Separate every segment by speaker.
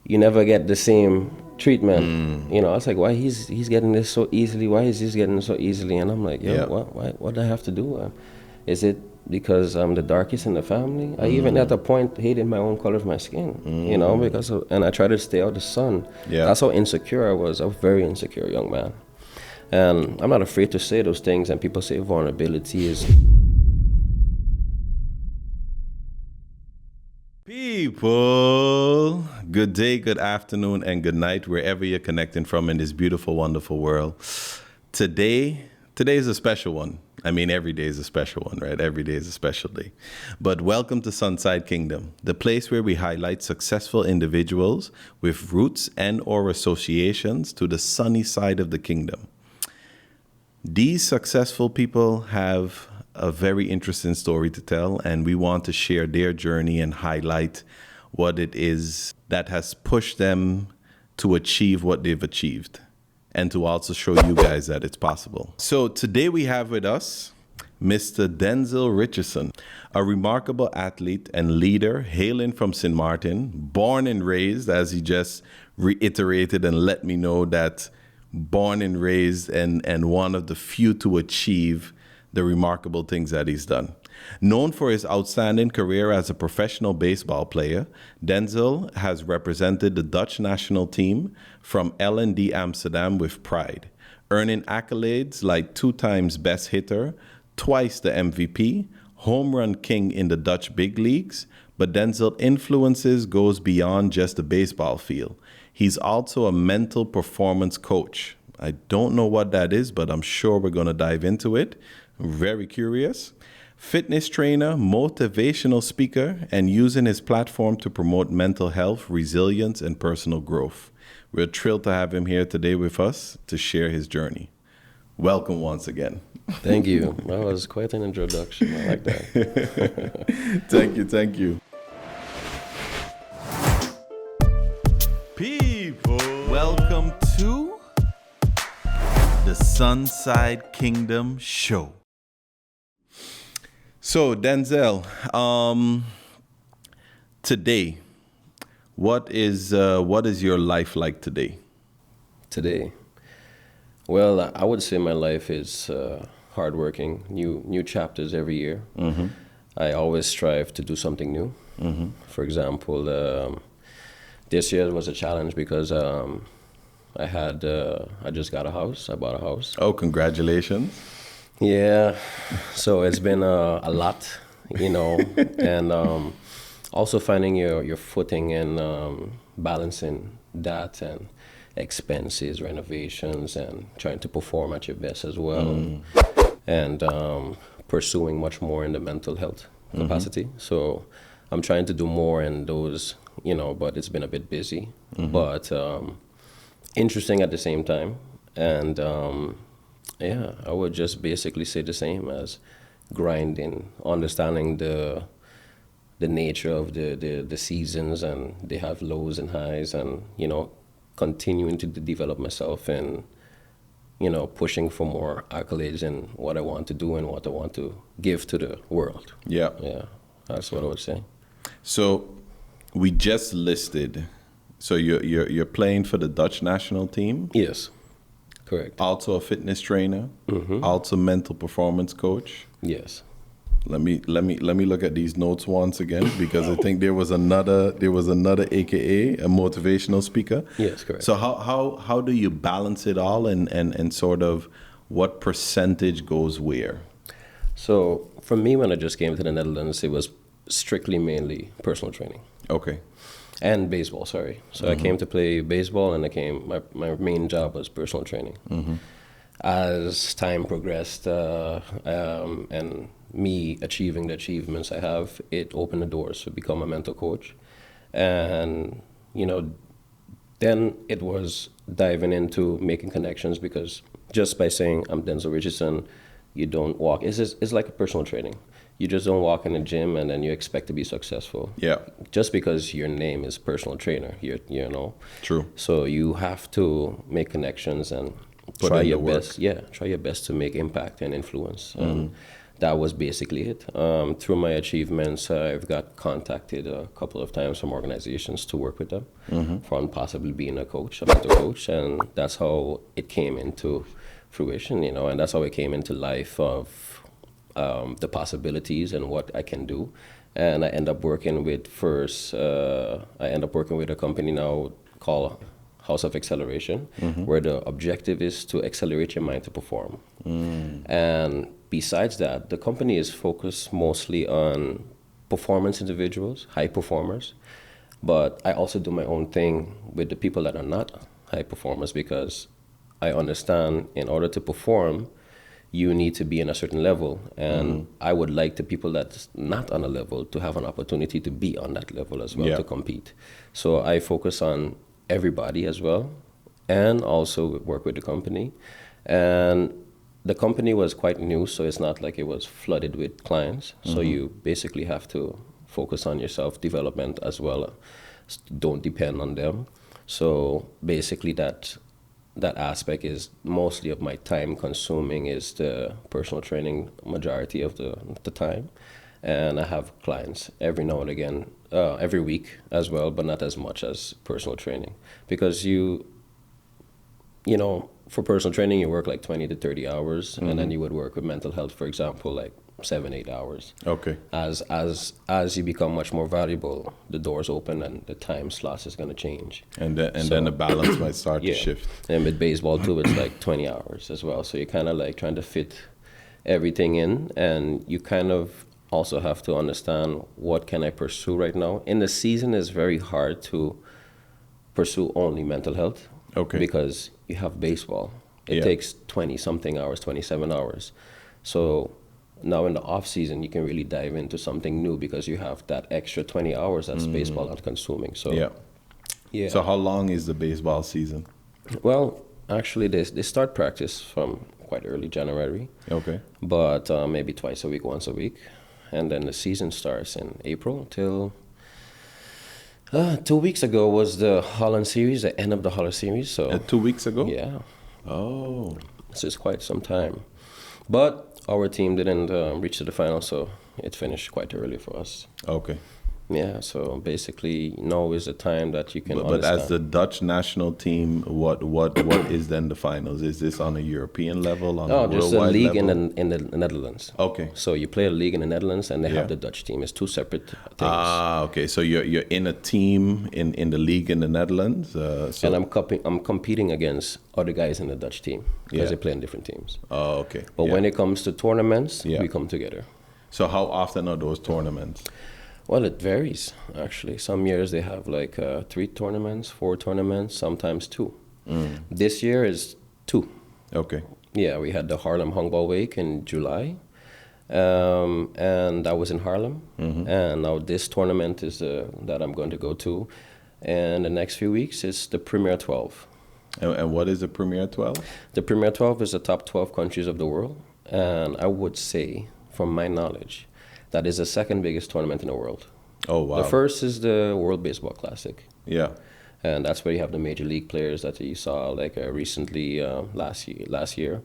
Speaker 1: you never get the same treatment. You know, I was like, why he's getting this so easily? Why is this getting so easily? And I'm like, yo, what do I have to do? Is it because I'm the darkest in the family? I even at the point hated my own color of my skin, you know, and I tried to stay out of the sun. That's how insecure I was. I was a very insecure young man. And I'm not afraid to say those things, and people say vulnerability is...
Speaker 2: People, good day, good afternoon, and good night, wherever you're connecting from in this beautiful, wonderful world. Today is a special one. I mean, every day is a special one, right? Every day is a special day. But welcome to SunSide Kingdom, the place where we highlight successful individuals with roots and or associations to the sunny side of the kingdom. These successful people have a very interesting story to tell, and we want to share their journey and highlight what it is that has pushed them to achieve what they've achieved, and to also show you guys that it's possible. So today we have with us Mr. Denzel Richardson, a remarkable athlete and leader hailing from St. Martin, born and raised, as he just reiterated and let me know that born and raised and one of the few to achieve the remarkable things that he's done. Known for his outstanding career as a professional baseball player, Denzel has represented the Dutch national team from L&D Amsterdam with pride, earning accolades like 2 times best hitter, twice the MVP, home run king in the Dutch big leagues, but Denzel influences goes beyond just the baseball field. He's also a mental performance coach. I don't know what that is, but I'm sure we're going to dive into it. I'm very curious. Fitness trainer, motivational speaker, and using his platform to promote mental health, resilience, and personal growth. We're thrilled to have him here today with us to share his journey. Welcome once again.
Speaker 1: Thank you. That was quite an introduction. I like that.
Speaker 2: Thank you. People, welcome to the SunSide Kingdom Show. So, Denzel, today, what is your life like today?
Speaker 1: Today, well, I would say my life is hardworking. New chapters every year. I always strive to do something new. For example, this year was a challenge because I just got a house. I bought a house.
Speaker 2: Oh, congratulations.
Speaker 1: Yeah, so it's been a lot, you know, and also finding your footing and balancing that and expenses, renovations, and trying to perform at your best as well, and pursuing much more in the mental health capacity. So I'm trying to do more in those, you know, but it's been a bit busy, but interesting at the same time. And yeah, I would just basically say the same as grinding, understanding the nature of the seasons, and they have lows and highs, and, you know, continuing to develop myself and, you know, pushing for more accolades in what I want to do and what I want to give to the world.
Speaker 2: Yeah,
Speaker 1: that's what I would say. So
Speaker 2: we just listed. So you're playing for the Dutch national team?
Speaker 1: Yes, correct.
Speaker 2: Also a fitness trainer, also mental performance coach.
Speaker 1: Yes.
Speaker 2: Let me look at these notes once again, because I think there was another AKA, a motivational speaker.
Speaker 1: Yes, correct.
Speaker 2: So how do you balance it all, and sort of what percentage goes where?
Speaker 1: So for me, when I just came to the Netherlands, it was strictly mainly personal training.
Speaker 2: Okay.
Speaker 1: And baseball, sorry. So I came to play baseball, and my main job was personal training. As time progressed, and me achieving the achievements I have, it opened the doors to become a mental coach. And, you know, then it was diving into making connections, because just by saying I'm Denzel Richardson, you don't walk. It's like a personal training. You just don't walk in a gym and then you expect to be successful.
Speaker 2: Yeah.
Speaker 1: Just because your name is personal trainer, you know.
Speaker 2: True.
Speaker 1: So you have to make connections and try your best. Yeah, try your best to make impact and influence. And that was basically it. Through my achievements, I've got contacted a couple of times from organizations to work with them from possibly being a coach, a mental coach, and that's how it came into fruition, you know, and that's how it came into life of the possibilities and what I can do. And I end up working with a company now called House of Acceleration, where the objective is to accelerate your mind to perform. And besides that, the company is focused mostly on performance individuals, high performers. But I also do my own thing with the people that are not high performers, because I understand in order to perform, you need to be in a certain level. And I would like the people that's not on a level to have an opportunity to be on that level as well, to compete. So I focus on everybody as well, and also work with the company. And the company was quite new, so it's not like it was flooded with clients. So you basically have to focus on your self-development as well. Don't depend on them. So basically that aspect is mostly of my time consuming is the personal training majority of the time. And I have clients every now and again, every week as well, but not as much as personal training. Because you know, for personal training, you work like 20 to 30 hours, and then you would work with mental health, for example, like 7-8 hours.
Speaker 2: Okay.
Speaker 1: As you become much more valuable, the doors open and the time slots is going to change.
Speaker 2: And then the balance might start to shift.
Speaker 1: And with baseball too, it's like 20 hours as well. So you're kind of like trying to fit everything in, and you kind of also have to understand what can I pursue right now. In the season, it's very hard to pursue only mental health.
Speaker 2: Okay.
Speaker 1: Because you have baseball. It takes 20-something hours, 27 hours. So now in the off season, you can really dive into something new because you have that extra 20 hours that's baseball not consuming. So yeah.
Speaker 2: So how long is the baseball season?
Speaker 1: Well, actually, they start practice from quite early January.
Speaker 2: Okay.
Speaker 1: But maybe twice a week, once a week. And then the season starts in April till 2 weeks ago was the Holland series, the end of the Holland series. So
Speaker 2: 2 weeks ago?
Speaker 1: Yeah.
Speaker 2: Oh.
Speaker 1: So it's quite some time. But our team didn't reach to the final, so it finished quite early for us.
Speaker 2: Okay.
Speaker 1: Yeah, so basically now is the time that you can understand.
Speaker 2: But as the Dutch national team, what is then the finals? Is this on a European level, on a worldwide level?
Speaker 1: No, just a league in the Netherlands.
Speaker 2: Okay.
Speaker 1: So you play a league in the Netherlands, and they have the Dutch team. It's two separate things.
Speaker 2: Ah, okay. So you're in a team in the league in the Netherlands.
Speaker 1: And I'm competing against other guys in the Dutch team because they play in different teams.
Speaker 2: Oh, okay.
Speaker 1: But when it comes to tournaments, we come together.
Speaker 2: So how often are those tournaments?
Speaker 1: Well, it varies, actually. Some years they have like 3 tournaments, 4 tournaments, sometimes 2. This year is 2.
Speaker 2: Okay.
Speaker 1: Yeah, we had the Haarlem Honkbal Week in July, and that was in Haarlem. And now this tournament is that I'm going to go to. And the next few weeks is the Premier 12.
Speaker 2: And what is the Premier 12?
Speaker 1: The Premier 12 is the top 12 countries of the world. And I would say, from my knowledge, that is the second biggest tournament in the world.
Speaker 2: Oh, wow.
Speaker 1: The first is the World Baseball Classic.
Speaker 2: Yeah.
Speaker 1: And that's where you have the major league players that you saw like recently last year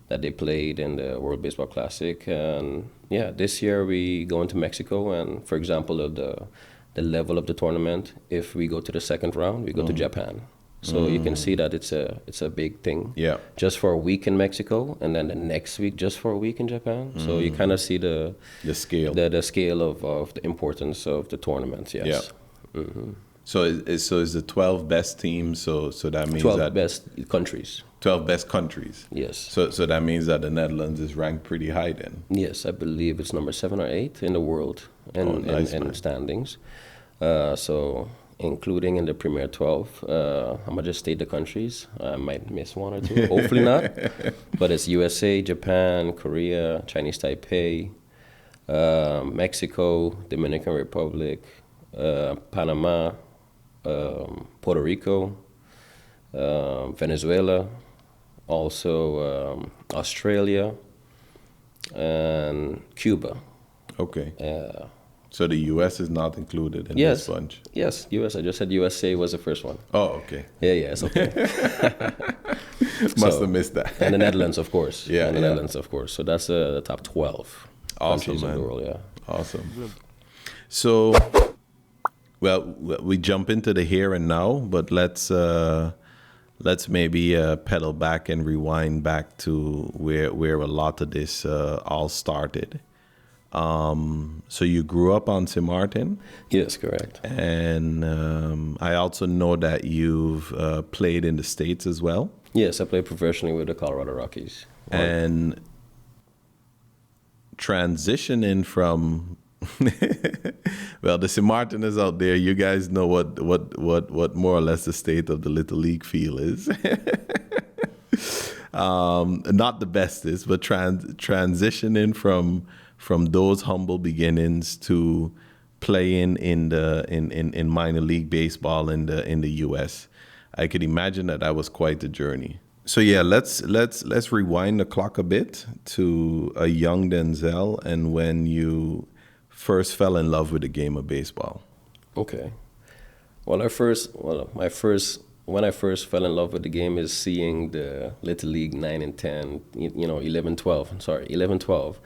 Speaker 1: that they played in the World Baseball Classic. And yeah, this year we go into Mexico, and for example, of the level of the tournament, if we go to the second round, we go to Japan. So you can see that it's a big thing.
Speaker 2: Yeah.
Speaker 1: Just for a week in Mexico, and then the next week just for a week in Japan. So you kind of see the scale, the scale of the importance of the tournament. Yes.
Speaker 2: Yeah. So is the 12 best teams? So that means
Speaker 1: 12 best countries.
Speaker 2: 12 best countries.
Speaker 1: Yes.
Speaker 2: So that means that the Netherlands is ranked pretty high then.
Speaker 1: Yes, I believe it's number 7 or 8 in the world in standings. So including in the Premier 12, I'm gonna just state the countries. I might miss one or two, hopefully not. But it's USA, Japan, Korea, Chinese Taipei, Mexico, Dominican Republic, Panama, Puerto Rico, Venezuela, also Australia, and Cuba.
Speaker 2: Okay. So the U.S. is not included in this bunch?
Speaker 1: Yes, U.S. I just said USA was the first one.
Speaker 2: Oh, okay.
Speaker 1: Yeah, it's okay.
Speaker 2: Must have missed that.
Speaker 1: And the Netherlands, of course.
Speaker 2: Yeah,
Speaker 1: Netherlands, of course. So that's the top 12. countries of
Speaker 2: man.
Speaker 1: the world. Yeah.
Speaker 2: Awesome. So, well, we jump into the here and now, but let's maybe pedal back and rewind back to where a lot of this all started. So you grew up on St. Martin?
Speaker 1: Yes, correct.
Speaker 2: And I also know that you've played in the States as well.
Speaker 1: Yes, I played professionally with the Colorado Rockies.
Speaker 2: And transitioning from well, the St. Martin is out there. You guys know what more or less the state of the Little League feel is. Not the bestest, but transitioning from those humble beginnings to playing in minor league baseball in the US. I could imagine that was quite a journey. So yeah, let's rewind the clock a bit to a young Denzel and when you first fell in love with the game of baseball.
Speaker 1: Okay. When I first fell in love with the game is seeing the Little League 9 and 10, 11, 12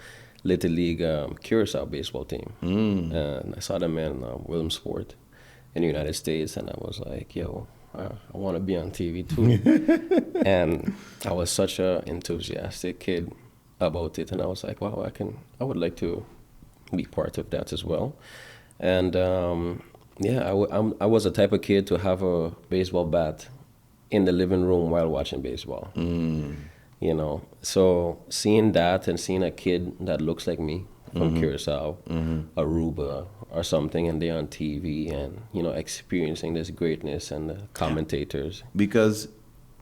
Speaker 1: Little League Curacao baseball team. And I saw them in Williamsport in the United States, and I was like, yo, I want to be on TV too. And I was such an enthusiastic kid about it, and I was like, wow, I would like to be part of that as well. And I was the type of kid to have a baseball bat in the living room while watching baseball. So seeing that and seeing a kid that looks like me from Curacao, Aruba or something, and they're on TV and, experiencing this greatness and the commentators.
Speaker 2: Because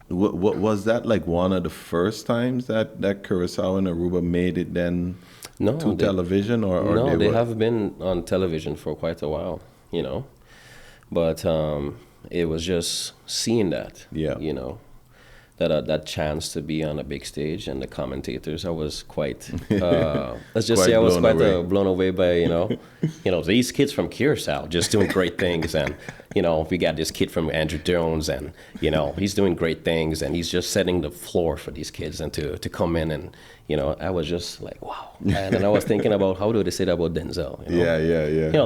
Speaker 2: what was that like one of the first times that Curacao and Aruba made it then to television? Or
Speaker 1: they have been on television for quite a while, But it was just seeing that, that chance to be on a big stage and the commentators. I was quite, let's just say I was quite blown away by, these kids from Curacao just doing great things. And, we got this kid from Andrew Jones and, he's doing great things and he's just setting the floor for these kids and to come in and, I was just like, wow. And then I was thinking about how do they say that about Denzel?
Speaker 2: Yeah.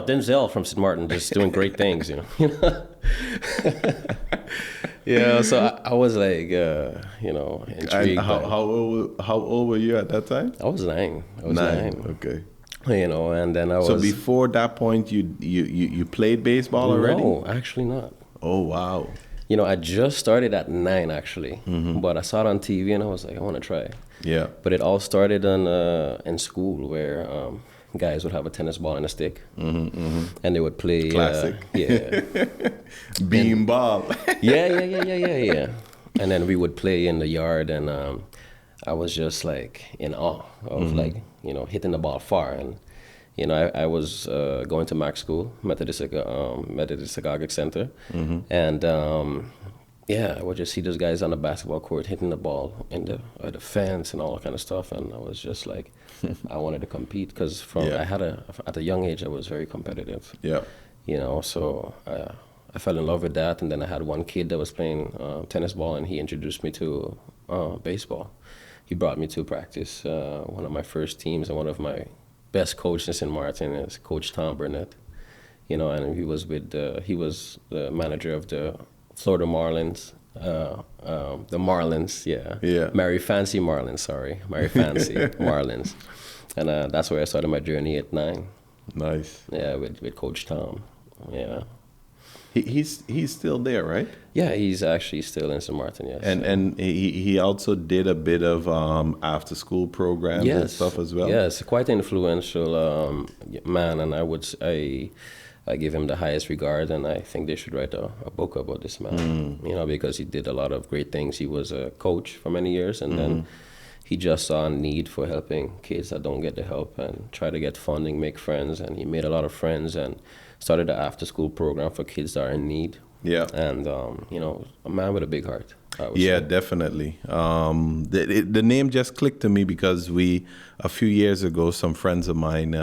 Speaker 1: Denzel from St. Martin just doing great things, Yeah, so I was like, intrigued.
Speaker 2: How old were you at that time?
Speaker 1: I was nine.
Speaker 2: Okay.
Speaker 1: And then I was.
Speaker 2: So before that point, you played baseball already?
Speaker 1: No, actually not.
Speaker 2: Oh wow.
Speaker 1: I just started at 9 actually, but I saw it on TV and I was like, I want to try.
Speaker 2: Yeah.
Speaker 1: But it all started in school where guys would have a tennis ball and a stick, and they would play.
Speaker 2: Classic.
Speaker 1: Beam
Speaker 2: ball.
Speaker 1: Yeah. And then we would play in the yard, and I was just like in awe of like hitting the ball far, and I was going to Mac School, Methodist Agoghic Center, and I would just see those guys on the basketball court hitting the ball in the fence and all that kind of stuff, and I was just like, I wanted to compete because at a young age I was very competitive.
Speaker 2: Yeah.
Speaker 1: So I fell in love with that, and then I had one kid that was playing tennis ball, and he introduced me to baseball. He brought me to practice one of my first teams, and one of my best coaches in Martin is Coach Tom Burnett. And he was the manager of the Florida Marlins. The Marlins, Mary Fancy Marlins, Mary Fancy Marlins. And that's where I started my journey at 9.
Speaker 2: Nice.
Speaker 1: Yeah, with Coach Tom. Yeah.
Speaker 2: He's still there, right?
Speaker 1: Yeah, he's actually still in St. Martin, yes.
Speaker 2: And he also did a bit of after school programs and stuff as well.
Speaker 1: Yes, quite influential man, and I give him the highest regard, and I think they should write a book about this man. Because he did a lot of great things. He was a coach for many years, and then he just saw a need for helping kids that don't get the help and try to get funding, make friends, and he made a lot of friends and started an after-school program for kids that are in need. Yeah. And, a man with a big heart.
Speaker 2: Yeah, definitely. The name just clicked to me because a few years ago, some friends of mine,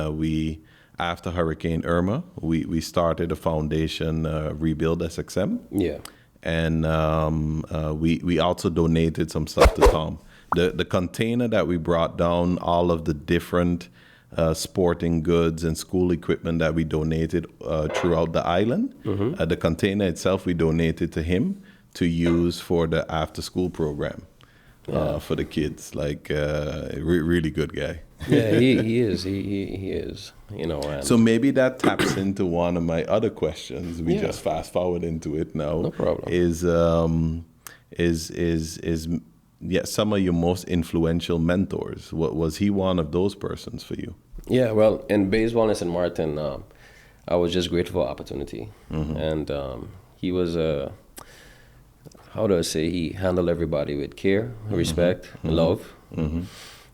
Speaker 2: after Hurricane Irma, we started a foundation, Rebuild SXM.
Speaker 1: Yeah.
Speaker 2: And we also donated some stuff to Tom. The container that we brought down, all of the different sporting goods and school equipment that we donated throughout the island. The container itself we donated to him to use for the after school program for the kids. Like really good guy.
Speaker 1: Yeah, he is. He is. You know. And
Speaker 2: so maybe that taps into one of my other questions. We just fast forward into it now.
Speaker 1: No problem.
Speaker 2: Is some of your most influential mentors? Was he one of those persons for you?
Speaker 1: Yeah, well, in baseball in St. Martin, I was just grateful for opportunity. And he was how do I say, he handled everybody with care, respect, love.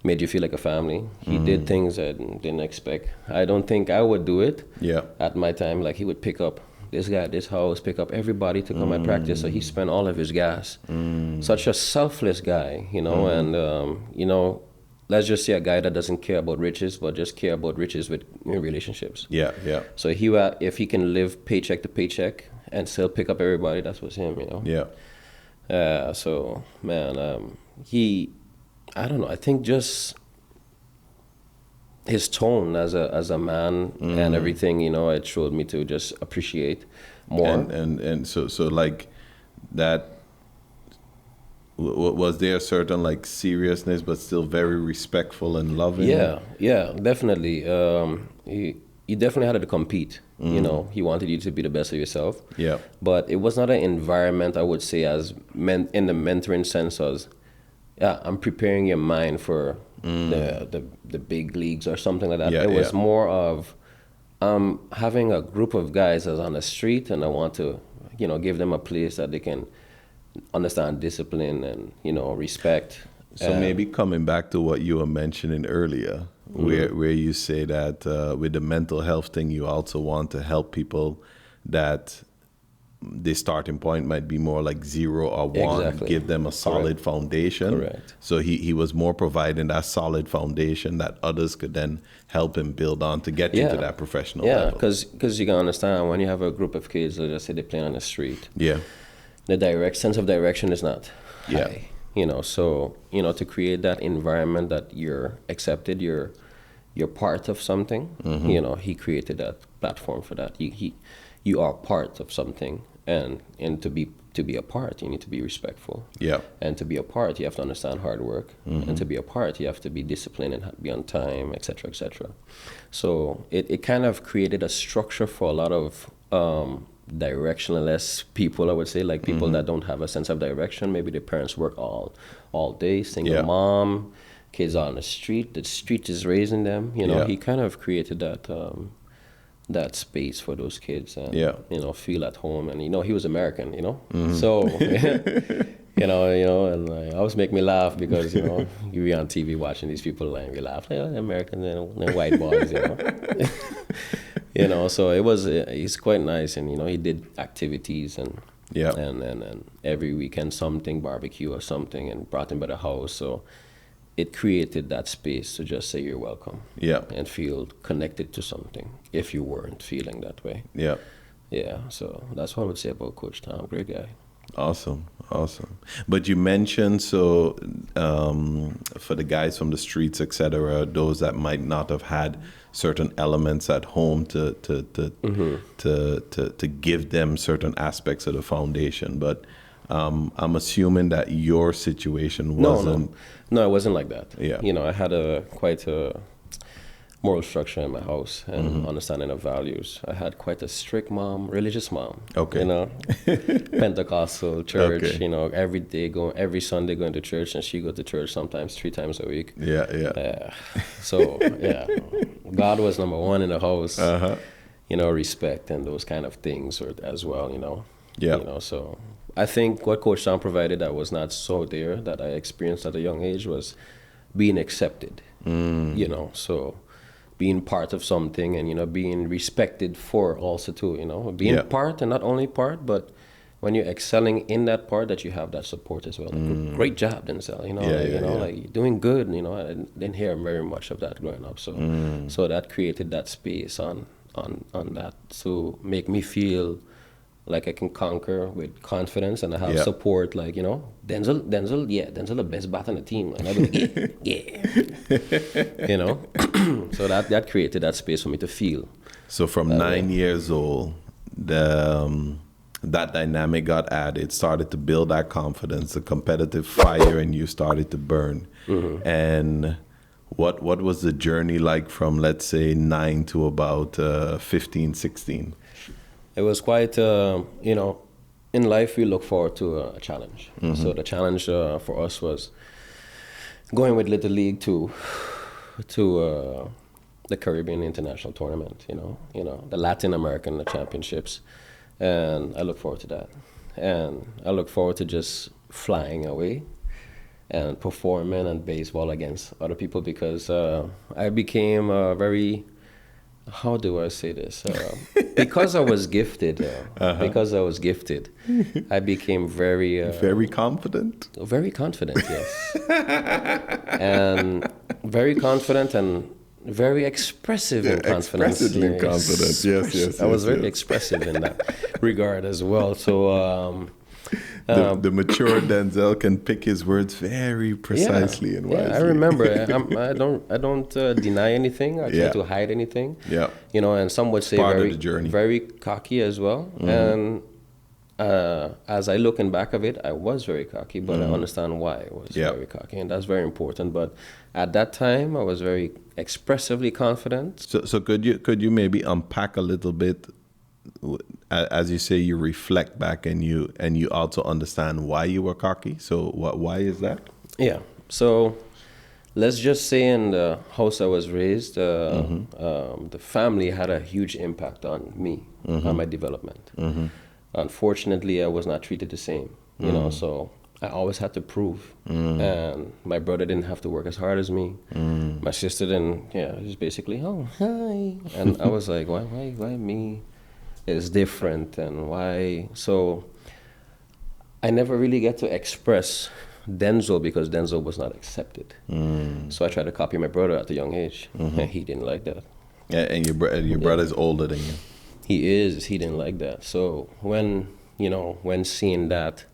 Speaker 1: Made you feel like a family. He did things I didn't expect. I don't think I would do it at my time. Like, he would pick up this guy at this house, pick up everybody to come and practice. So he spent all of his gas. Such a selfless guy, you know, and, you know, let's just say a guy that doesn't care about riches, but just care about riches with relationships.
Speaker 2: Yeah.
Speaker 1: So if he can live paycheck to paycheck and still pick up everybody, that was him, you know.
Speaker 2: Yeah.
Speaker 1: So, man, I don't know, I think just his tone as a man and everything, you know, it showed me to just appreciate more.
Speaker 2: And so like that, was there a certain like seriousness but still very respectful and loving?
Speaker 1: Yeah, definitely. He definitely had to compete. You know, he wanted you to be the best of yourself.
Speaker 2: Yeah.
Speaker 1: But it was not an environment, I would say, in the mentoring sense as, I'm preparing your mind for the big leagues or something like that. It was more of having a group of guys that's on the street, and I want to, you know, give them a place that they can understand discipline and, you know, respect.
Speaker 2: So maybe coming back to what you were mentioning earlier, where you say that with the mental health thing, you also want to help people that the starting point might be more like 0 or 1,
Speaker 1: Exactly.
Speaker 2: give them a solid foundation.
Speaker 1: Correct.
Speaker 2: So he was more providing that solid foundation that others could then help him build on to get you to that professional level.
Speaker 1: Because you can understand when you have a group of kids, let's just say they're playing on the street, the sense of direction is not high. You know, so, you know, to create that environment that you're accepted, you're part of something. You know, he created that platform for that. You are part of something, and to be a part, you need to be respectful.
Speaker 2: Yeah.
Speaker 1: And to be a part, you have to understand hard work. And to be a part, you have to be disciplined and be on time, etc., etc. So it kind of created a structure for a lot of directionless people, I would say, like people that don't have a sense of direction. Maybe their parents work all day, single mom, kids are on the street is raising them. You know, he kind of created that space for those kids and, you know, feel at home. And, you know, he was American, you know, so, you know, and I always make me laugh because, you know, you be on TV watching these people and we laugh, like, oh, Americans and white boys, you know. You know, so he's quite nice, and, you know, he did activities and every weekend something, barbecue or something, and brought him by the house. So it created that space to just say you're welcome. And feel connected to something if you weren't feeling that way. Yeah, so that's what I would say about Coach Tom. Great guy.
Speaker 2: Awesome. But you mentioned, so for the guys from the streets, etc., those that might not have had certain elements at home to give them certain aspects of the foundation. But I'm assuming that your situation wasn't.
Speaker 1: No, it wasn't like that.
Speaker 2: Yeah.
Speaker 1: You know, I had quite a moral structure in my house and understanding of values. I had quite a strict mom, religious mom.
Speaker 2: Okay.
Speaker 1: You know, Pentecostal church.
Speaker 2: Okay.
Speaker 1: You know, every Sunday going to church, and she go to church sometimes 3 times a week. So God was number one in the house. You know, respect and those kind of things as well. You know. You know, so I think what Coach Tom provided that was not so there, that I experienced at a young age, was being accepted. You know, so being part of something and, you know, being respected for also too, you know, being part and not only part, but when you're excelling in that part, that you have that support as well. Like, great job, Denzel, you know, like you're doing good, you know. I didn't hear very much of that growing up. So that created that space on that to make me feel like I can conquer with confidence, and I have
Speaker 2: Yeah.
Speaker 1: support. Like, Denzel, the best bat on the team, and I'll be like, yeah, So that created that space for me to feel.
Speaker 2: So from 9 years old, that dynamic got added, started to build that confidence, the competitive fire in you started to burn. And what was the journey like from, let's say, 9 to about 15, 16?
Speaker 1: It was quite, in life we look forward to a challenge. So the challenge for us was going with Little League to the Caribbean International Tournament, the Latin American championships. And I look forward to that. And I look forward to just flying away and performing on baseball against other people, because I became very, how do I say this? Because I was gifted, I became very...
Speaker 2: Very confident?
Speaker 1: Very confident, yes. And very confident and very expressive in confidence.
Speaker 2: Expressively confident, yes.
Speaker 1: I was very expressive in that regard as well. So...
Speaker 2: the mature Denzel can pick his words very precisely and wisely.
Speaker 1: Yeah, I remember. I don't deny anything. I try to hide anything.
Speaker 2: Yeah.
Speaker 1: And some would say
Speaker 2: part of the journey.
Speaker 1: Very cocky as well. And as I look in back of it, I was very cocky, but I understand why I was very cocky, and that's very important. But at that time, I was very expressively confident.
Speaker 2: So could you maybe unpack a little bit? As you say, you reflect back and you also understand why you were cocky. So why is that?
Speaker 1: Yeah. So let's just say in the house I was raised, the family had a huge impact on me, on my development. Unfortunately, I was not treated the same, so I always had to prove. And my brother didn't have to work as hard as me. My sister didn't, just basically, oh, hi. And I was like, why me? Is different, and why? So I never really get to express Denzel because Denzel was not accepted. So I tried to copy my brother at a young age, and he didn't like that.
Speaker 2: And your brother's older than you.
Speaker 1: He didn't like that. So when seeing that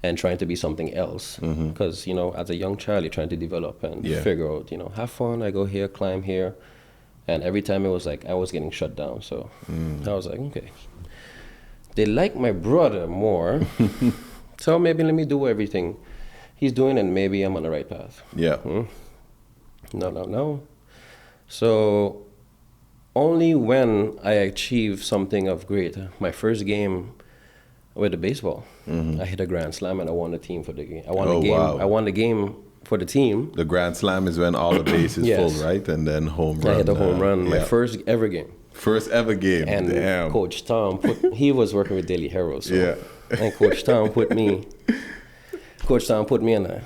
Speaker 1: and trying to be something else, because as a young child you're trying to develop and figure out, have fun. I go here, climb here. And every time it was like I was getting shut down. So I was like, okay. They like my brother more. So maybe let me do everything he's doing, and maybe I'm on the right path.
Speaker 2: Yeah.
Speaker 1: No. So only when I achieved something of great, my first game with the baseball, I hit a grand slam and I won the team for the game. I won the game for the team.
Speaker 2: The grand slam is when all the bases full, right? And then home run.
Speaker 1: I hit a home run, my first ever game.
Speaker 2: First ever game.
Speaker 1: And
Speaker 2: damn.
Speaker 1: Coach Tom he was working with Daily Hero, so and Coach Tom put me in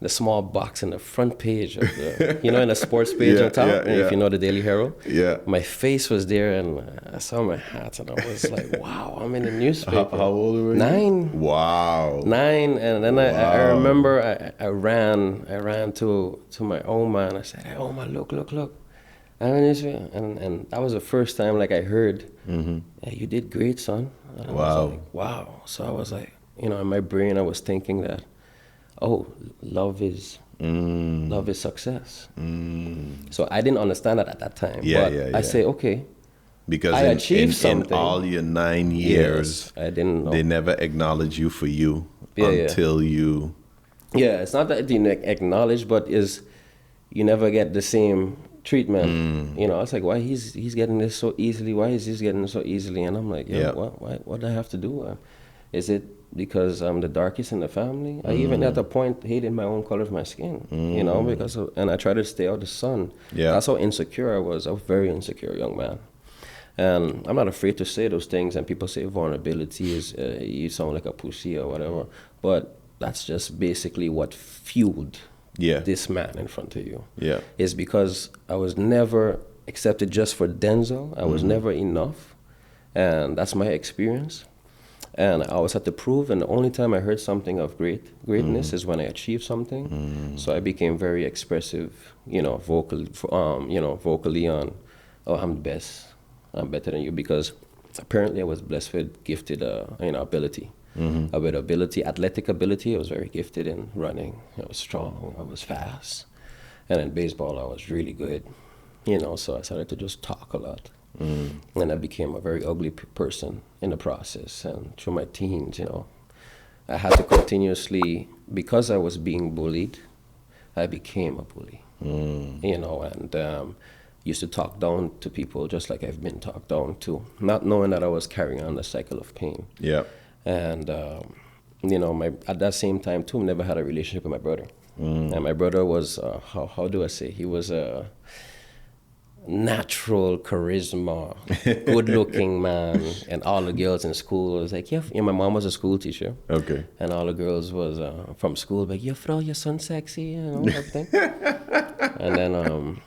Speaker 1: the small box in the front page of the, in the sports page on top, if you know the Daily Herald.
Speaker 2: Yeah.
Speaker 1: My face was there, and I saw my hat, and I was like, wow, I'm in the newspaper.
Speaker 2: How old were you?
Speaker 1: 9.
Speaker 2: Wow.
Speaker 1: 9, and then I remember I ran to my Oma, and I said, hey, Oma, look. And that was the first time like I heard, hey, you did great, son. And I was like, wow. So I was like, in my brain I was thinking that, oh, love is success. So I didn't understand that at that time. I say, okay,
Speaker 2: because
Speaker 1: I achieved something.
Speaker 2: In all your 9 years,
Speaker 1: I didn't know.
Speaker 2: They never acknowledge you for you until you.
Speaker 1: Yeah, it's not that they acknowledge, but you never get the same treatment. It's like, why he's getting this so easily? Why is this getting so easily? And I'm like, what do I have to do? Is it because I'm the darkest in the family? I even at the point hated my own color of my skin, and I tried to stay out of the sun.
Speaker 2: Yeah.
Speaker 1: That's how insecure I was. I was a very insecure young man. And I'm not afraid to say those things, and people say vulnerability is, you sound like a pussy or whatever, but that's just basically what fueled this man in front of you.
Speaker 2: Yeah.
Speaker 1: Is because I was never accepted just for Denzel. I was never enough, and that's my experience. And I always had to prove, and the only time I heard something of greatness is when I achieved something. So I became very expressive, vocally on, oh, I'm the best, I'm better than you, because apparently I was blessed with gifted, ability. With ability, athletic ability, I was very gifted in running. I was strong, I was fast. And in baseball, I was really good. So I started to just talk a lot. And I became a very ugly person in the process. And through my teens, I had to continuously, because I was being bullied, I became a bully. And used to talk down to people just like I've been talked down to, not knowing that I was carrying on the cycle of pain.
Speaker 2: Yeah.
Speaker 1: And, at that same time, too, never had a relationship with my brother. And my brother was, how do I say, he was a natural charisma, good-looking man, and all the girls in school was like, my mom was a school teacher.
Speaker 2: Okay.
Speaker 1: And all the girls was from school like, your son's sexy, everything. And then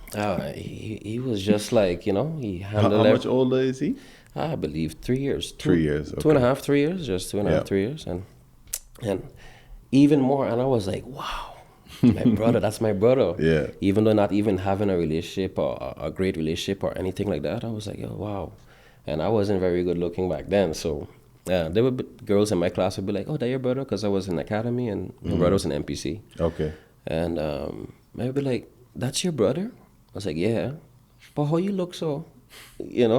Speaker 1: he was just like, he handled
Speaker 2: How much older is he?
Speaker 1: I believe 3 years.
Speaker 2: 3 years. Okay.
Speaker 1: 2.5, 3 years, just 2.5, 3 years, and even more. And I was like, wow. My brother, that's my brother.
Speaker 2: Yeah.
Speaker 1: Even though not even having a relationship or a great relationship or anything like that, I was like, oh, wow. And I wasn't very good looking back then. So there were girls in my class would be like, oh, that your brother? Because I was in academy and my brother was in MPC.
Speaker 2: Okay.
Speaker 1: And I'd be like, that's your brother? I was like, yeah. But how you look so? And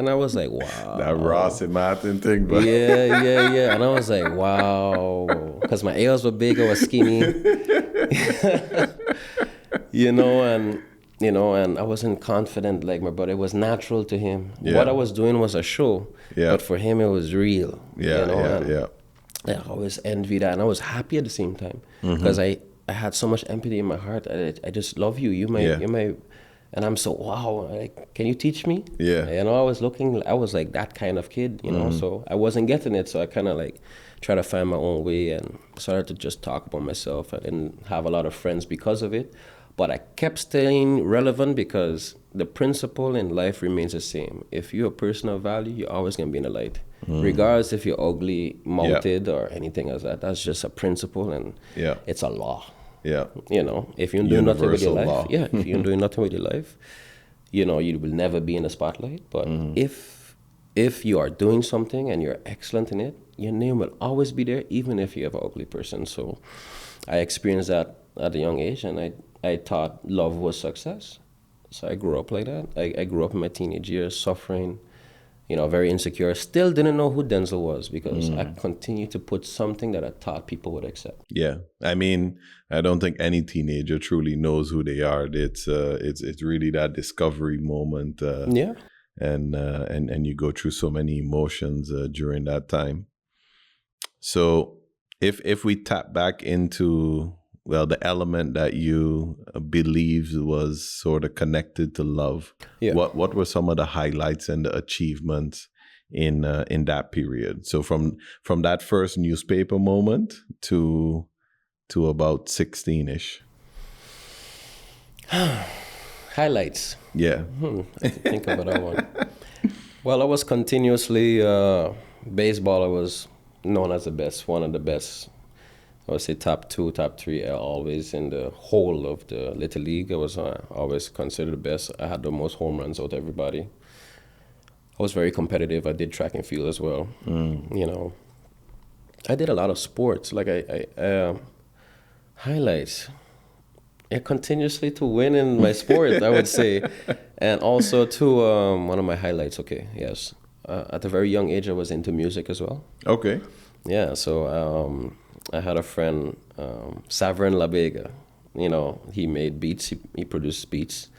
Speaker 1: I was like, wow.
Speaker 2: That Ross and Martin thing, but
Speaker 1: yeah. And I was like, wow. Because my ears were big, I was skinny. And I wasn't confident like my brother. It was natural to him.
Speaker 2: Yeah.
Speaker 1: What I was doing was a show, but for him it was real.
Speaker 2: Yeah.
Speaker 1: I always envied that, and I was happy at the same time because I had so much empathy in my heart. I just love you. You're my, and I'm so wow. Like, can you teach me?
Speaker 2: Yeah.
Speaker 1: I was like that kind of kid. So I wasn't getting it. So I kind of like try to find my own way and started to just talk about myself. I didn't have a lot of friends because of it, but I kept staying relevant because the principle in life remains the same. If you're a person of value, you're always going to be in the light. Regardless if you're ugly, mounted, or anything like that. That's just a principle, and it's a law.
Speaker 2: Yeah.
Speaker 1: If you're doing nothing with your life,
Speaker 2: law.
Speaker 1: if you're doing nothing with your life, you will never be in the spotlight. But if you are doing something and you're excellent in it, your name will always be there, even if you're an ugly person. So I experienced that at a young age, and I thought love was success. So I grew up like that. I grew up in my teenage years suffering, very insecure. Still didn't know who Denzel was because I continued to put something that I thought people would accept.
Speaker 2: Yeah. I mean, I don't think any teenager truly knows who they are. It's really that discovery moment. And you go through so many emotions during that time. So if we tap back into, the element that you believed was sort of connected to love, what were some of the highlights and the achievements in that period? So from that first newspaper moment to about 16-ish.
Speaker 1: Highlights.
Speaker 2: Yeah.
Speaker 1: I have to think about that one. Well, I was continuously baseball. I was known as the best, one of the best. I would say top 2, top 3, always in the whole of the Little League. I was always considered the best. I had the most home runs out of everybody. I was very competitive. I did track and field as well. I did a lot of sports. Like I highlights. Continuously to win in my sport, I would say. And also to one of my highlights, at a very young age, I was into music as well.
Speaker 2: Okay.
Speaker 1: Yeah, so I had a friend, Savrin Labega. He made beats, he produced beats.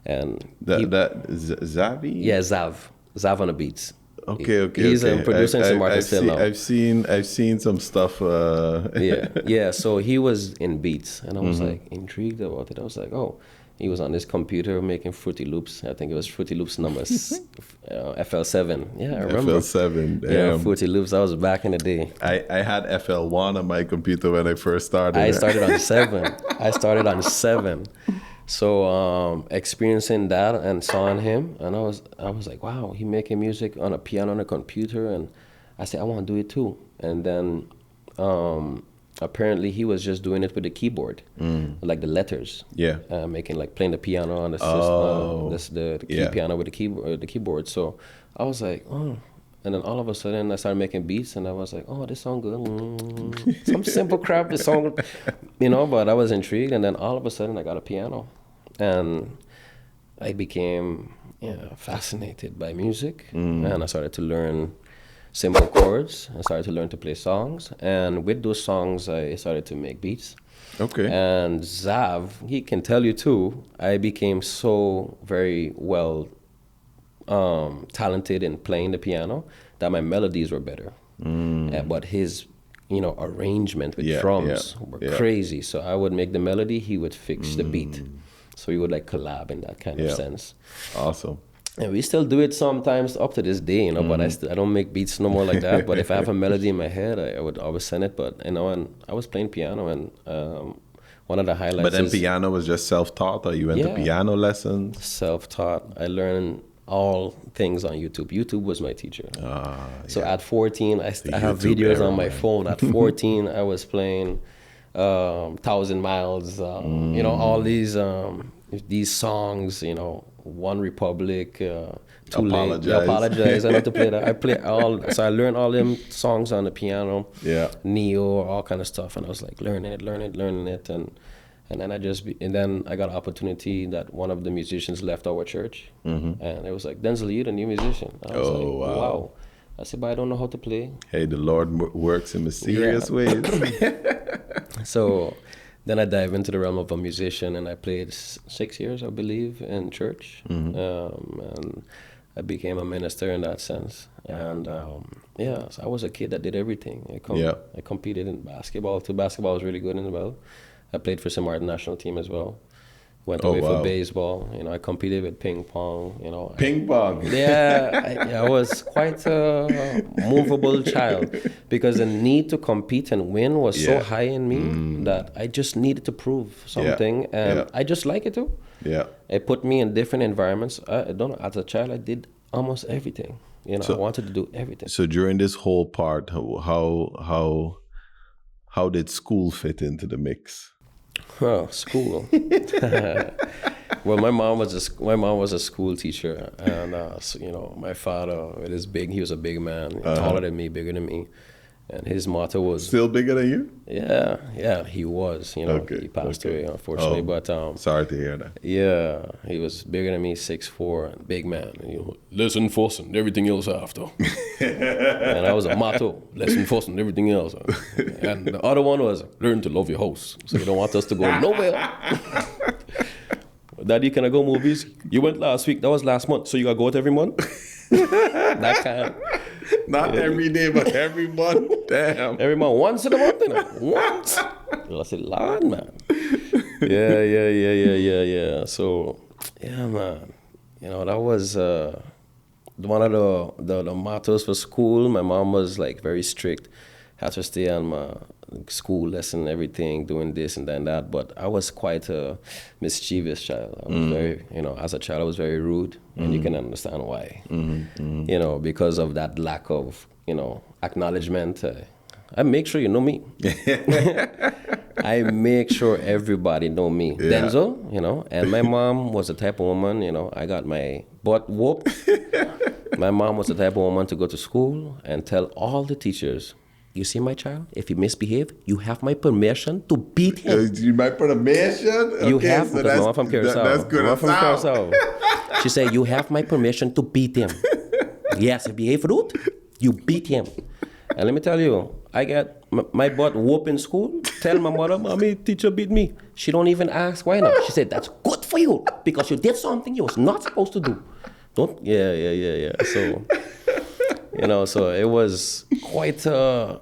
Speaker 1: And
Speaker 2: Zavi?
Speaker 1: Yeah, Zav on the beats.
Speaker 2: Okay.
Speaker 1: He's producing some artists now.
Speaker 2: I've seen some stuff.
Speaker 1: Yeah. So he was in beats, and I was like intrigued about it. I was like, oh, he was on his computer making Fruity Loops. I think it was Fruity Loops numbers, FL7. Yeah, I remember.
Speaker 2: FL7. Damn.
Speaker 1: Yeah, Fruity Loops. That was back in the day.
Speaker 2: I had FL1 on my computer when I first started.
Speaker 1: I started on 7. So experiencing that and saw him, and I was like, wow, he making music on a piano on a computer, and I said I want to do it too. And then apparently he was just doing it with the keyboard, like the letters.
Speaker 2: Yeah,
Speaker 1: making like playing the piano on the system, the key piano with the keyboard. So I was like, oh, And then all of a sudden I started making beats and I was like, oh, this song good. Some simple crap, this song, but I was intrigued. And then all of a sudden I got a piano and I became fascinated by music. And I started to learn simple chords. I started to learn to play songs. And with those songs, I started to make beats.
Speaker 2: Okay.
Speaker 1: And Zav, he can tell you too, I became so very well talented in playing the piano that my melodies were better. But his, arrangement with drums were crazy. So I would make the melody, he would fix the beat. So we would like collab in that kind of sense.
Speaker 2: Awesome.
Speaker 1: And we still do it sometimes up to this day, but I don't make beats no more like that. But if I have a melody in my head, I would always send it. But, and I was playing piano and one of the highlights
Speaker 2: But then piano was just self-taught or you went to piano lessons?
Speaker 1: Self-taught. I learned all things on YouTube. YouTube was my teacher. So at 14, I have videos on my phone. At 14, I was playing 1,000 Miles, all these songs, One Republic, Too Late, Apologize. I know to play that. So I learned all them songs on the piano, Neo, all kind of stuff, and I was like learning it, and then I got an opportunity that one of the musicians left our church, and it was like, Denzel, you're the new musician. I was wow. I said, but I don't know how to play.
Speaker 2: Hey, the Lord works in mysterious ways.
Speaker 1: So then I dive into the realm of a musician, and I played 6 years, I believe, in church. And I became a minister in that sense. And so I was a kid that did everything. I competed in basketball too. Basketball was really good as well. I played for some art national team as well. Went away for baseball. I competed with ping pong.
Speaker 2: Ping pong.
Speaker 1: I was quite a movable child because the need to compete and win was so high in me that I just needed to prove something, and I just like it too. Yeah, it put me in different environments. I don't know. As a child, I did almost everything. I wanted to do everything.
Speaker 2: So during this whole part, how did school fit into the mix?
Speaker 1: Oh, school. Well, my mom was a school teacher, and my father, he was a big man, taller than me, bigger than me, and his motto was
Speaker 2: still bigger than you.
Speaker 1: Yeah, he was. He passed away unfortunately, but
Speaker 2: sorry to hear that.
Speaker 1: Yeah, he was bigger than me, 6'4", big man. Lesson first and everything else after. And that was a motto: lesson first and everything else. And the other one was learn to love your house, so you don't want us to go nowhere. Daddy, can I go movies? You went last week. That was last month. So you gotta go out every month? That kind.
Speaker 2: Not every day, but every month. Damn.
Speaker 1: Every month. Once in a month, Once. I said, Lord, man. Yeah. So, yeah, man. That was one of the mottos for school. My mom was like very strict. Had to stay on my school lesson, everything, doing this and that. But I was quite a mischievous child. I was very, as a child, I was very rude, and you can understand why. Because of that lack of, acknowledgement. I make sure you know me. I make sure everybody know me. Yeah. Denzel, and my mom was the type of woman, I got my butt whooped. My mom was the type of woman to go to school and tell all the teachers, you see my child? If he misbehave, you have my permission to beat him.
Speaker 2: My permission? Okay,
Speaker 1: you have, so because I'm from Curacao.
Speaker 2: That's good.
Speaker 1: I'm from Curacao. She said, you have my permission to beat him. Yes, if he behave rude, you beat him. And let me tell you, I got my butt whooped in school. Tell my mother, mommy, teacher beat me. She don't even ask why not. She said, that's good for you because you did something you was not supposed to do. Yeah. So, so it was quite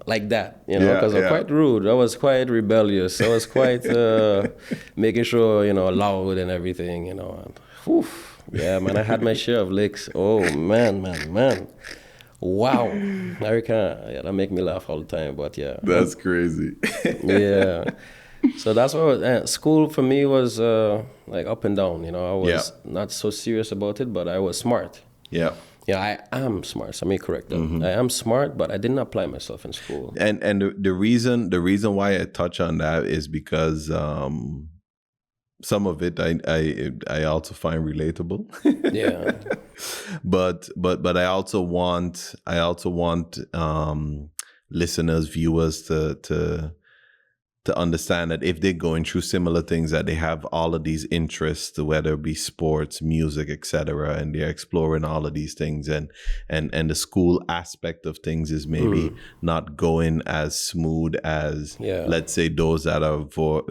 Speaker 1: like that, because I'm quite rude. I was quite rebellious. I was quite making sure, loud and everything, And, yeah, man, I had my share of licks. Oh, man. Wow. That make me laugh all the time, but yeah.
Speaker 2: That's crazy.
Speaker 1: Yeah. So that's what school for me was like up and down, I was not so serious about it, but I was smart. Yeah. Yeah, I am smart. So let me correct that. I am smart, but I didn't apply myself in school.
Speaker 2: And the reason why I touch on that is because some of it I also find relatable.
Speaker 1: Yeah.
Speaker 2: But I also want listeners, viewers to understand that if they're going through similar things, that they have all of these interests, whether it be sports, music, etc., and they're exploring all of these things, and the school aspect of things is maybe not going as smooth as, let's say, those that are for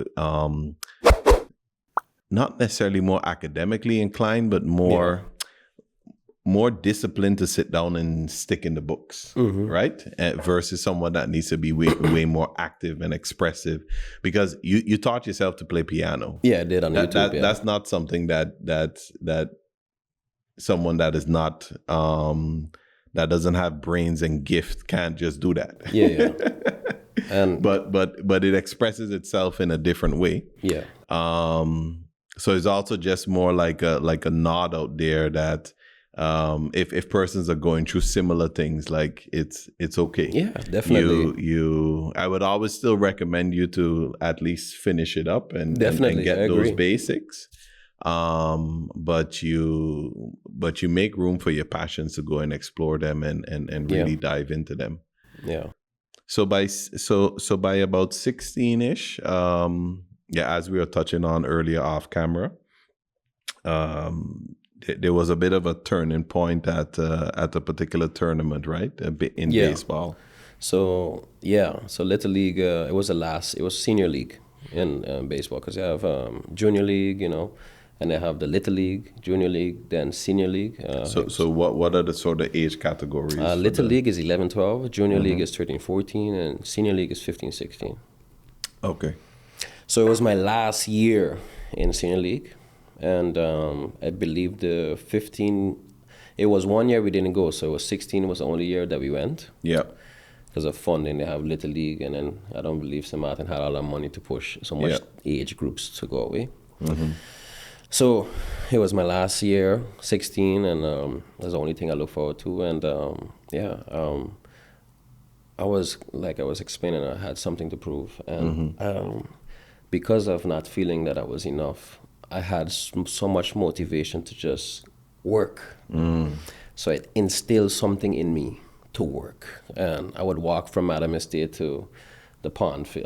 Speaker 2: not necessarily more academically inclined, but more disciplined to sit down and stick in the books, right? Versus someone that needs to be way more active and expressive. Because you taught yourself to play piano.
Speaker 1: Yeah, I did on YouTube.
Speaker 2: That's not something that someone that is not that doesn't have brains and gift can't just do that.
Speaker 1: Yeah. And
Speaker 2: but it expresses itself in a different way.
Speaker 1: Yeah.
Speaker 2: So it's also just more like a nod out there that if persons are going through similar things, like it's okay.
Speaker 1: Yeah, definitely.
Speaker 2: I would always still recommend you to at least finish it up and get those basics. But you make room for your passions to go and explore them and really dive into them.
Speaker 1: Yeah.
Speaker 2: So by about 16-ish, as we were touching on earlier off camera, there was a bit of a turning point at a particular tournament, right? In baseball.
Speaker 1: So Little League, it was senior league in baseball, because you have junior league, and they have the Little League, junior league, then senior league.
Speaker 2: So what are the sort of age categories?
Speaker 1: Little League is 11-12, junior league is 13-14, and senior league is 15-16.
Speaker 2: Okay.
Speaker 1: So it was my last year in senior league. And I believe the 15, it was 1 year we didn't go. So it was 16 was the only year that we went.
Speaker 2: Yeah.
Speaker 1: Because of funding, they have Little League. And then I don't believe St. Martin had all the money to push so much age groups to go away. Mm-hmm. So it was my last year, 16. And that's the only thing I look forward to. And I was explaining, I had something to prove. And because of not feeling that I was enough, I had so much motivation to just work. So it instilled something in me to work. And I would walk from Madam Estate to the pond, to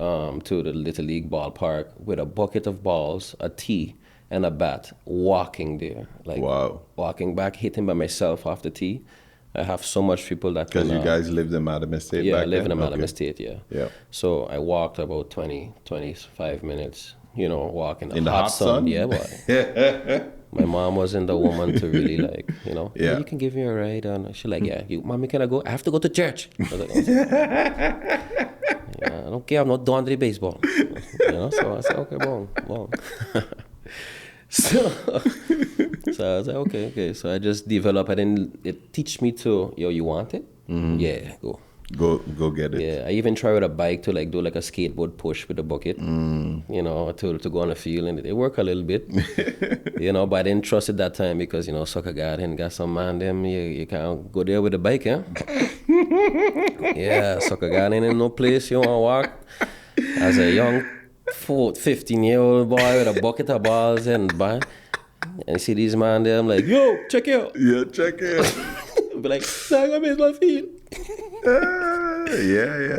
Speaker 1: the Little League ballpark with a bucket of balls, a tee, and a bat, walking there. Walking back, hitting by myself off the tee. I have so much people that
Speaker 2: because you guys lived in Madam Estate back then?
Speaker 1: Yeah, I live in Madam Estate, yeah. So I walked about 25 minutes. Walking in the hot sun. Yeah, boy. My mom wasn't the woman to really you can give me a ride. And she's like, mommy, can I go? I have to go to church. I was like, I don't care. I'm not done with baseball. So I said, okay, boom. So I was like, okay. So I just developed, and it teach me to, you want it? Yeah, go.
Speaker 2: Go get it.
Speaker 1: Yeah, I even tried with a bike to do a skateboard push with a bucket, to go on the field, and it worked a little bit, but I didn't trust it that time because, soccer garden got some man them, you can't go there with a bike, Yeah, soccer garden ain't no place you want to walk. As a young 15-year-old boy with a bucket of balls and you see these man there, I'm like, yo, check it out.
Speaker 2: Yeah, check it out.
Speaker 1: Be like, I got baseball field.
Speaker 2: Yeah.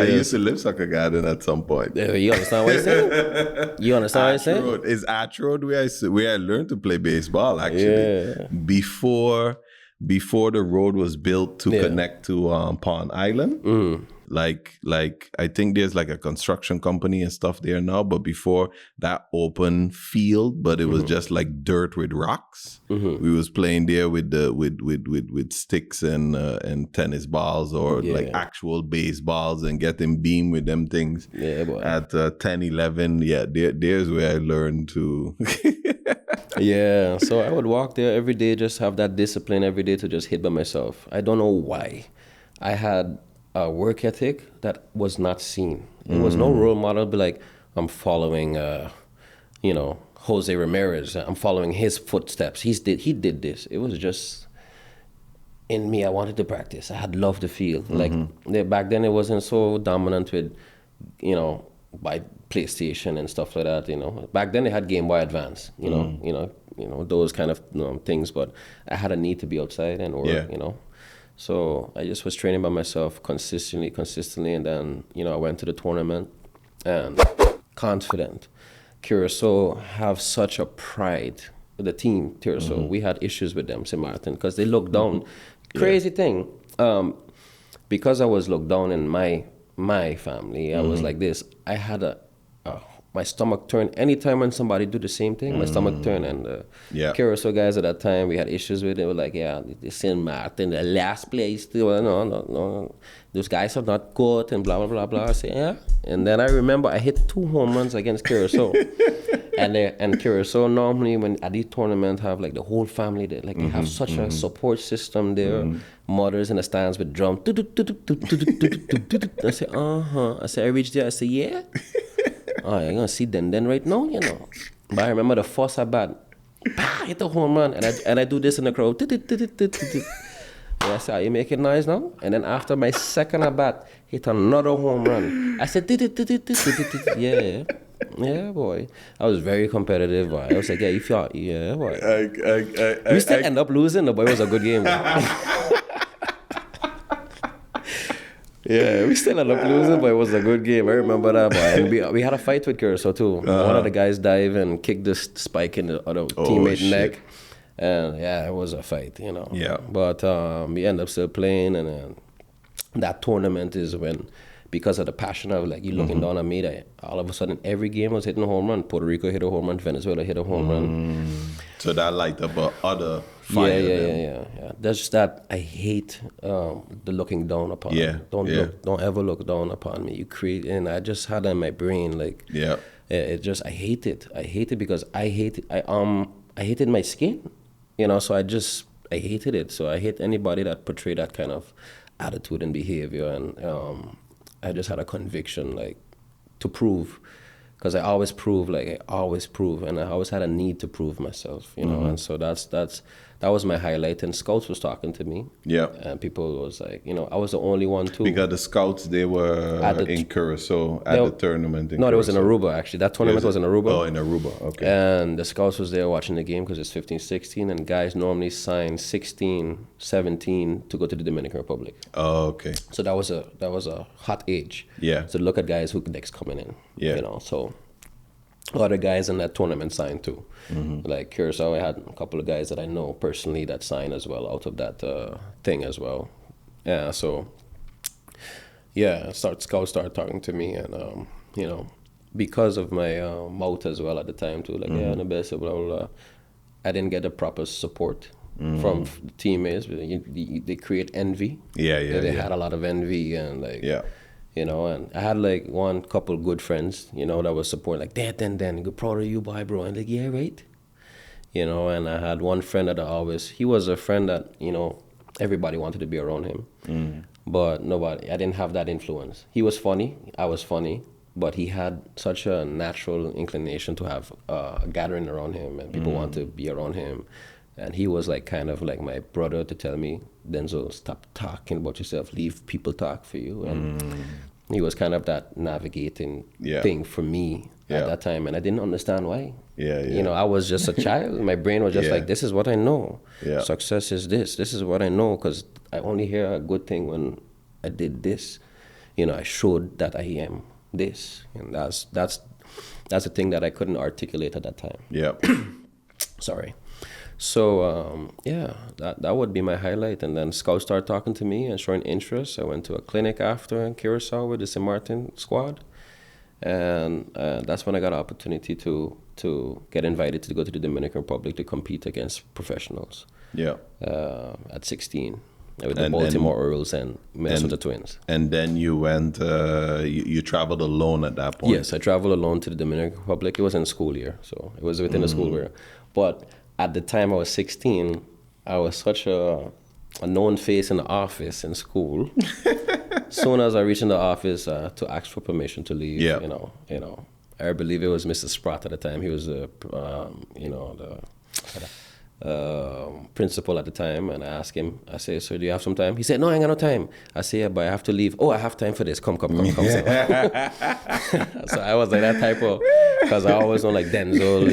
Speaker 2: I used to live soccer garden at some point.
Speaker 1: You understand what I'm saying? You understand what I'm saying?
Speaker 2: It's Arch Road where I learned to play baseball, actually.
Speaker 1: Yeah.
Speaker 2: Before the road was built to connect to Pond Island. Like I think there's like a construction company and stuff there now, but before that open field, but it was just like dirt with rocks. We was playing there with sticks and tennis balls or like actual baseballs and getting beam with them things.
Speaker 1: Yeah, boy.
Speaker 2: At 10, 11, there's where I learned to.
Speaker 1: Yeah, so I would walk there every day, just have that discipline every day to just hit by myself. I don't know why. I had a work ethic that was not seen. There was no role model. Be like, I'm following, Jose Ramirez. I'm following his footsteps. He did this. It was just in me. I wanted to practice. I had loved the field. Like back then, it wasn't so dominant with, by PlayStation and stuff like that. Back then they had Game Boy Advance. Those kind of things. But I had a need to be outside and work. So I just was training by myself consistently, and then I went to the tournament and confident. Curacao have such a pride. The team Curacao, we had issues with them, St. Martin, because they looked down. Crazy thing, because I was looked down in my family, I was like this. I had my stomach turn anytime when somebody do the same thing. My stomach turn, and Curacao guys at that time we had issues with. They were like, the St. Martin, the last place. No, those guys are not good and blah blah blah blah. I say and then I remember I hit 2 home runs against Curacao, and Curacao normally when at these tournaments have like the whole family there, like they have such a support system there. Mothers in the stands with drum. I say I say I reached there. I say yeah. Oh, you're gonna see Den right now, But I remember the first at bat, hit a home run, and I do this in the crowd. And I said, "Are you making noise now?" And then after my second at bat, hit another home run. I said, yeah, boy. I was very competitive, boy. I was like, yeah, boy. We still end up losing, but it was a good game. Yeah, we still ended up losing, but it was a good game. I remember that, boy. And we had a fight with Curacao, too. One of the guys dived and kicked this spike in the other teammate neck. And, it was a fight,
Speaker 2: Yeah.
Speaker 1: But we ended up still playing, and that tournament is when, because of the passion of, like, you looking down at me, that all of a sudden, every game was hitting a home run. Puerto Rico hit a home run. Venezuela hit a home run.
Speaker 2: So that light up other fire.
Speaker 1: Yeah. That's just that I hate the looking down upon me. Don't ever look down upon me. You create, and I just had that in my brain, like, I hate it. I hate it because I hated my skin, so I hated it. So I hate anybody that portray that kind of attitude and behavior, and I just had a conviction, like, to prove. Because I always prove, and I always had a need to prove myself, and so that was my highlight. And scouts was talking to me, and people was like, I was the only one too.
Speaker 2: Because the scouts, they were in Curacao at the tournament.
Speaker 1: No, it was in Aruba actually. That tournament was in Aruba.
Speaker 2: Oh, in Aruba, okay.
Speaker 1: And the scouts was there watching the game because it's 15, 16, and guys normally sign 16, 17 to go to the Dominican Republic.
Speaker 2: Oh, okay.
Speaker 1: So that was a hot age.
Speaker 2: Yeah.
Speaker 1: So look at guys who next coming in. Yeah. So other guys in that tournament signed too. Like Curacao, I had a couple of guys that I know personally that signed as well out of that thing as well. Yeah, so scouts started talking to me, and because of my mouth as well at the time too, like the best, blah blah blah. I didn't get the proper support from the teammates. They create envy. They had a lot of envy, and like and I had like one couple good friends, that was supporting, like, Dan, good, proud of you, boy, bro. And like, yeah, right. And I had one friend that he was a friend that, everybody wanted to be around him. But I didn't have that influence. He was funny, I was funny, but he had such a natural inclination to have a gathering around him, and people want to be around him. And he was like kind of like my brother to tell me, Denzel, stop talking about yourself, leave people talk for you. And he was kind of that navigating thing for me at that time, and I didn't understand why. I was just a child. My brain was just like, this is what I know. Success is this. This is what I know, because I only hear a good thing when I did this. I showed that I am this, and that's the thing that I couldn't articulate at that time. Sorry. So that would be my highlight. And then scouts started talking to me and showing interest. I went to a clinic after in Curacao with the St. Martin squad, and that's when I got an opportunity to get invited to go to the Dominican Republic to compete against professionals. At 16 with the Baltimore Orioles and Minnesota Twins.
Speaker 2: And then you went, you traveled alone at that point?
Speaker 1: Yes, I traveled alone to the Dominican Republic. It was in school year, so it was within the school year. But at the time I was 16, I was such a known face in the office in school. Soon as I reached in the office to ask for permission to leave, I believe it was Mr. Spratt at the time. He was principal at the time, and I asked him, I said, "Sir, do you have some time?" He said, "No, I ain't got no time." I said, "Yeah, but I have to leave." "Oh, I have time for this. Come. So, so I was like that type of, because I always know like Denzel,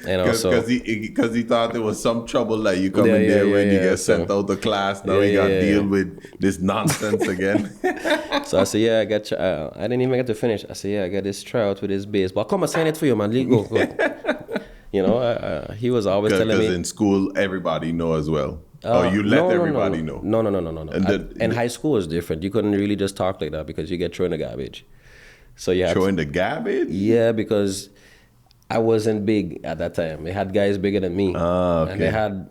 Speaker 1: and also
Speaker 2: Because he thought there was some trouble that you come in there when you get sent out of class. Now you got to deal with this nonsense again.
Speaker 1: So I said, "Yeah, I got. I didn't even get to finish." I said, "Yeah, I got this tryout with this baseball. Come, I sign it for you, man. Go." He was always telling me.
Speaker 2: Because in school, everybody know as well. You let everybody know.
Speaker 1: No. And high school was different. You couldn't really just talk like that because you get thrown in the garbage. So you had
Speaker 2: thrown in the garbage?
Speaker 1: Yeah, because I wasn't big at that time. They had guys bigger than me.
Speaker 2: Okay.
Speaker 1: And they had,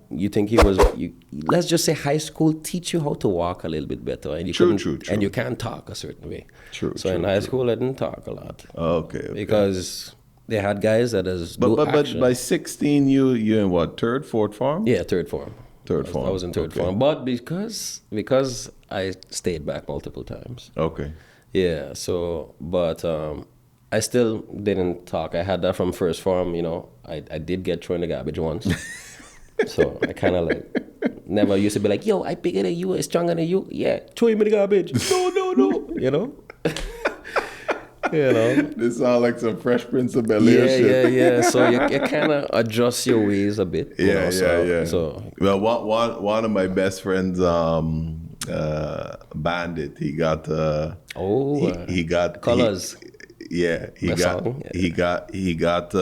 Speaker 1: let's just say high school teach you how to walk a little bit better. And
Speaker 2: True.
Speaker 1: And you can't talk a certain way.
Speaker 2: So
Speaker 1: in high school, I didn't talk a lot.
Speaker 2: Okay.
Speaker 1: Because they had guys that
Speaker 2: But by 16, you in what, third, fourth form?
Speaker 1: Yeah, third form. I was in third form. But because I stayed back multiple times.
Speaker 2: Okay.
Speaker 1: Yeah, but I still didn't talk. I had that from first form, I did get thrown in the garbage once. So I kind of like, never used to be like, "Yo, I bigger than you, I stronger than you." Yeah, throw him in the garbage. No.
Speaker 2: This sounds like some Fresh Prince of Bel-Air shit.
Speaker 1: Yeah. So you kind of adjust your ways a bit.
Speaker 2: Yeah.
Speaker 1: So
Speaker 2: well, one of my best friends, Bandit, he got he got
Speaker 1: Colors.
Speaker 2: He got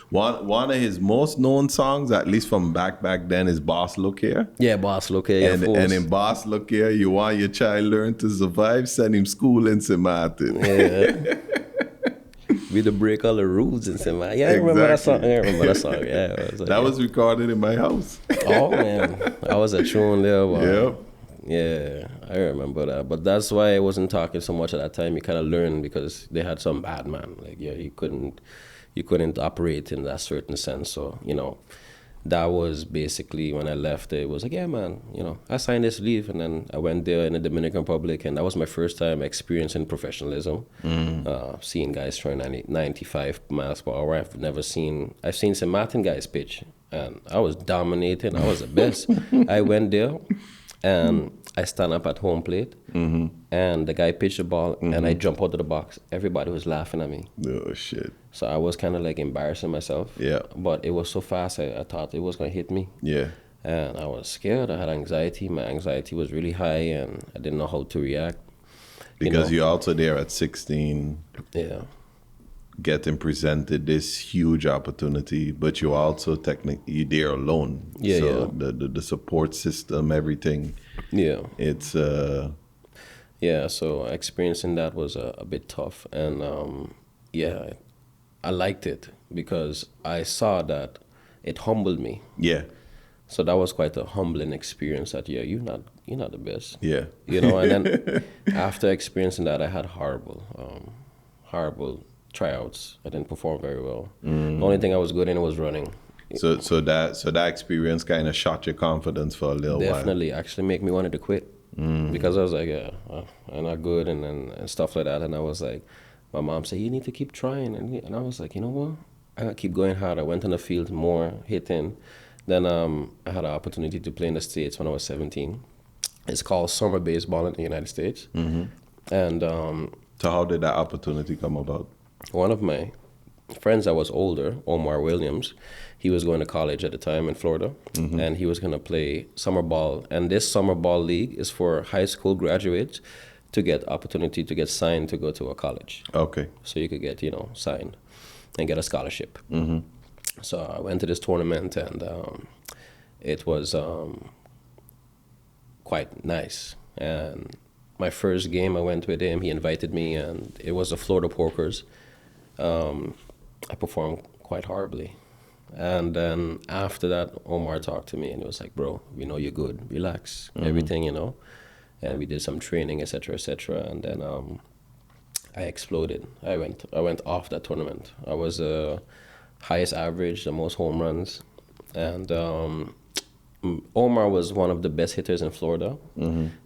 Speaker 2: one of his most known songs, at least from back then, is "Boss Look Here."
Speaker 1: Yeah, "Boss Look Here."
Speaker 2: And in "Boss Look Here," you want your child learn to survive, send him school in St. Martin.
Speaker 1: Yeah. We to break all the rules in St. Martin. Yeah, I remember that song. Yeah,
Speaker 2: that was recorded in my house.
Speaker 1: Oh man, I was at tune there. Wow.
Speaker 2: Yep.
Speaker 1: Yeah, I remember that. But that's why I wasn't talking so much at that time. You kind of learn because they had some bad man. Like, you couldn't operate in that certain sense. So, that was basically when I left. It was like, yeah, man, I signed this leave, and then I went there in the Dominican Republic, and that was my first time experiencing professionalism. Seeing guys throwing 95 miles per hour. I've seen St. Martin guys pitch, and I was dominating. I was the best. I went there. And I stand up at home plate, and the guy pitched the ball, and I jump out of the box. Everybody was laughing at me.
Speaker 2: Oh, shit.
Speaker 1: So I was kind of like embarrassing myself.
Speaker 2: Yeah.
Speaker 1: But it was so fast, I thought it was going to hit me.
Speaker 2: Yeah.
Speaker 1: And I was scared. I had anxiety. My anxiety was really high, and I didn't know how to react.
Speaker 2: Because you're also there at 16.
Speaker 1: Yeah.
Speaker 2: Getting presented this huge opportunity, but you're also you're there alone.
Speaker 1: Yeah,
Speaker 2: so the support system, everything.
Speaker 1: Yeah.
Speaker 2: It's
Speaker 1: yeah, so experiencing that was a bit tough, and I liked it because I saw that it humbled me.
Speaker 2: Yeah.
Speaker 1: So that was quite a humbling experience. That you're not the best.
Speaker 2: Yeah.
Speaker 1: And then after experiencing that, I had horrible tryouts. I didn't perform very well. The only thing I was good in was running.
Speaker 2: So that experience kind of shot your confidence for a little while.
Speaker 1: Definitely, actually make me wanted to quit because I was like, I'm not good and stuff like that. And I was like, my mom said, you need to keep trying, and I was like, you know what? I gotta keep going hard. I went on the field more, hitting. Then I had an opportunity to play in the States when I was 17. It's called summer baseball in the United States. And
Speaker 2: so how did that opportunity come about?
Speaker 1: One of my friends that was older, Omar Williams, he was going to college at the time in Florida, and he was going to play summer ball. And this summer ball league is for high school graduates to get opportunity to get signed to go to a college.
Speaker 2: Okay.
Speaker 1: So you could get, signed and get a scholarship. So I went to this tournament, and it was quite nice. And my first game I went with him, he invited me, and it was the Florida Porkers. I performed quite horribly. And then after that, Omar talked to me, and he was like, bro, we know you're good. Relax, everything, And we did some training, et cetera, and then I exploded. I went off that tournament. I was highest average, the most home runs. And Omar was one of the best hitters in Florida,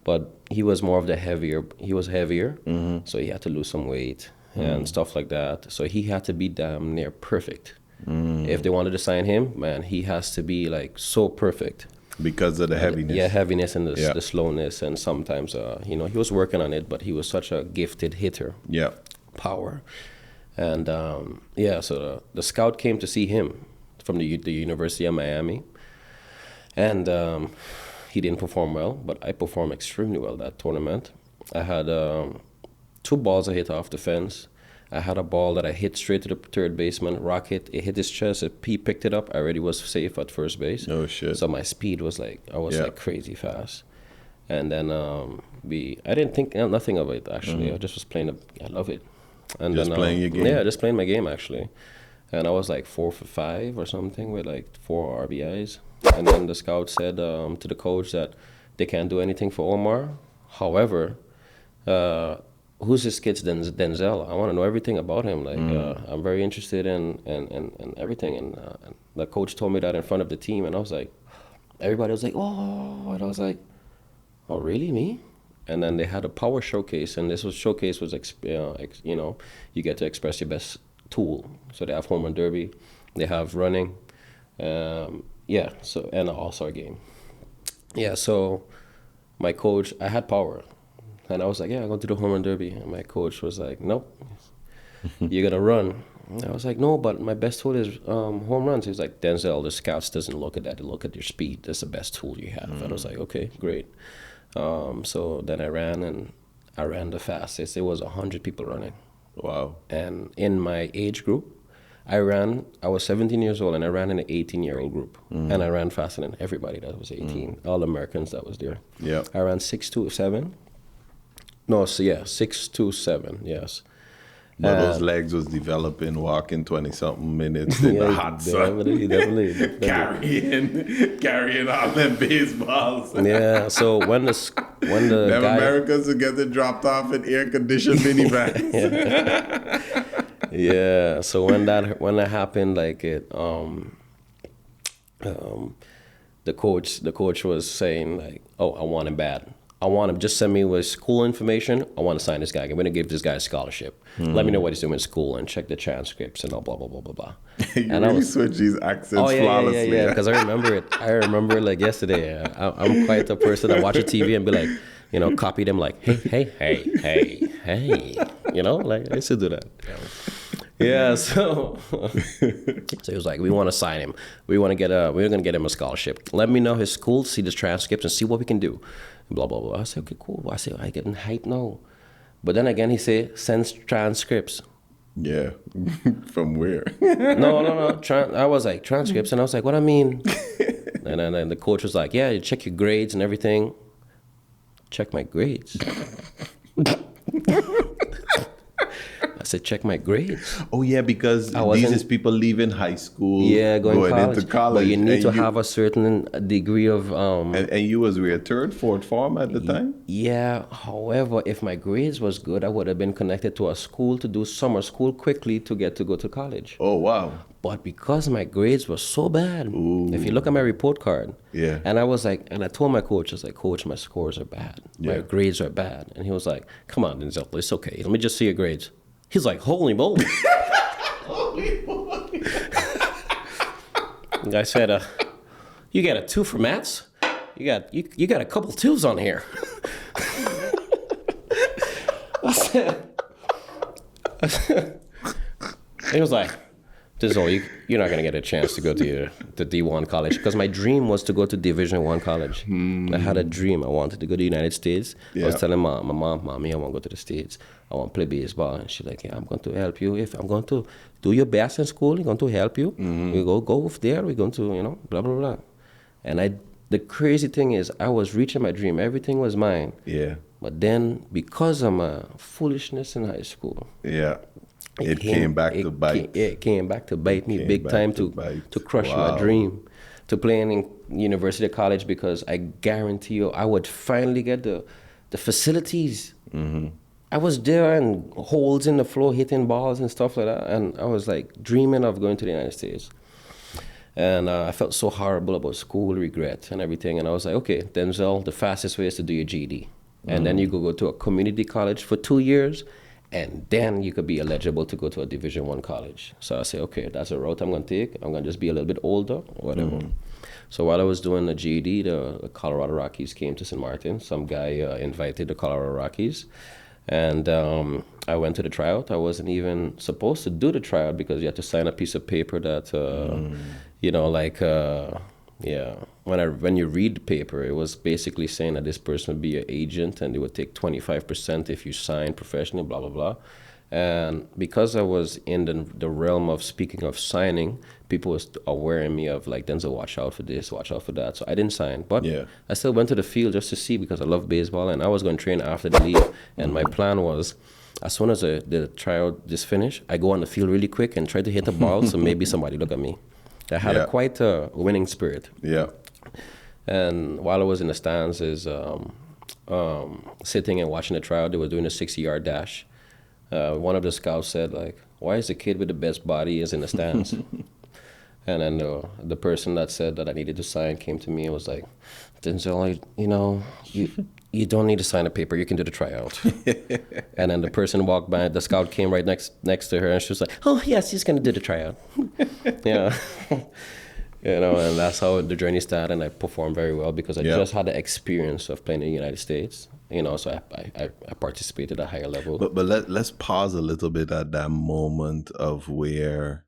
Speaker 1: but he was more of the heavier. He was heavier, so he had to lose some weight and stuff like that. So he had to be damn near perfect If they wanted to sign him, man, he has to be like so perfect.
Speaker 2: Because of the heaviness.
Speaker 1: Yeah, heaviness and the slowness, and sometimes, he was working on it, but he was such a gifted hitter.
Speaker 2: Yeah.
Speaker 1: Power. And so the scout came to see him from the University of Miami, and he didn't perform well, but I performed extremely well that tournament. I had 2 balls I hit off the fence. I had a ball that I hit straight to the third baseman, rocket. It hit his chest. He picked it up. I already was safe at first base.
Speaker 2: Oh, shit.
Speaker 1: So my speed was like crazy fast. And then I didn't think nothing of it, actually. I just was playing. I love it. And
Speaker 2: just
Speaker 1: then,
Speaker 2: playing your game?
Speaker 1: Yeah, just playing my game, actually. And I was like 4 for 5 or something with like 4 RBIs. And then the scout said to the coach that they can't do anything for Omar. However, who's this kid's Denzel? I want to know everything about him. Like, I'm very interested in everything. And the coach told me that in front of the team, and I was like, everybody was like, oh, and I was like, oh, really, me? And then they had a power showcase, and this showcase was, you get to express your best tool. So they have home run derby, they have running, and an all-star game. Yeah, so my coach, I had power. And I was like, yeah, I'm going to do the home run derby. And my coach was like, nope, you're going to run. And I was like, no, but my best tool is home runs. He was like, Denzel, the scouts doesn't look at that. They look at your speed. That's the best tool you have. And I was like, okay, great. So then I ran the fastest. It was 100 people running.
Speaker 2: Wow.
Speaker 1: And in my age group, I was 17 years old, and I ran in an 18-year-old group. And I ran faster than everybody that was 18, all Americans that was there.
Speaker 2: Yeah.
Speaker 1: I ran 6.27. No, so 6.27, yes.
Speaker 2: But those legs was developing, walking 20-something minutes in the hot sun.
Speaker 1: Definitely.
Speaker 2: Carrying all them baseballs.
Speaker 1: Yeah, so when the
Speaker 2: them
Speaker 1: guy...
Speaker 2: Americans are getting dropped off in air-conditioned minivans.
Speaker 1: Yeah, so when that happened, like it, the coach was saying like, oh, I want him bad. I want him, just send me with school information. I want to sign this guy. I'm going to give this guy a scholarship. Let me know what he's doing in school and check the transcripts and all blah, blah, blah, blah, blah.
Speaker 2: You and really switch these accents flawlessly.
Speaker 1: Yeah, because I remember it. I remember it like yesterday. I'm quite the person that watch a TV and be like, copy them like, hey. Like I used to do that. Yeah, so he was like, we want to sign him. We're going to get him a scholarship. Let me know his school, see the transcripts, and see what we can do. Blah, blah, blah. I said, okay, cool. I said, I getting hyped now. But then again, he said, send transcripts.
Speaker 2: Yeah. From where?
Speaker 1: No. I was like, transcripts? And I was like, what I mean? And then the coach was like, yeah, you check your grades and everything. Check my grades. I said, check my grades.
Speaker 2: Oh, yeah, because these is people leaving high school,
Speaker 1: going
Speaker 2: into college.
Speaker 1: But you need to have a certain degree of...
Speaker 2: And you was a third, fourth form at the time?
Speaker 1: Yeah. However, if my grades was good, I would have been connected to a school to do summer school quickly to go to college.
Speaker 2: Oh, wow.
Speaker 1: But because my grades were so bad, if you look at my report card, and I was like, and I told my coach, I was like, Coach, my scores are bad. My grades are bad. And he was like, come on, Denzel, it's okay. Let me just see your grades. He's like, holy moly.
Speaker 2: Holy moly.
Speaker 1: I said, you got a 2 for maths? You got a couple 2s on here. I said, he was like, Denzel, you're not going to get a chance to go to the D1 college. Because my dream was to go to Division I college. I had a dream. I wanted to go to the United States. I was telling my mom, Mommy, I want to go to the States. I want to play baseball. And she's like, yeah, I'm going to help you. If I'm going to do your best in school, I'm going to help you. We go over there. We're going to, blah, blah, blah. And the crazy thing is, I was reaching my dream. Everything was mine.
Speaker 2: Yeah.
Speaker 1: But then, because of my foolishness in high school.
Speaker 2: Yeah. It came back to bite.
Speaker 1: It came back to bite me big time to crush my dream. To play in university or college, because I guarantee you I would finally get the facilities. I was there and holes in the floor, hitting balls and stuff like that. And I was like dreaming of going to the United States. And I felt so horrible about school, regret and everything. And I was like, okay, Denzel, the fastest way is to do your GED. And then you go to a community college for 2 years. and then you could be eligible to go to a Division I college. So I say, okay, that's a route I'm going to take. I'm going to just be a little bit older, or whatever. So while I was doing the GED, the Colorado Rockies came to St. Martin. Some guy invited the Colorado Rockies. And I went to the tryout. I wasn't even supposed to do the tryout because you had to sign a piece of paper that, you know, like, yeah. When you read the paper, it was basically saying that this person would be your agent and they would take 25% if you sign professionally, blah, blah, blah. And because I was in the realm of speaking of signing, people was aware of me of like, Denzel, watch out for this, watch out for that. So I didn't sign, but I still went to the field just to see because I love baseball, and I was going to train after the league. And my plan was, as soon as the tryout is finished, I go on the field really quick and try to hit the ball so maybe somebody look at me. I had quite a winning spirit.
Speaker 2: Yeah.
Speaker 1: And while I was in the stands, sitting and watching the tryout, they were doing a 60-yard dash. One of the scouts said, like, why is the kid with the best body is in the stands? And then the person that said that I needed to sign came to me and was like, Denzel, you know, you don't need to sign a paper. You can do the tryout. And then the person walked by. The scout came right next to her, and she was like, oh, yes, he's going to do the tryout. Yeah. You know, and that's how the journey started, and I performed very well because I just had the experience of playing in the United States. You know, so I participated at a higher level.
Speaker 2: But let's pause a little bit at that moment of where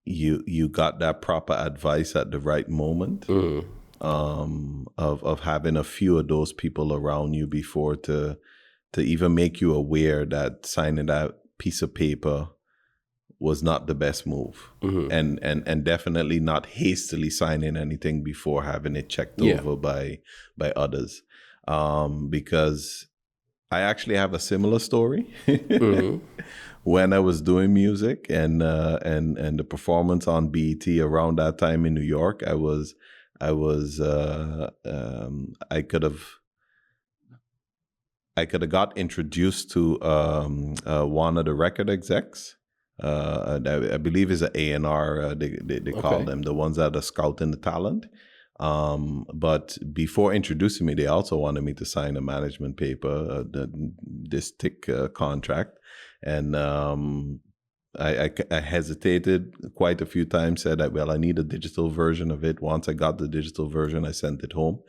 Speaker 2: you got that proper advice at the right moment, of having a few of those people around you before to even make you aware that signing that piece of paper was not the best move, and definitely not hastily signing anything before having it checked over by others, because I actually have a similar story. When I was doing music and the performance on BET around that time in New York, I could have got introduced to one of the record execs. I believe is an A&R. They call them the ones that are scouting the talent. But before introducing me, they also wanted me to sign a management paper, this thick contract. And I hesitated quite a few times, said that, well, I need a digital version of it. Once I got the digital version, I sent it home.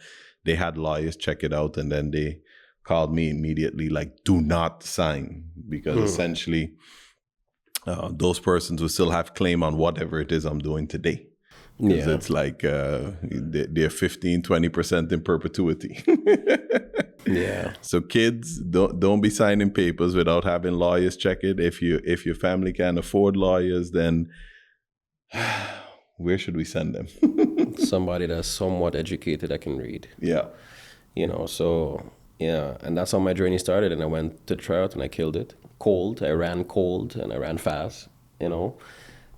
Speaker 2: They had lawyers check it out, and then they called me immediately, like, do not sign, because essentially those persons will still have claim on whatever it is I'm doing today. Because it's like they're 15-20% in perpetuity. So kids, don't be signing papers without having lawyers check it. If your family can't afford lawyers, then where should we send them?
Speaker 1: Somebody that's somewhat educated that can read. You know, so and that's how my journey started. And I went to tryout and I killed it. Cold. I ran cold and I ran fast, you know.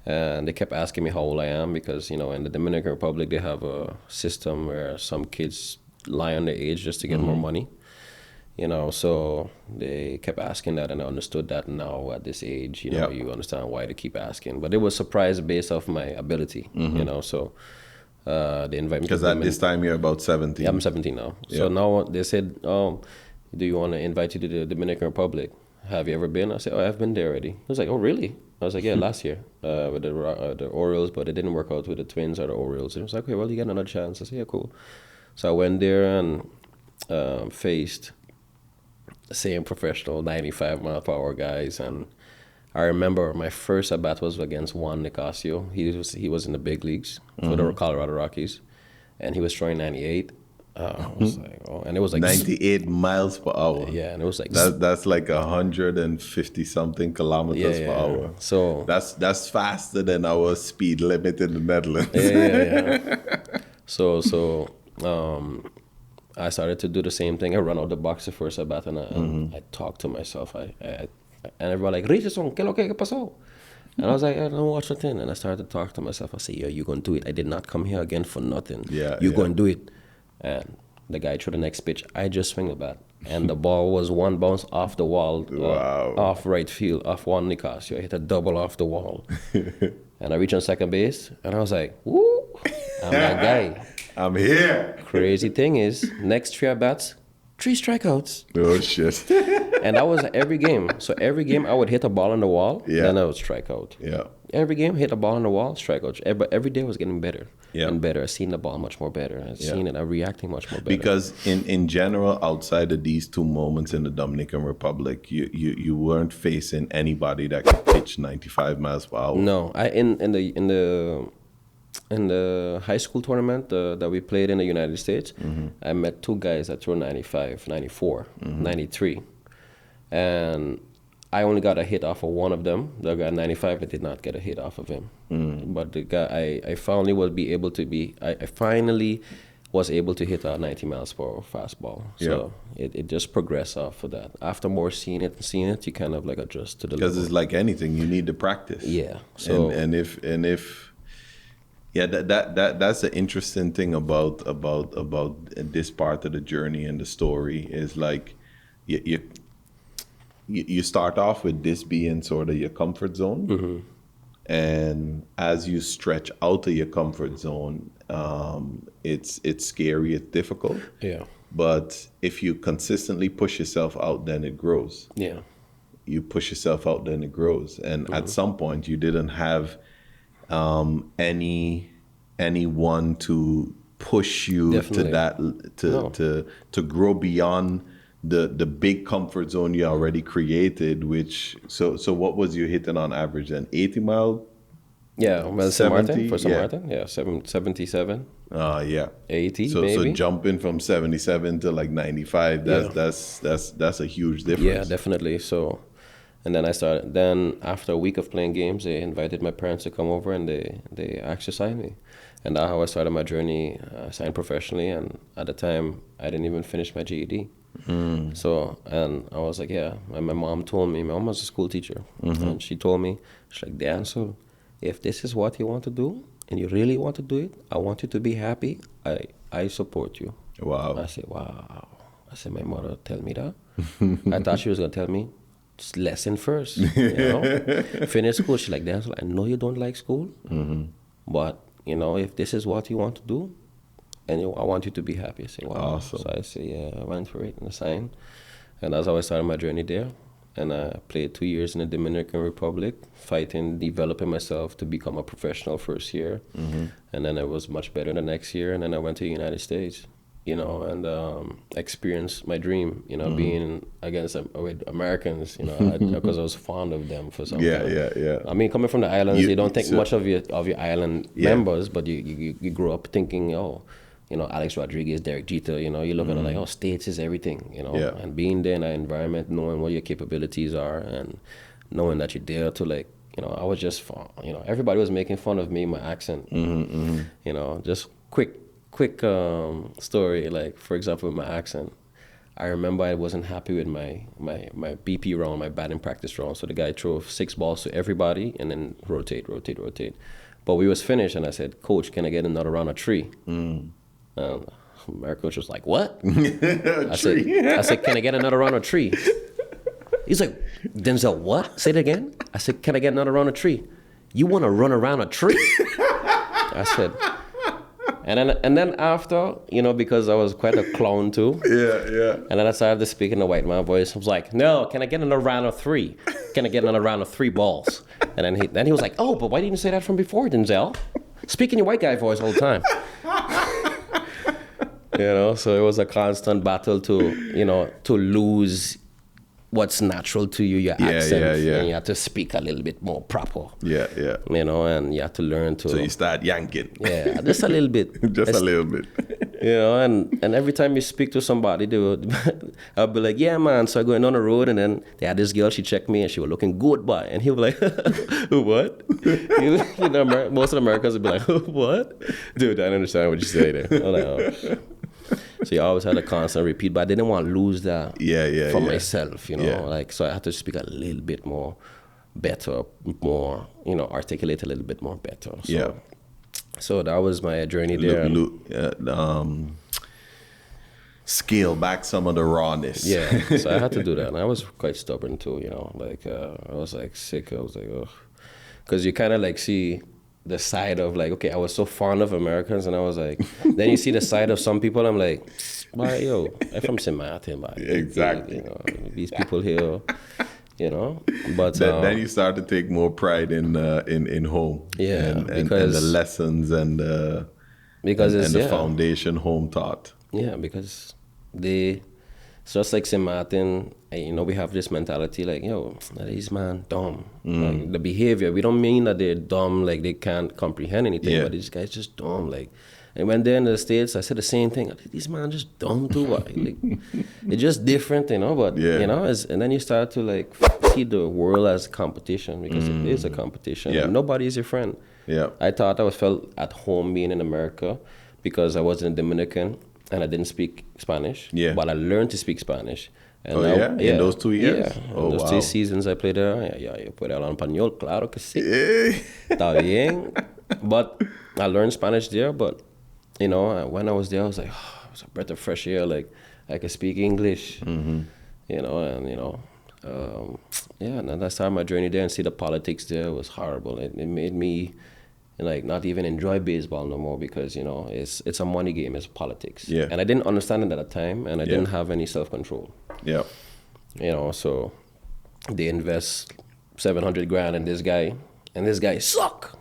Speaker 1: And they kept asking me how old I am because, you know, in the Dominican Republic, they have a system where some kids lie on their age just to get more money, you know. So they kept asking that, and I understood that now at this age, you know, you understand why they keep asking. But it was surprised based off my ability, you know. So they invite me.
Speaker 2: Because at this time you're about 17.
Speaker 1: Yeah, I'm 17 now. So now they said, do you want to invite you to the Dominican Republic? Have you ever been? I said, oh, I've been there already. He was like, oh, really? I was like, yeah, last year with the Orioles, but it didn't work out with the Twins or the Orioles. And he was like, okay, well, you get another chance. I said, yeah, cool. So I went there and faced the same professional 95-mile-per-hour guys. And I remember my first at-bat was against Juan Nicasio. He was in the big leagues for the Colorado Rockies, and he was throwing 98. I was like, oh, and it was like
Speaker 2: 98 miles per hour.
Speaker 1: Yeah, and it was like
Speaker 2: that's like 150 something kilometers per hour.
Speaker 1: So
Speaker 2: that's faster than our speed limit in the Netherlands.
Speaker 1: So I started to do the same thing. I run out the box the first at bat, and I talked to myself. And everyone like, Richardson, ¿qué lo que pasó? And I was like, I don't watch nothing. And I started to talk to myself. I said, yeah, you're going to do it. I did not come here again for nothing. You're going to do it. And the guy threw the next pitch. I just swing the bat. And the ball was one bounce off the wall, off right field, off Juan Nicasio. I hit a double off the wall. And I reached on second base, and I was like, woo, I'm that guy.
Speaker 2: I'm here.
Speaker 1: Crazy thing is, next 3 at-bats, 3 strikeouts.
Speaker 2: Oh, shit.
Speaker 1: And that was every game. So every game I would hit a ball on the wall, then I would strike out.
Speaker 2: Yeah.
Speaker 1: Every game, hit a ball on the wall, strike out. But every day was getting better and better. I seen the ball much more better. I seen it, I reacting much more better.
Speaker 2: Because in general, outside of these two moments in the Dominican Republic, you weren't facing anybody that could pitch 95 miles per hour.
Speaker 1: No, in the high school tournament that we played in the United States, I met two guys that threw 95, 94, 93. And I only got a hit off of one of them. The guy 95, I did not get a hit off of him. But the guy, I finally was able to hit a 90 miles per hour fastball. So it just progressed off of that. After more seeing it, you kind of like adjust to the level.
Speaker 2: Because it's like anything, you need to practice.
Speaker 1: Yeah. So
Speaker 2: and if that's the interesting thing about this part of the journey and the story is like you start off with this being sort of your comfort zone, and as you stretch out of your comfort zone, it's scary, it's difficult.
Speaker 1: Yeah.
Speaker 2: But if you consistently push yourself out, then it grows.
Speaker 1: Yeah.
Speaker 2: You push yourself out, then it grows. And at some point, you didn't have anyone to push you
Speaker 1: Definitely.
Speaker 2: to grow beyond the big comfort zone you already created. Which so what was you hitting on average then? 80 mile?
Speaker 1: Yeah, well, San
Speaker 2: 70,
Speaker 1: Martin, 77. 80
Speaker 2: So
Speaker 1: maybe.
Speaker 2: so jumping from 77 to like 95, that's a huge difference.
Speaker 1: Yeah, definitely. So, and then then after a week of playing games, they invited my parents to come over and they actually signed me. And that's how I started my journey, signed professionally. And at the time, I didn't even finish my GED. So, and I was like, yeah, and my mom told me, my mom was a school teacher. And she told me, she's like, Denzel, if this is what you want to do, and you really want to do it, I want you to be happy, I support you.
Speaker 2: Wow.
Speaker 1: I said, wow. I said, my mother tell me that. I thought she was going to tell me, just lesson first, you know? Finish school. She's like, Denzel, I know you don't like school, but, you know, if this is what you want to do, and I want you to be happy. I say, wow.
Speaker 2: Awesome.
Speaker 1: So I say, yeah, I went for it and I signed. And that's how I started my journey there. And I played 2 years in the Dominican Republic, fighting, developing myself to become a professional first year. And then I was much better the next year. And then I went to the United States, you know, and experienced my dream, you know, being against with Americans, you know, because I was fond of them for some time.
Speaker 2: Yeah.
Speaker 1: I mean, coming from the islands, you don't think much of your island members, but you grow up thinking, oh, you know, Alex Rodriguez, Derek Jeter, you know, you look at it like, oh, States is everything, you know. And being there in that environment, knowing what your capabilities are and knowing that you're there to, like, you know, I was just, you know, everybody was making fun of me, my accent. You know, just quick story, like, for example, with my accent. I remember I wasn't happy with my BP round, my batting practice round. So the guy threw 6 balls to everybody and then rotate. But we was finished and I said, Coach, can I get another round of 3? Our coach was like, what? I said, can I get another round of 3? He's like, Denzel, what? Say it again. I said, can I get another round of 3? You want to run around a tree? I said, and then after, you know, because I was quite a clown too.
Speaker 2: Yeah.
Speaker 1: And then I started to speak in a white man voice. I was like, no, can I get another round of 3? Can I get another round of 3 balls? And then he was like, oh, but why didn't you say that from before, Denzel? Speak in your white guy voice all the time. You know, so it was a constant battle to lose what's natural to you, your accent. And you have to speak a little bit more proper.
Speaker 2: Yeah.
Speaker 1: You know, and you have to learn to...
Speaker 2: So you start yanking.
Speaker 1: Yeah, just a little bit.
Speaker 2: A little bit.
Speaker 1: You know, and every time you speak to somebody, I'll be like, yeah, man. So I'm going on the road, and then they had this girl, she checked me, and she was looking good, boy. And he'll be like, what? You know, most of the Americans would be like, what? Dude, I don't understand what you say there. I'm like, oh. So you always had a constant repeat, but I didn't want to lose that for myself, you know. Like, so I had to speak a little bit more better, more, you know, articulate a little bit more better. So, so that was my journey there.
Speaker 2: Scale back some of the rawness.
Speaker 1: Yeah, so I had to do that. And I was quite stubborn too, you know. Like, I was like sick. I was like, oh. Because you kind of like see the side of like, okay, I was so fond of Americans, and I was like, then you see the side of some people, I'm like, why, yo, I'm from St. Martin, man.
Speaker 2: Exactly.
Speaker 1: You know, these people here, you know, but
Speaker 2: Then you start to take more pride in home.
Speaker 1: Yeah,
Speaker 2: and
Speaker 1: because
Speaker 2: the lessons and
Speaker 1: because it's
Speaker 2: the foundation home taught.
Speaker 1: yeah, because they, it's just like St. Martin, you know, we have this mentality like, yo, these man dumb. Like the behavior, we don't mean that they're dumb, like they can't comprehend anything, but these guys just dumb. Like, and when they're in the States, I said the same thing. These man just dumb too. Like, it's just different, you know. But you know, and then you start to like see the world as a competition, because it is a competition. And nobody is your friend.
Speaker 2: Yeah,
Speaker 1: I thought I was felt at home being in America because I wasn't Dominican and I didn't speak Spanish.
Speaker 2: Yeah.
Speaker 1: But I learned to speak Spanish. And
Speaker 2: in those 2 years?
Speaker 1: Yeah.
Speaker 2: Oh,
Speaker 1: in those
Speaker 2: wow.
Speaker 1: 2 seasons I played there. Yeah, yo puedo hablar español, claro que sí. Está bien. But I learned Spanish there, but, you know, when I was there, I was like, oh, it was a breath of fresh air. Like, I could speak English, you know, and, you know, and then I started my journey there and see the politics there was horrible. It made me, like, not even enjoy baseball no more because, you know, it's a money game, it's politics.
Speaker 2: Yeah.
Speaker 1: And I didn't understand it at the time, and I didn't have any self-control.
Speaker 2: Yeah.
Speaker 1: You know, so they invest 700 grand in this guy, and this guy suck.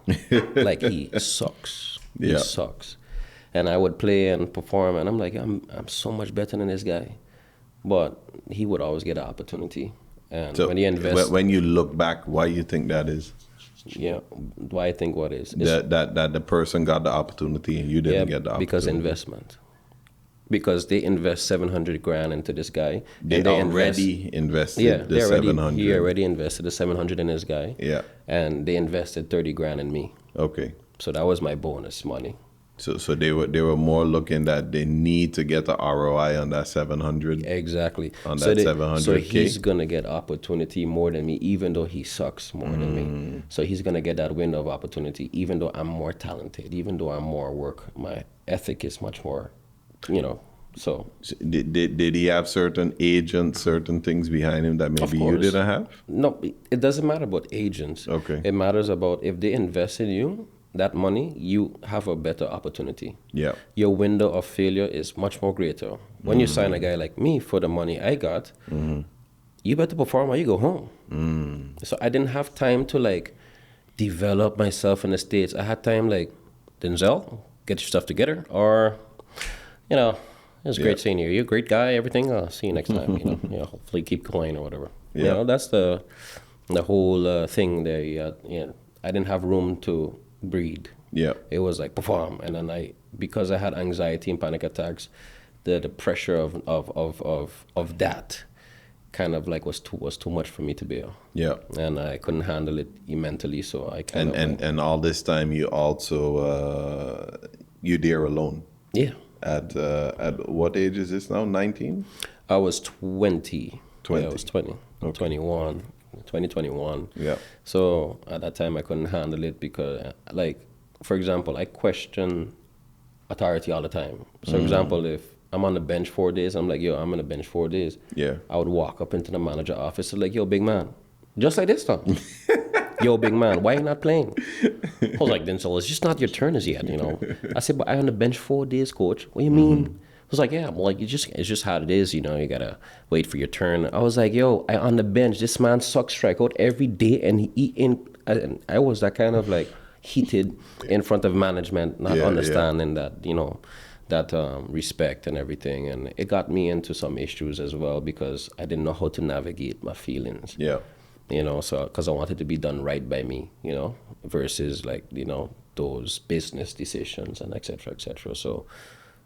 Speaker 1: Like, he sucks. He sucks. And I would play and perform, and I'm like, I'm so much better than this guy. But he would always get an opportunity. And
Speaker 2: So
Speaker 1: when he invests...
Speaker 2: when you look back, why you think that is?
Speaker 1: Yeah, why I think what is?
Speaker 2: That the person got the opportunity and you didn't get the opportunity.
Speaker 1: Because investment. Because they invest 700 grand into this guy.
Speaker 2: They already invested the 700.
Speaker 1: He already invested the 700 in this guy.
Speaker 2: Yeah.
Speaker 1: And they invested 30 grand in me.
Speaker 2: Okay.
Speaker 1: So that was my bonus money.
Speaker 2: So they were more looking that they need to get the ROI on that 700.
Speaker 1: Exactly.
Speaker 2: On that 700K.
Speaker 1: So he's gonna get opportunity more than me, even though he sucks more than me. So he's gonna get that window of opportunity, even though I'm more talented, even though I'm more work. My ethic is much more, you know. So
Speaker 2: did he have certain agents, certain things behind him that maybe you didn't have?
Speaker 1: No, it doesn't matter about agents.
Speaker 2: Okay.
Speaker 1: It matters about if they invest in you, that money, you have a better opportunity.
Speaker 2: Yeah.
Speaker 1: Your window of failure is much more greater. When you sign a guy like me for the money I got, you better perform or you go home. So I didn't have time to like develop myself in the States. I had time like, Denzel, get your stuff together, or, you know, it's great seeing you. You're a great guy, everything. I'll see you next time. You know, hopefully keep going or whatever.
Speaker 2: Yeah.
Speaker 1: You know, that's the whole thing there. I didn't have room to breathe.
Speaker 2: Yeah.
Speaker 1: It was like perform, and then because I had anxiety and panic attacks, the pressure of that kind of like was too much for me to bear.
Speaker 2: Yeah.
Speaker 1: And I couldn't handle it mentally, so I kind of
Speaker 2: and all this time you also you there alone.
Speaker 1: Yeah.
Speaker 2: At what age is this now? 19?
Speaker 1: I was 20.
Speaker 2: 20.
Speaker 1: Yeah, I was 20.
Speaker 2: Okay.
Speaker 1: 2021.
Speaker 2: Yeah.
Speaker 1: So at that time I couldn't handle it because, like, for example, I question authority all the time. So, for example, if I'm on the bench 4 days, I'm like, yo, I'm on the bench 4 days.
Speaker 2: Yeah.
Speaker 1: I would walk up into the manager office and like, yo, big man, just like this time. Yo, big man, why you not playing? I was like, Denzel, it's just not your turn as yet, you know. I said, but I on the bench 4 days, coach. What do you mean? I was like, yeah, well, like, it's just how it is, you know. You gotta wait for your turn. I was like, yo, I on the bench. This man sucks strikeout every day, and and I was that kind of like heated in front of management, not understanding that, you know, that respect and everything, and it got me into some issues as well because I didn't know how to navigate my feelings.
Speaker 2: Yeah.
Speaker 1: You know, so because I wanted to be done right by me, you know, versus like, you know, those business decisions and et cetera. So,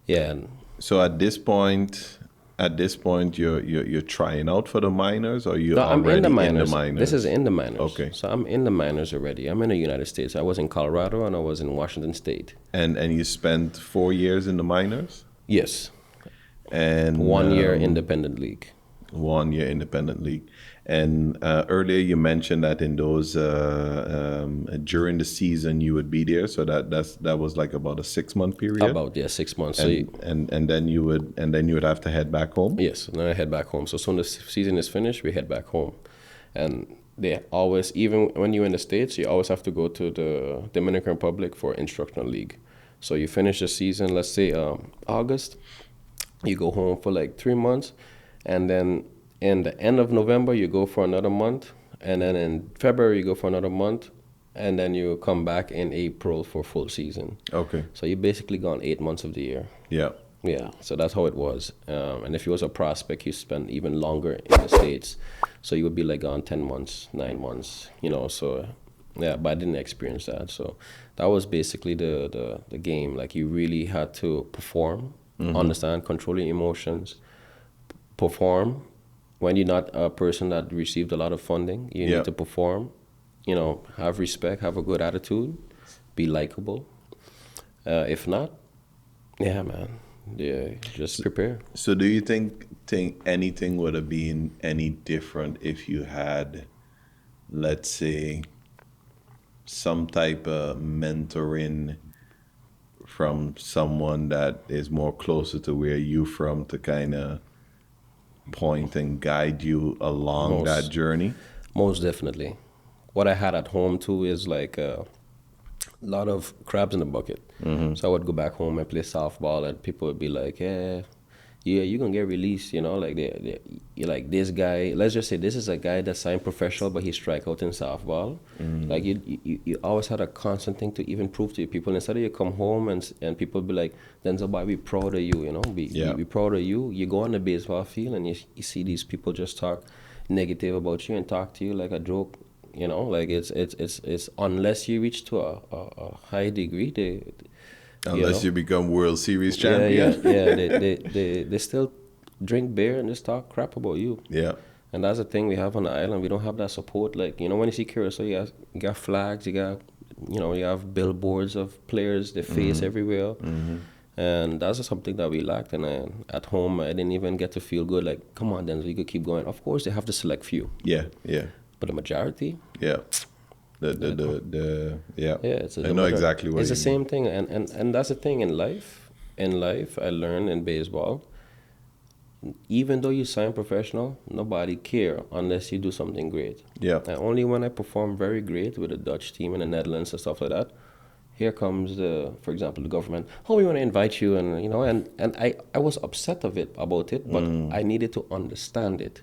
Speaker 1: yeah. And
Speaker 2: so at this point, you're trying out for the minors, or you're already
Speaker 1: I'm in the minors.
Speaker 2: in the minors?
Speaker 1: This is in the minors.
Speaker 2: Okay.
Speaker 1: So I'm in the minors already. I'm in the United States. I was in Colorado and I was in Washington State.
Speaker 2: And you spent 4 years in the minors?
Speaker 1: Yes.
Speaker 2: And
Speaker 1: 1 year independent league.
Speaker 2: 1 year independent league. And earlier you mentioned that in those during the season you would be there, so that was like about a 6 month period.
Speaker 1: About 6 months.
Speaker 2: And then you would have to head back home.
Speaker 1: Yes, and then I head back home. So as soon as the season is finished, we head back home, and they always, even when you're in the States, you always have to go to the Dominican Republic for instructional league. So you finish the season, let's say August, you go home for like 3 months, and then in the end of November, you go for another month, and then in February, you go for another month, and then you come back in April for full season.
Speaker 2: Okay.
Speaker 1: So you basically gone 8 months of the year.
Speaker 2: Yeah.
Speaker 1: Yeah, so that's how it was. And if you was a prospect, you spend even longer in the States. So you would be like gone 10 months, 9 months, so yeah, but I didn't experience that. So that was basically the game. Like you really had to perform, understand, control your emotions, perform. When you're not a person that received a lot of funding, you need to perform, have respect, have a good attitude, be likable. If not, yeah, man. Yeah, just prepare.
Speaker 2: So do you think anything would have been any different if you had, let's say, some type of mentoring from someone that is more closer to where you from to kind of point and guide you along that journey?
Speaker 1: Most definitely. What I had at home too is like a lot of crabs in the bucket. So I would go back home and play softball, and people would be like, "Yeah, you're gonna get released." Like you're like this guy. Let's just say this is a guy that signed professional, but he strike out in softball. Like you always had a constant thing to even prove to your people. Instead of you come home and people be like, "Denzel, boy, we proud of you." Be proud of you. You go on the baseball field and you see these people just talk negative about you and talk to you like a joke. Like it's unless you reach to a high degree,
Speaker 2: Unless you become World Series champion.
Speaker 1: They still drink beer and just talk crap about you.
Speaker 2: Yeah.
Speaker 1: And that's the thing we have on the island. We don't have that support. Like, when you see Curacao, you got flags, you have billboards of players, their face everywhere. And that's just something that we lacked. And at home, I didn't even get to feel good. Like, come on, Denzel, you could keep going. Of course, they have the select few.
Speaker 2: Yeah.
Speaker 1: But the majority?
Speaker 2: Yeah. Yeah.
Speaker 1: It's
Speaker 2: I know exactly what
Speaker 1: it's
Speaker 2: you
Speaker 1: the same thing. And that's the thing in life. In life, I learned in baseball, even though you sign professional, nobody care unless you do something great.
Speaker 2: Yeah.
Speaker 1: And only when I perform very great with a Dutch team in the Netherlands and stuff like that, here comes for example, the government. Oh, we want to invite you, and I was upset about it, but I needed to understand it.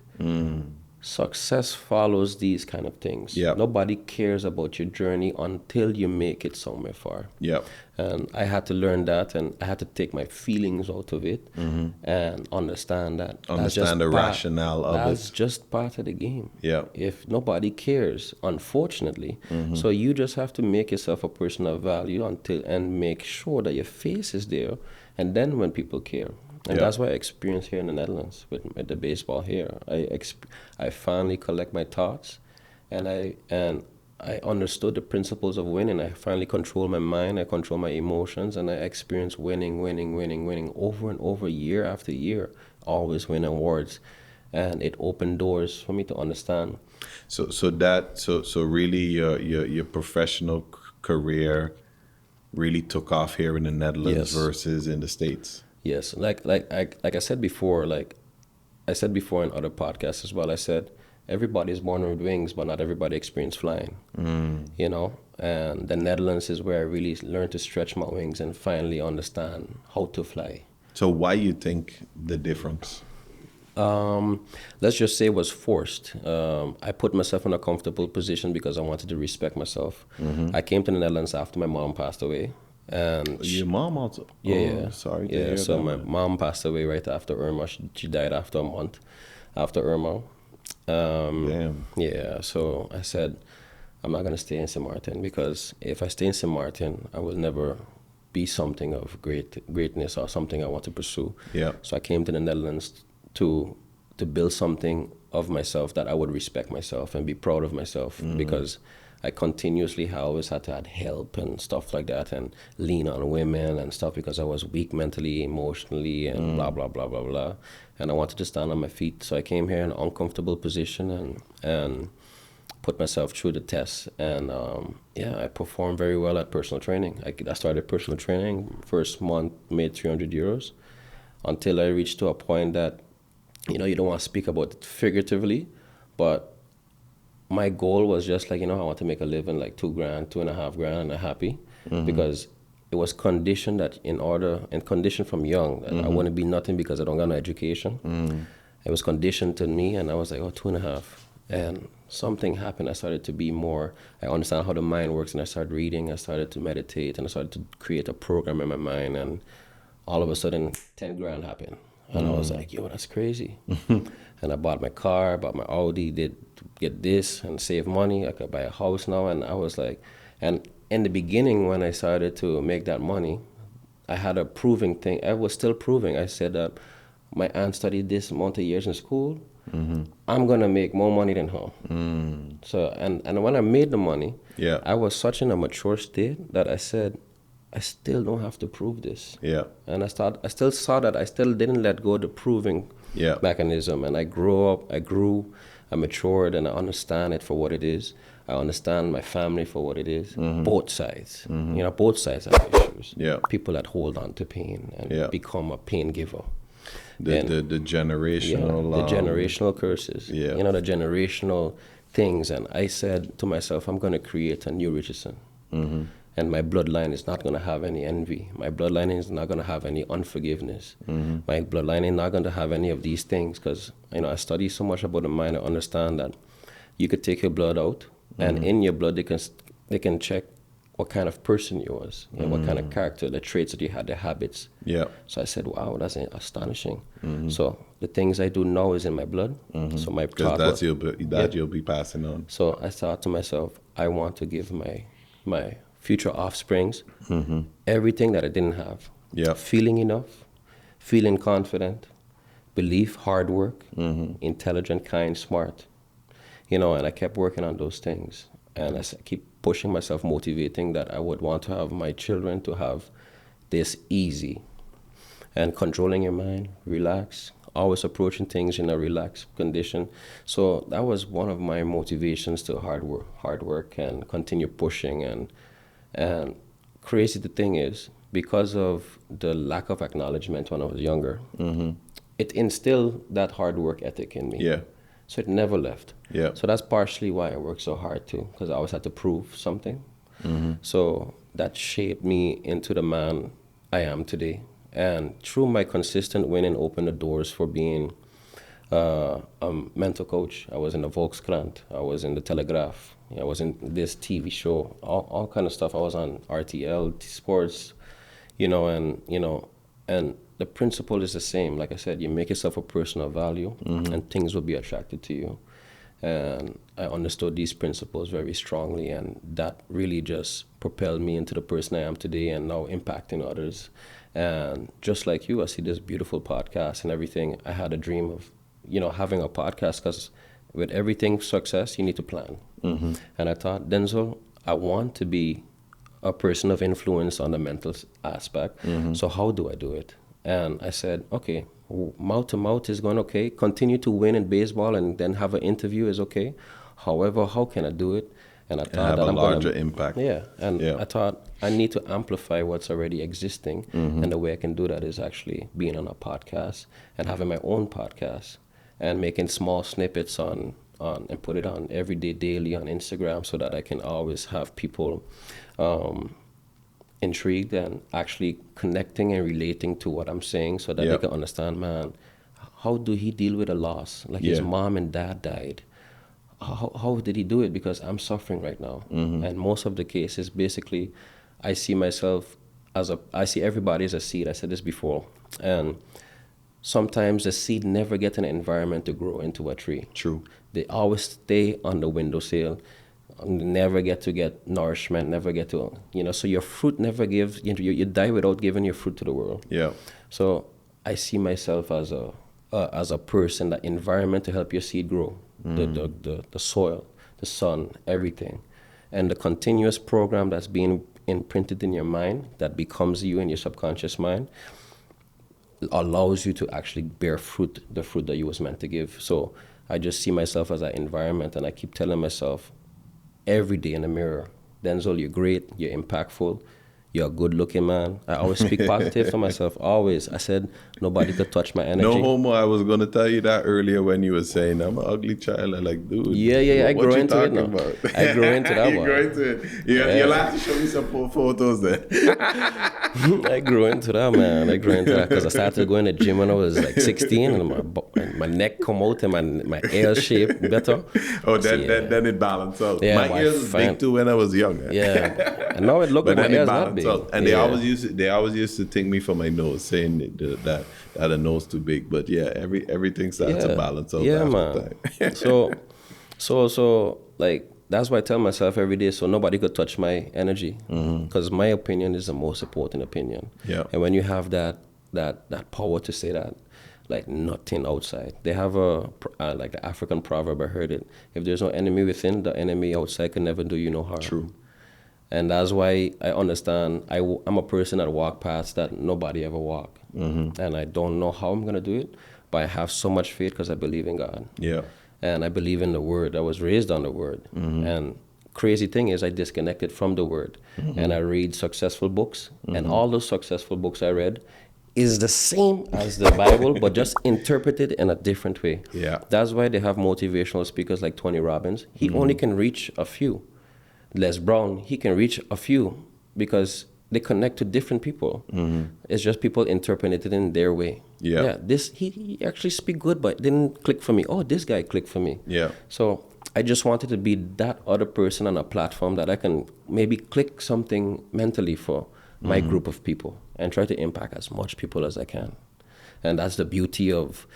Speaker 1: Success follows these kind of things.
Speaker 2: Yeah.
Speaker 1: Nobody cares about your journey until you make it somewhere far.
Speaker 2: Yeah.
Speaker 1: And I had to learn that, and I had to take my feelings out of it and understand that.
Speaker 2: Understand the rationale of it.
Speaker 1: That's just part of the game.
Speaker 2: Yeah.
Speaker 1: If nobody cares, unfortunately, so you just have to make yourself a person of value and make sure that your face is there, and then when people care. And that's what I experienced here in the Netherlands with the baseball here. I finally collect my thoughts, and I understood the principles of winning. I finally control my mind, I control my emotions, and I experienced winning over and over, year after year, always winning awards. And it opened doors for me to understand.
Speaker 2: So really your professional career really took off here in the Netherlands versus in the States.
Speaker 1: Yes, like I said before, in other podcasts as well, I said everybody is born with wings, but not everybody experiences flying. And the Netherlands is where I really learned to stretch my wings and finally understand how to fly.
Speaker 2: So why you think the difference?
Speaker 1: Let's just say it was forced. I put myself in a comfortable position because I wanted to respect myself. I came to the Netherlands after my mom passed away. And
Speaker 2: your mom also?
Speaker 1: Yeah.
Speaker 2: Oh, sorry.
Speaker 1: Yeah, so my mom passed away right after Irma. She died after a month after Irma.
Speaker 2: Damn.
Speaker 1: Yeah, so I said, I'm not going to stay in St. Martin, because if I stay in St. Martin, I will never be something of greatness or something I want to pursue.
Speaker 2: Yeah.
Speaker 1: So I came to the Netherlands to build something of myself that I would respect myself and be proud of myself, because I continuously always had to add help and stuff like that and lean on women and stuff because I was weak mentally, emotionally, and blah, blah, blah, blah, blah. And I wanted to stand on my feet. So I came here in an uncomfortable position and put myself through the tests. And I performed very well at personal training. I started personal training. First month, made €300 until I reached to a point that, you don't want to speak about it figuratively, but my goal was just like, I want to make a living like 2 grand, 2.5 grand, and I'm happy because it was conditioned that and conditioned from young that I want to be nothing because I don't got no education. It was conditioned to me, and I was like, 2.5. And something happened. I started to be more, I understand how the mind works, and I started reading, I started to meditate, and I started to create a program in my mind, and all of a sudden, 10 grand happened. And I was like, yo, that's crazy. And I bought my car, bought my Audi, did get this, and save money. I could buy a house now, and I was like, and in the beginning, when I started to make that money, I had a proving thing. I was still proving. I said that my aunt studied this amount of years in school. I'm gonna make more money than her. So and when I made the money, I was such in a mature state that I said, I still don't have to prove this. And I still saw that I still didn't let go of the proving mechanism. And I grew, I matured, and I understand it for what it is. I understand my family for what it is. Both sides. Both sides have issues. People that hold on to pain and become a pain giver.
Speaker 2: The generational...
Speaker 1: the generational curses. The generational things. And I said to myself, I'm going to create a new Richardson. And my bloodline is not going to have any envy. My bloodline is not going to have any unforgiveness. My bloodline is not going to have any of these things because, I study so much about the mind. I understand that you could take your blood out, and in your blood they can check what kind of person you was, what kind of character, the traits that you had, the habits. So I said, wow, that's astonishing. So the things I do now is in my blood. So my
Speaker 2: because you'll be passing on.
Speaker 1: So I thought to myself, I want to give my future offsprings everything that I didn't have. Feeling enough, feeling confident, belief, hard work, intelligent, kind, smart. And I kept working on those things. And I keep pushing myself, motivating that I would want to have my children to have this easy. And controlling your mind, relax, always approaching things in a relaxed condition. So that was one of my motivations to hard work and continue pushing. And crazy the thing is, because of the lack of acknowledgement when I was younger, it instilled that hard work ethic in me. So it never left. So that's partially why I work so hard too, because I always had to prove something. So that shaped me into the man I am today. And through my consistent winning opened the doors for being a mental coach. I was in the Volkskrant. I was in the Telegraph. I was in this TV show, all kind of stuff. I was on RTL, Sports, and the principle is the same. Like I said, you make yourself a person of value, and things will be attracted to you. And I understood these principles very strongly, and that really just propelled me into the person I am today and now impacting others. And just like you, I see this beautiful podcast and everything. I had a dream of, having a podcast because with everything success, you need to plan. And I thought, Denzel, I want to be a person of influence on the mental aspect. So how do I do it? And I said, okay, mouth to mouth is going okay. Continue to win in baseball and then have an interview is okay. However, how can I do it? And I thought
Speaker 2: have a larger impact.
Speaker 1: I thought I need to amplify what's already existing. And the way I can do that is actually being on a podcast and having my own podcast and making small snippets on and put it on every day, daily on Instagram so that I can always have people intrigued and actually connecting and relating to what I'm saying so that they can understand, man, how do he deal with a loss? Like his mom and dad died. How did he do it? Because I'm suffering right now. And most of the cases, basically, I see myself I see everybody as a seed. I said this before. And sometimes the seed never gets an environment to grow into a tree.
Speaker 2: True.
Speaker 1: They always stay on the windowsill. Never get nourishment, never get to, so your fruit never gives, you die without giving your fruit to the world. So I see myself as a person, that environment to help your seed grow, the soil, the sun, everything. And the continuous program that's being imprinted in your mind that becomes you in your subconscious mind allows you to actually bear fruit, the fruit that you was meant to give. So I just see myself as that environment, and I keep telling myself, every day in the mirror, Denzel, you're great, you're impactful, you're a good looking man. I always speak positive to myself. Always. I said nobody could touch my energy.
Speaker 2: No homo. I was gonna tell you that earlier when you were saying I'm an ugly child. I'm like, dude.
Speaker 1: Yeah. I grow into it now.
Speaker 2: About?
Speaker 1: I grow into that
Speaker 2: you
Speaker 1: one.
Speaker 2: grow into it. You'll have to show me some photos then.
Speaker 1: I grew into that, man. I grew into that because I started going to the gym when I was like 16, and my neck come out and my ear shape better.
Speaker 2: Oh, then it balanced out.
Speaker 1: Yeah,
Speaker 2: my ears was big too when I was young.
Speaker 1: Yeah, and now it looks like my ears not big.
Speaker 2: And they always used to think me for my nose, saying that I had a nose too big. But yeah, everything started to balance out.
Speaker 1: Yeah,
Speaker 2: after
Speaker 1: man. so like that's why I tell myself every day, so nobody could touch my energy, because my opinion is the most important opinion.
Speaker 2: Yeah.
Speaker 1: And when you have that power to say that, like nothing outside. They have like the African proverb, I heard it. If there's no enemy within, the enemy outside can never do you no harm.
Speaker 2: True.
Speaker 1: And that's why I understand, I'm a person that walk paths that nobody ever walk. And I don't know how I'm going to do it, but I have so much faith because I believe in God.
Speaker 2: Yeah.
Speaker 1: And I believe in the word. I was raised on the word. And crazy thing is I disconnected from the word. And I read successful books. And all those successful books I read is the same as the Bible, but just interpreted in a different way.
Speaker 2: Yeah.
Speaker 1: That's why they have motivational speakers like Tony Robbins. He only can reach a few. Les Brown, he can reach a few because they connect to different people. It's just people interpret it in their way.
Speaker 2: Yeah.
Speaker 1: This he actually speak good, but it didn't click for me. Oh, this guy clicked for me.
Speaker 2: Yeah.
Speaker 1: So I just wanted to be that other person on a platform that I can maybe click something mentally for my group of people and try to impact as much people as I can. And that's the beauty of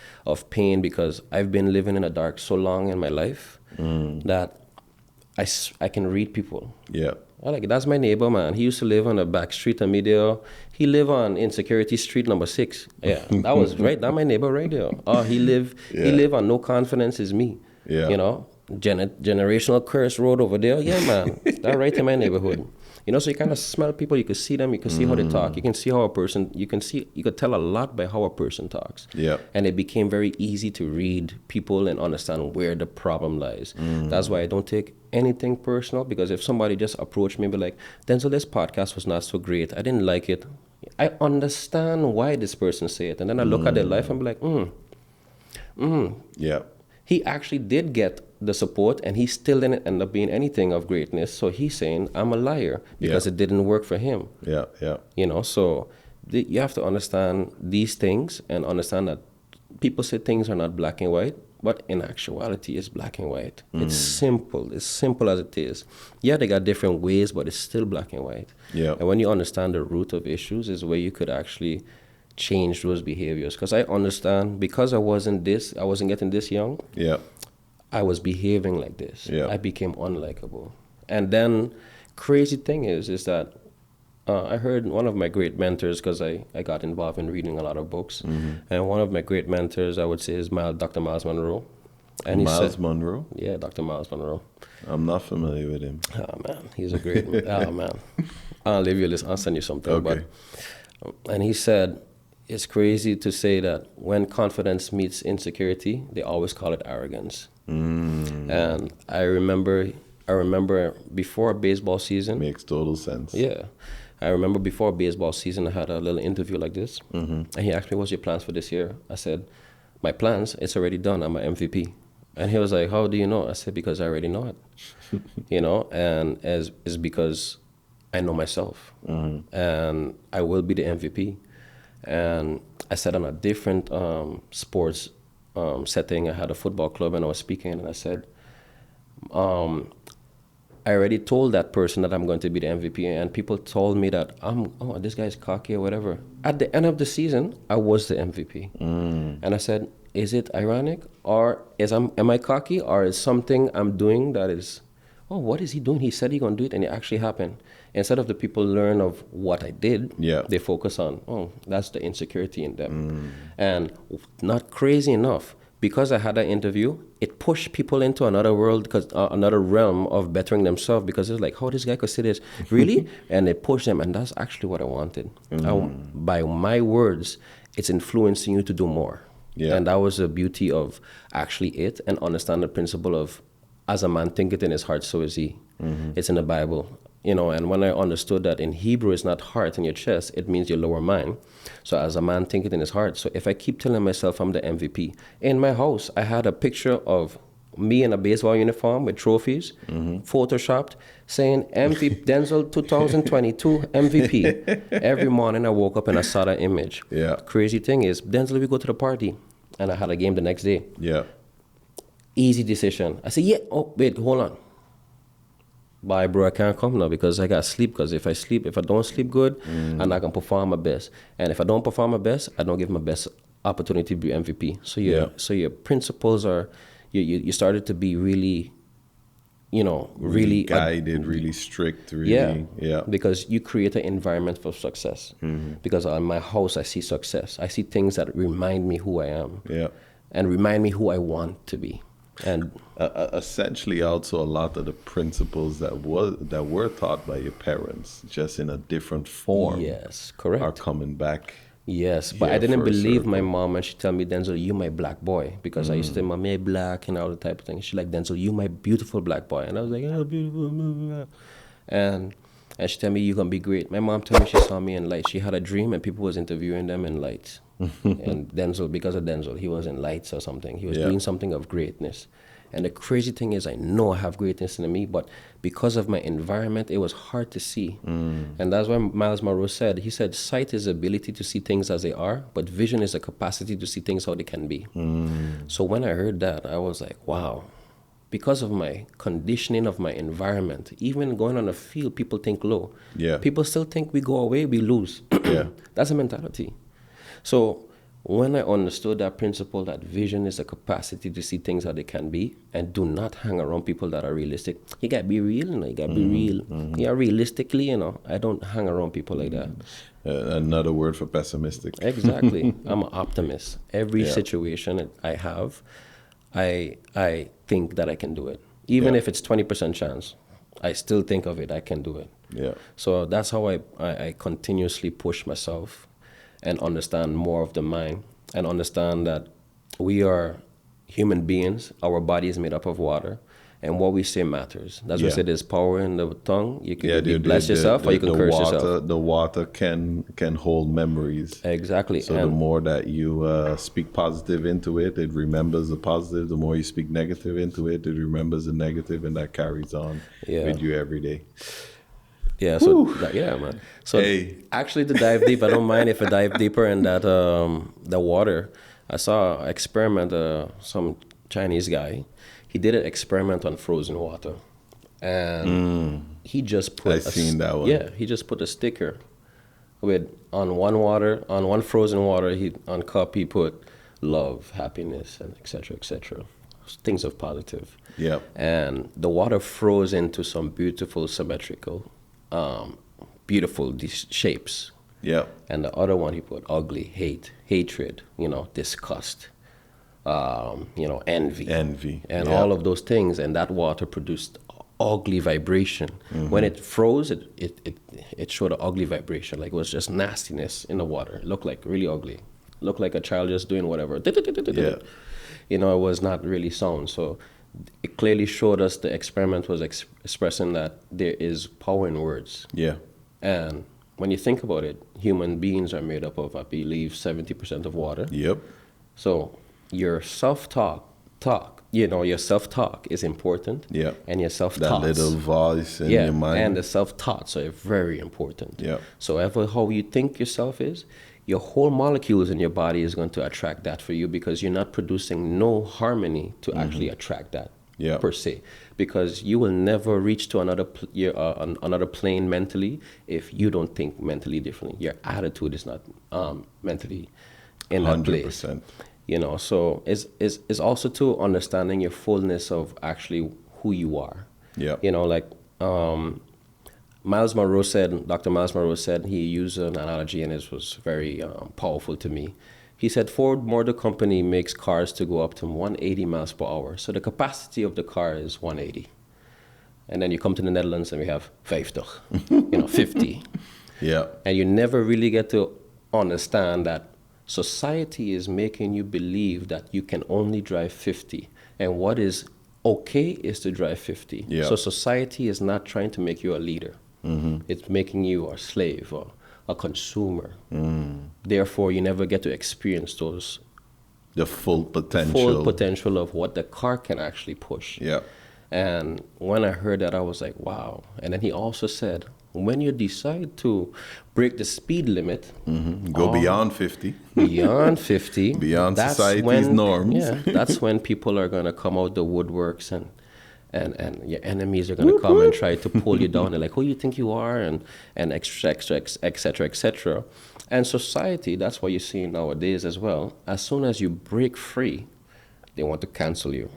Speaker 1: pain, because I've been living in the dark so long in my life that I can read people.
Speaker 2: Yeah.
Speaker 1: That's my neighbor, man. He used to live on a back street in Media. He lived on Insecurity Street number 6. Yeah, that was right. That's my neighbor right there. Oh, he live on No Confidence Is Me.
Speaker 2: Yeah.
Speaker 1: You know, generational curse road over there. Yeah, man. That right in my neighborhood. You know, so you kind of smell people. You can see them. You can see how they talk. You can see how a person. You could tell a lot by how a person talks.
Speaker 2: Yeah.
Speaker 1: And it became very easy to read people and understand where the problem lies. That's why I don't take anything personal, because if somebody just approached me and be like, Denzel, this podcast was not so great. I didn't like it. I understand why this person say it. And then I look at their life and be like,
Speaker 2: Yeah.
Speaker 1: he actually did get the support and he still didn't end up being anything of greatness. So he's saying, I'm a liar because it didn't work for him.
Speaker 2: Yeah. Yeah.
Speaker 1: You know, so you have to understand these things and understand that people say things are not black and white, but in actuality, it's black and white. It's simple. It's simple as it is. Yeah, they got different ways, but it's still black and white.
Speaker 2: Yeah.
Speaker 1: And when you understand the root of issues is where you could actually change those behaviors. Because I understand, because I wasn't getting this young,
Speaker 2: Yeah.
Speaker 1: I was behaving like this.
Speaker 2: Yeah.
Speaker 1: I became unlikable. And then crazy thing is that I heard one of my great mentors, because I got involved in reading a lot of books. And one of my great mentors, I would say, is Dr. Miles Monroe. And
Speaker 2: Miles Monroe?
Speaker 1: Yeah, Dr. Miles Monroe.
Speaker 2: I'm not familiar with him.
Speaker 1: Oh, man. He's a great man. Oh, man. I'll leave you a list. I'll send you something.
Speaker 2: Okay.
Speaker 1: And he said, it's crazy to say that when confidence meets insecurity, they always call it arrogance. And I remember before baseball season.
Speaker 2: Makes total sense.
Speaker 1: Yeah. I remember before baseball season, I had a little interview like this. And he asked me, what's your plans for this year? I said, my plans, it's already done. I'm an MVP. And he was like, how do you know? I said, because I already know it. You know, and it's because I know myself. And I will be the MVP. And I said on a different sports setting, I had a football club and I was speaking, and I said, I already told that person that I'm going to be the MVP, and people told me that this guy's cocky or whatever. At the end of the season, I was the MVP. And I said, is it ironic, or am I cocky, or is something I'm doing that is, what is he doing? He said he's going to do it, and it actually happened. Instead of the people learn of what I did, they focus on, that's the insecurity in them. And not crazy enough, because I had that interview, it pushed people into another world, because another realm of bettering themselves, because it's like, how this guy could say this, really? And it pushed them, and that's actually what I wanted. By my words, it's influencing you to do more. Yeah. And that was the beauty of actually it, and understand the principle of, as a man thinketh in his heart, so is he. It's in the Bible. And when I understood that in Hebrew it's not heart in your chest, it means your lower mind. So as a man thinketh in his heart. So if I keep telling myself I'm the MVP, in my house I had a picture of me in a baseball uniform with trophies, photoshopped, saying MVP Denzel 2022 MVP. Every morning I woke up and I saw that image.
Speaker 2: Yeah.
Speaker 1: Crazy thing is, Denzel, we go to the party, and I had a game the next day.
Speaker 2: Yeah.
Speaker 1: Easy decision. I said, yeah. Oh, wait, hold on. Bye, bro. I can't come now because I got sleep. Because if I don't sleep good, I'm not gonna perform my best. And if I don't perform my best, I don't give my best opportunity to be MVP. So your principles are. You started to be really, really
Speaker 2: guided, really strict, really, yeah.
Speaker 1: Because you create an environment for success. Because in my house, I see success. I see things that remind me who I am, and remind me who I want to be. And
Speaker 2: essentially, also a lot of the principles that were taught by your parents, just in a different form,
Speaker 1: yes, correct,
Speaker 2: are coming back.
Speaker 1: Yes, but I didn't believe my mom when she tell me, Denzel, you my black boy. Because I used to say, Mommy, black and all the type of things. She's like, Denzel, you my beautiful black boy. And I was like, oh, beautiful. And she tell me, you going to be great. My mom told me she saw me in lights. She had a dream and people was interviewing them in lights. And Denzel, because of Denzel, he was in lights or something. He was doing something of greatness. And the crazy thing is, I know I have greatness in me, but because of my environment, it was hard to see. And that's why Miles Monroe said, he said, sight is the ability to see things as they are, but vision is the capacity to see things how they can be. So when I heard that, I was like, wow. Because of my conditioning of my environment, even going on a field, people think low.
Speaker 2: Yeah.
Speaker 1: People still think we go away, we lose.
Speaker 2: Yeah.
Speaker 1: That's a mentality. So when I understood that principle, that vision is a capacity to see things how they can be, and do not hang around people that are realistic. You gotta be real, you gotta be real. Yeah, realistically, I don't hang around people like that.
Speaker 2: Another word for pessimistic.
Speaker 1: Exactly. I'm an optimist. Every situation I have, I think that I can do it. Even if it's 20% chance, I still think of it, I can do it.
Speaker 2: Yeah.
Speaker 1: So that's how I continuously push myself and understand more of the mind, and understand that we are human beings. Our body is made up of water, and what we say matters. That's why I said there's power in the tongue. You can bless yourself or you can curse yourself.
Speaker 2: The water can hold memories.
Speaker 1: Exactly.
Speaker 2: So the more that you speak positive into it, it remembers the positive. The more you speak negative into it, it remembers the negative, and that carries on with you every day.
Speaker 1: Yeah, so man. So actually, to dive deep, I don't mind if I dive deeper in that the water. I saw an experiment. Some Chinese guy, he did an experiment on frozen water, and he just put.
Speaker 2: Seen that one.
Speaker 1: Yeah, he just put a sticker on one frozen water. On cup he put love, happiness, and etc. Things of positive.
Speaker 2: Yeah.
Speaker 1: And the water froze into some beautiful symmetrical. Beautiful these shapes.
Speaker 2: Yeah.
Speaker 1: And the other one he put ugly, hatred, disgust, envy. And all of those things, and that water produced ugly vibration. When it froze, it showed an ugly vibration, like it was just nastiness in the water. It looked like really ugly. Looked like a child just doing whatever. It was not really sound. So it clearly showed us the experiment was expressing that there is power in words. Yeah. And when you think about it, human beings are made up of, I believe, 70% of water. Yep. So your self-talk, your self-talk is important. Yeah. And your self-thoughts.
Speaker 2: That little voice in your mind.
Speaker 1: And the self-thoughts are very important.
Speaker 2: Yeah.
Speaker 1: So how you think yourself is, your whole molecules in your body is going to attract that for you, because you're not producing no harmony to actually attract that per se. Because you will never reach to another plane mentally if you don't think mentally differently. Your attitude is not mentally in that 100%. Place. So it's also to understanding your fullness of actually who you are. Yeah. Miles Monroe said, Dr. Miles Monroe said, he used an analogy, and it was very powerful to me. He said, Ford Motor Company makes cars to go up to 180 miles per hour. So the capacity of the car is 180. And then you come to the Netherlands and we have 50, 50. Yeah. And you never really get to understand that society is making you believe that you can only drive 50. And what is okay is to drive 50. Yeah. So society is not trying to make you a leader. It's making you a slave or a consumer. Therefore, you never get to experience
Speaker 2: The full potential.
Speaker 1: full potential of what the car can actually push.
Speaker 2: Yeah.
Speaker 1: And when I heard that, I was like, wow. And then he also said, when you decide to break the speed limit,
Speaker 2: Go beyond 50.
Speaker 1: beyond 50,
Speaker 2: Beyond
Speaker 1: that's
Speaker 2: society's norms.
Speaker 1: Yeah, that's when people are going to come out the woodworks and your enemies are going to come and try to pull you down. They're like, who you think you are? And et cetera, et cetera. And society, that's what you see nowadays as well. As soon as you break free, they want to cancel you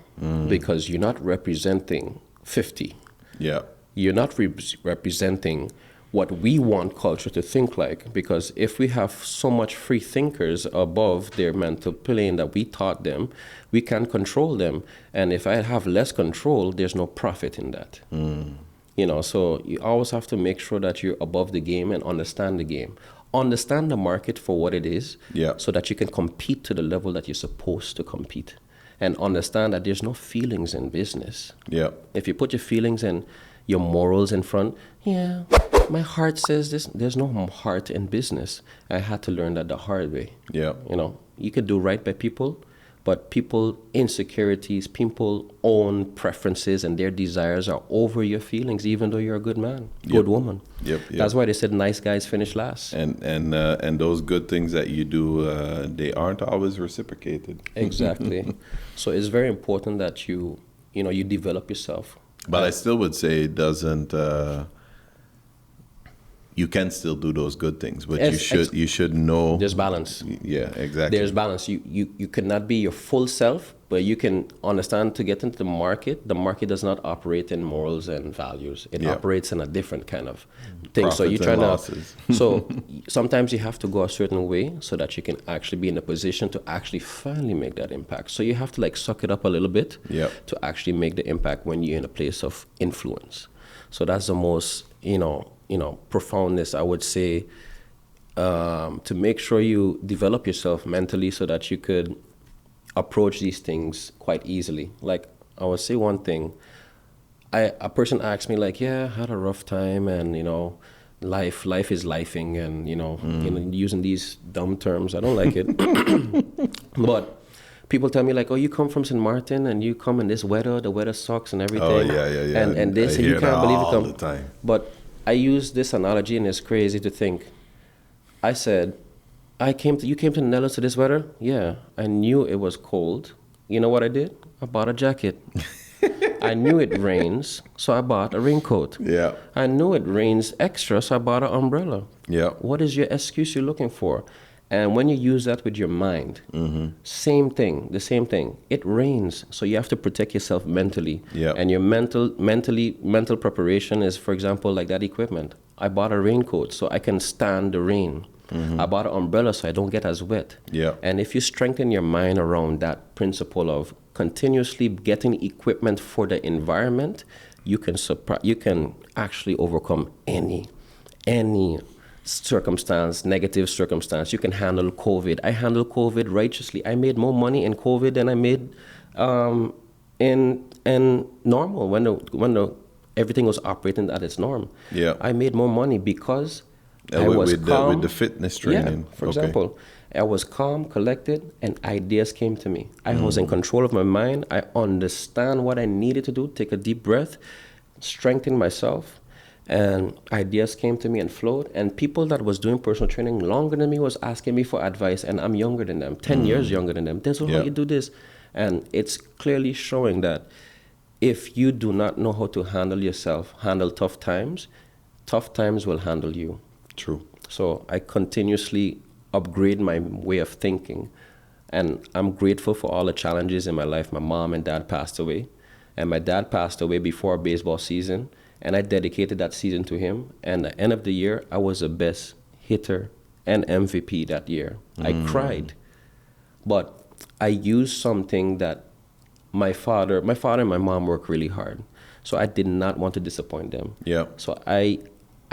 Speaker 1: because you're not representing 50.
Speaker 2: Yeah.
Speaker 1: You're not representing what we want culture to think like, because if we have so much free thinkers above their mental plane that we taught them, we can control them. And if I have less control, there's no profit in that. You know, so you always have to make sure that you're above the game and understand the game. Understand the market for what it is, so that you can compete to the level that you're supposed to compete. And understand that there's no feelings in business.
Speaker 2: Yeah.
Speaker 1: If you put your feelings and your morals in front, my heart says this. There's no heart in business. I had to learn that the hard way.
Speaker 2: Yeah.
Speaker 1: You know, you could do right by people, but people insecurities, people own preferences and their desires are over your feelings, even though you're a good man, good woman.
Speaker 2: Yep.
Speaker 1: That's why they said nice guys finish last.
Speaker 2: And those good things that you do, they aren't always reciprocated.
Speaker 1: Exactly. So it's very important that you develop yourself.
Speaker 2: But I still would say it doesn't. You can still do those good things, but you should know.
Speaker 1: There's balance.
Speaker 2: Yeah, exactly.
Speaker 1: There's balance. You cannot be your full self, but you can understand to get into the market. The market does not operate in morals and values. It operates in a different kind of thing.
Speaker 2: Profits
Speaker 1: so you're trying
Speaker 2: losses.
Speaker 1: So sometimes you have to go a certain way so that you can actually be in a position to actually finally make that impact. So you have to suck it up a little bit to actually make the impact when you're in a place of influence. So that's the most profoundness, I would say, to make sure you develop yourself mentally so that you could approach these things quite easily. Like, I would say one thing. A person asked me, I had a rough time, and, life is lifing, and, using these dumb terms. I don't like it. But people tell me, oh, you come from St. Martin, and you come in this weather, the weather sucks and everything.
Speaker 2: Oh, yeah.
Speaker 1: And they say, you can't believe it
Speaker 2: all the time.
Speaker 1: But I use this analogy, and it's crazy to think. I said, you came to the Netherlands to this weather? Yeah, I knew it was cold. You know what I did? I bought a jacket. I knew it rains, so I bought a raincoat.
Speaker 2: Yeah.
Speaker 1: I knew it rains extra, so I bought an umbrella.
Speaker 2: Yeah.
Speaker 1: What is your excuse you're looking for? And when you use that with your mind, same thing, the same thing. It rains, so you have to protect yourself mentally.
Speaker 2: Yeah.
Speaker 1: And your mental preparation is, for example, like that equipment. I bought a raincoat so I can stand the rain. I bought an umbrella so I don't get as wet.
Speaker 2: Yeah.
Speaker 1: And if you strengthen your mind around that principle of continuously getting equipment for the environment, you can actually overcome any circumstance, negative circumstance. You can handle COVID. I handled COVID righteously. I made more money in COVID than I made in normal when everything was operating at its norm.
Speaker 2: Yeah.
Speaker 1: I made more money because I was calm.
Speaker 2: With the fitness training.
Speaker 1: Yeah, for example, I was calm, collected, and ideas came to me. I was in control of my mind. I understand what I needed to do, take a deep breath, strengthen myself, and ideas came to me and flowed. And people that was doing personal training longer than me was asking me for advice, and I'm younger than them, 10 years younger than them. Denzel, how you do this? And it's clearly showing that if you do not know how to handle yourself, handle tough times will handle you.
Speaker 2: True.
Speaker 1: So I continuously upgrade my way of thinking. And I'm grateful for all the challenges in my life. My mom and dad passed away. And my dad passed away before baseball season. And I dedicated that season to him. And at the end of the year, I was the best hitter and MVP that year. I cried. But I used something that my father and my mom worked really hard. So I did not want to disappoint them.
Speaker 2: Yeah.
Speaker 1: So I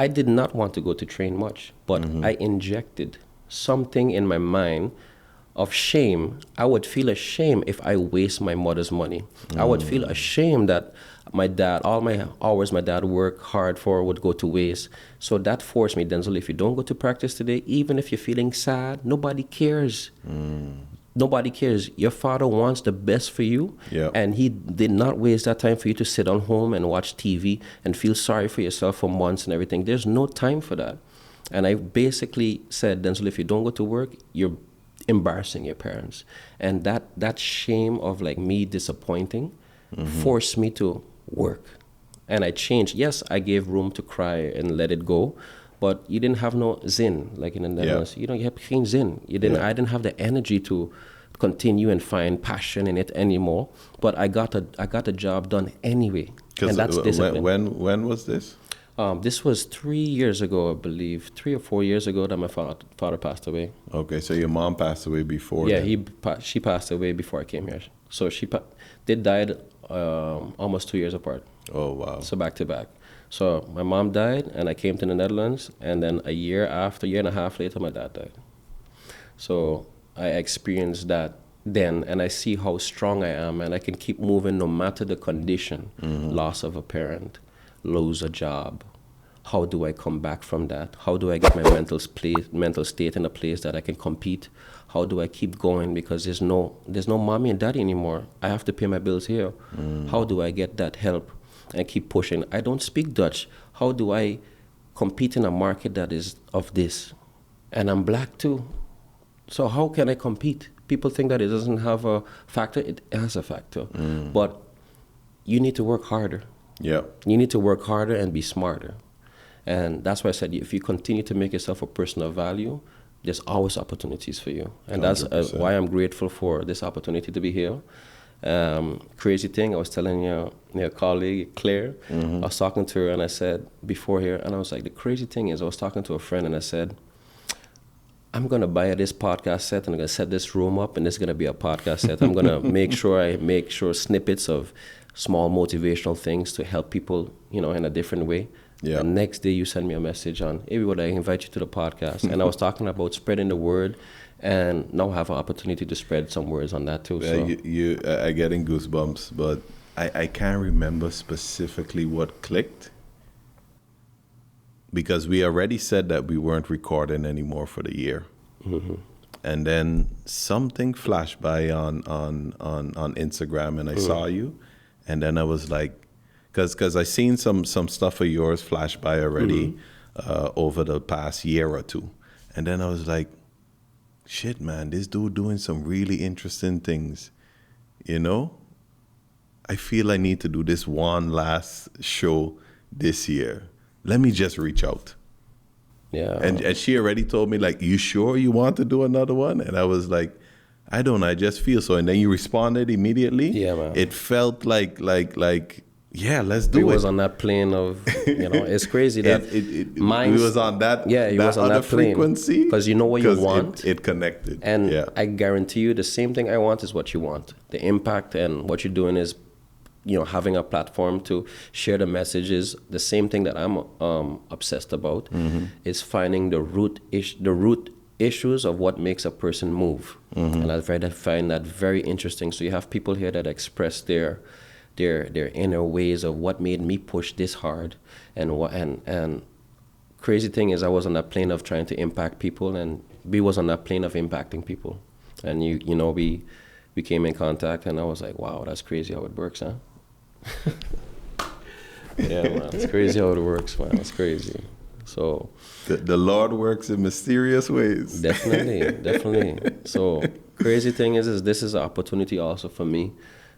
Speaker 1: did not want to go to train much, but I injected something in my mind of shame. I would feel ashamed if I waste my mother's money. I would feel ashamed that my dad, all my hours my dad worked hard for would go to waste. So that forced me, Denzel, if you don't go to practice today, even if you're feeling sad, nobody cares. Nobody cares. Your father wants the best for you, and he did not waste that time for you to sit on home and watch TV and feel sorry for yourself for months and everything. There's no time for that. And I basically said, Denzel, if you don't go to work, you're embarrassing your parents. And that shame of like me disappointing forced me to work. And I changed. Yes, I gave room to cry and let it go. But you didn't have no zin, like in the Netherlands. You have geen zin. I didn't have the energy to continue and find passion in it anymore. But I got the job done anyway. And that's discipline.
Speaker 2: When was this?
Speaker 1: This was 3 years ago, I believe. 3 or 4 years ago that my father passed away.
Speaker 2: Okay, so your mom passed away before.
Speaker 1: Yeah, she passed away before I came here. So they died almost 2 years apart.
Speaker 2: Oh, wow.
Speaker 1: So back to back. So my mom died, and I came to the Netherlands, and then a year and a half later, my dad died. So I experienced that then, and I see how strong I am, and I can keep moving no matter the condition. Loss of a parent, lose a job. How do I come back from that? How do I get my mental state in a place that I can compete? How do I keep going? Because there's no mommy and daddy anymore. I have to pay my bills here. How do I get that help and keep pushing? I don't speak Dutch. How do I compete in a market that is of this? And I'm black too. So how can I compete? People think that it doesn't have a factor. It has a factor. But you need to work harder.
Speaker 2: Yeah.
Speaker 1: You need to work harder and be smarter. And that's why I said, if you continue to make yourself a person of value, there's always opportunities for you. And that's why I'm grateful for this opportunity to be here. Crazy thing, I was telling your colleague, Claire, I was talking to her and I said, before here, and I was like, the crazy thing is, I was talking to a friend and I said, I'm going to buy this podcast set and I'm going to set this room up and this is going to be a podcast set. I'm going to make sure snippets of small motivational things to help people, in a different way. Yeah. The next day you send me a message on, hey, would I invite you to the podcast? And I was talking about spreading the word, and now I have an opportunity to spread some words on that too. So.
Speaker 2: You are getting goosebumps, but I can't remember specifically what clicked, because we already said that we weren't recording anymore for the year. And then something flashed by on Instagram, and I saw you, and then I was like, because I seen some stuff of yours flash by already over the past year or two, and then I was like, shit, man, this dude doing some really interesting things, I feel I need to do this one last show this year. Let me just reach out.
Speaker 1: Yeah.
Speaker 2: And she already told me, like, you sure you want to do another one? And I was like, I don't know, I just feel so. And then you responded immediately.
Speaker 1: Yeah, man.
Speaker 2: It felt like yeah, let's do it.
Speaker 1: We was on that plane of, it's crazy that
Speaker 2: we was on that,
Speaker 1: was on that
Speaker 2: frequency.
Speaker 1: Because you know what you want.
Speaker 2: It connected.
Speaker 1: And I guarantee you the same thing I want is what you want. The impact and what you're doing is, having a platform to share the messages. The same thing that I'm obsessed about is finding the root issues of what makes a person move. And I find that very interesting. So you have people here that express their inner ways of what made me push this hard, and crazy thing is I was on that plane of trying to impact people, and B was on that plane of impacting people, and we came in contact, and I was like, wow, that's crazy how it works, huh? Yeah, man, it's crazy how it works, man. It's crazy. So
Speaker 2: the Lord works in mysterious ways.
Speaker 1: Definitely. So crazy thing is this is an opportunity also for me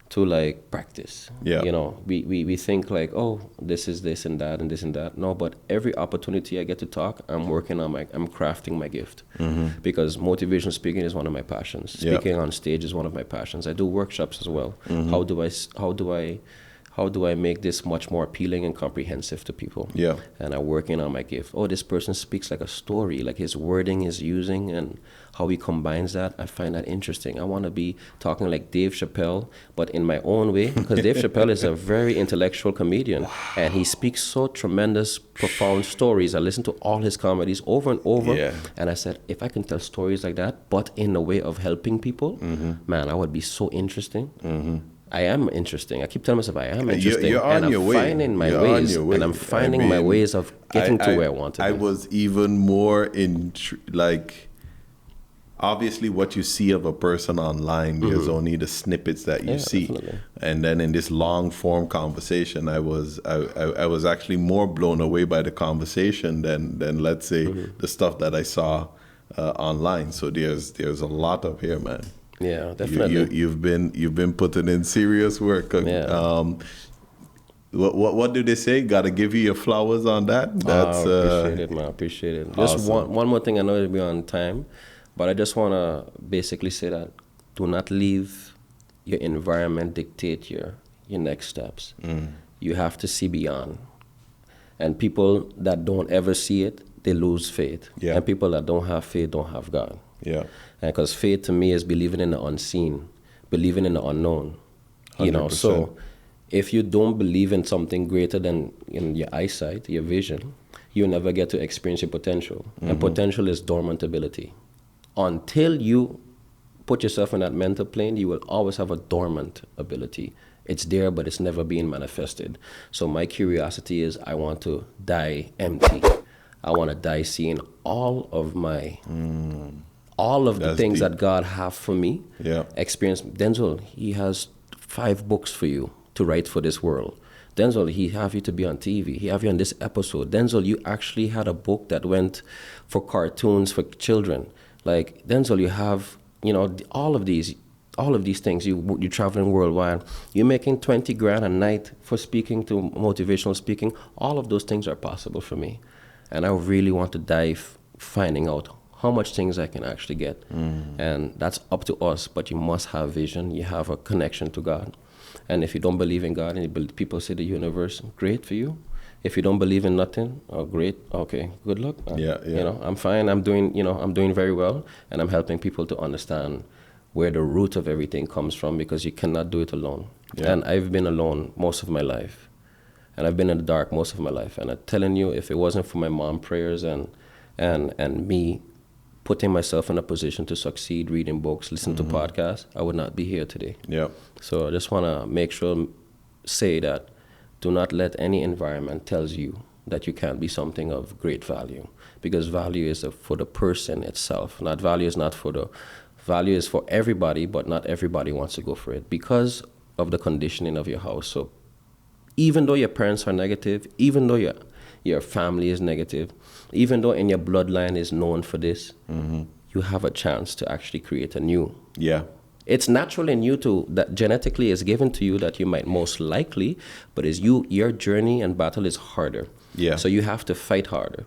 Speaker 1: to like practice. Yeah. We think like, oh, this is this and that and this and that. No, but every opportunity I get to talk, I'm crafting my gift. Because motivational speaking is one of my passions. Speaking on stage is one of my passions. I do workshops as well. How do I make this much more appealing and comprehensive to people? Yeah. And I'm working on my gift. Oh, this person speaks like a story, like his wording is using and how he combines that. I find that interesting. I want to be talking like Dave Chappelle, but in my own way, because Dave Chappelle is a very intellectual comedian, and he speaks so tremendous, profound stories. I listen to all his comedies over and over, and I said, if I can tell stories like that, but in a way of helping people, man, I would be so interesting. I am interesting. I keep telling myself I am interesting,
Speaker 2: You're on
Speaker 1: and
Speaker 2: your
Speaker 1: I'm
Speaker 2: way.
Speaker 1: finding my
Speaker 2: You're on
Speaker 1: ways,
Speaker 2: your way.
Speaker 1: and I'm finding my ways of getting to where I want to be.
Speaker 2: I was even more like, obviously what you see of a person online, there's only the snippets that you see.
Speaker 1: Definitely.
Speaker 2: And then in this long form conversation, I was actually more blown away by the conversation than let's say the stuff that I saw online. So there's a lot up here, man.
Speaker 1: Yeah, definitely.
Speaker 2: You've been putting in serious work.
Speaker 1: Yeah.
Speaker 2: What do they say? Got to give you your flowers on that. That's
Speaker 1: appreciate it, man. Appreciate it. Just
Speaker 2: awesome.
Speaker 1: one more thing. I know it'll be on time, but I just want to basically say that do not leave your environment dictate your next steps. You have to see beyond. And people that don't ever see it, they lose faith.
Speaker 2: Yeah.
Speaker 1: And people that don't have faith don't have God.
Speaker 2: Yeah.
Speaker 1: Because faith to me is believing in the unseen, believing in the unknown.
Speaker 2: 100%.
Speaker 1: So if you don't believe in something greater than in your eyesight, your vision, you never get to experience your potential. And potential is dormant ability. Until you put yourself in that mental plane, you will always have a dormant ability. It's there, but it's never being manifested. So my curiosity is I want to die empty. I want to die seeing all of the things
Speaker 2: deep.
Speaker 1: that God have for me.
Speaker 2: Yeah.
Speaker 1: Experience. Denzel, he has 5 books for you to write for this world. Denzel, he have you to be on TV. He have you on this episode. Denzel, you actually had a book that went for cartoons for children. Like, Denzel, you have, all of these things. You're traveling worldwide. You're making 20 grand a night for speaking to motivational speaking. All of those things are possible for me. And I really want to dive finding out how much things I can actually get. And that's up to us, but you must have vision. You have a connection to God. And if you don't believe in God and people say the universe, great for you. If you don't believe in nothing, oh, great. Okay, good luck.
Speaker 2: Yeah.
Speaker 1: I'm fine. I'm doing very well. And I'm helping people to understand where the root of everything comes from, because you cannot do it alone.
Speaker 2: Yeah.
Speaker 1: And I've been alone most of my life. And I've been in the dark most of my life. And I'm telling you, if it wasn't for my mom prayers and me putting myself in a position to succeed, reading books, listening to podcasts, I would not be here today.
Speaker 2: Yeah.
Speaker 1: So I just want to say that do not let any environment tells you that you can't be something of great value, because value is for the person itself. Value is for everybody, but not everybody wants to go for it because of the conditioning of your house. So even though your parents are negative, even though your family is negative, even though in your bloodline is known for this, you have a chance to actually create a new.
Speaker 2: Yeah.
Speaker 1: It's natural in you that genetically is given to you that you might most likely, but your journey and battle is harder.
Speaker 2: Yeah.
Speaker 1: So you have to fight harder.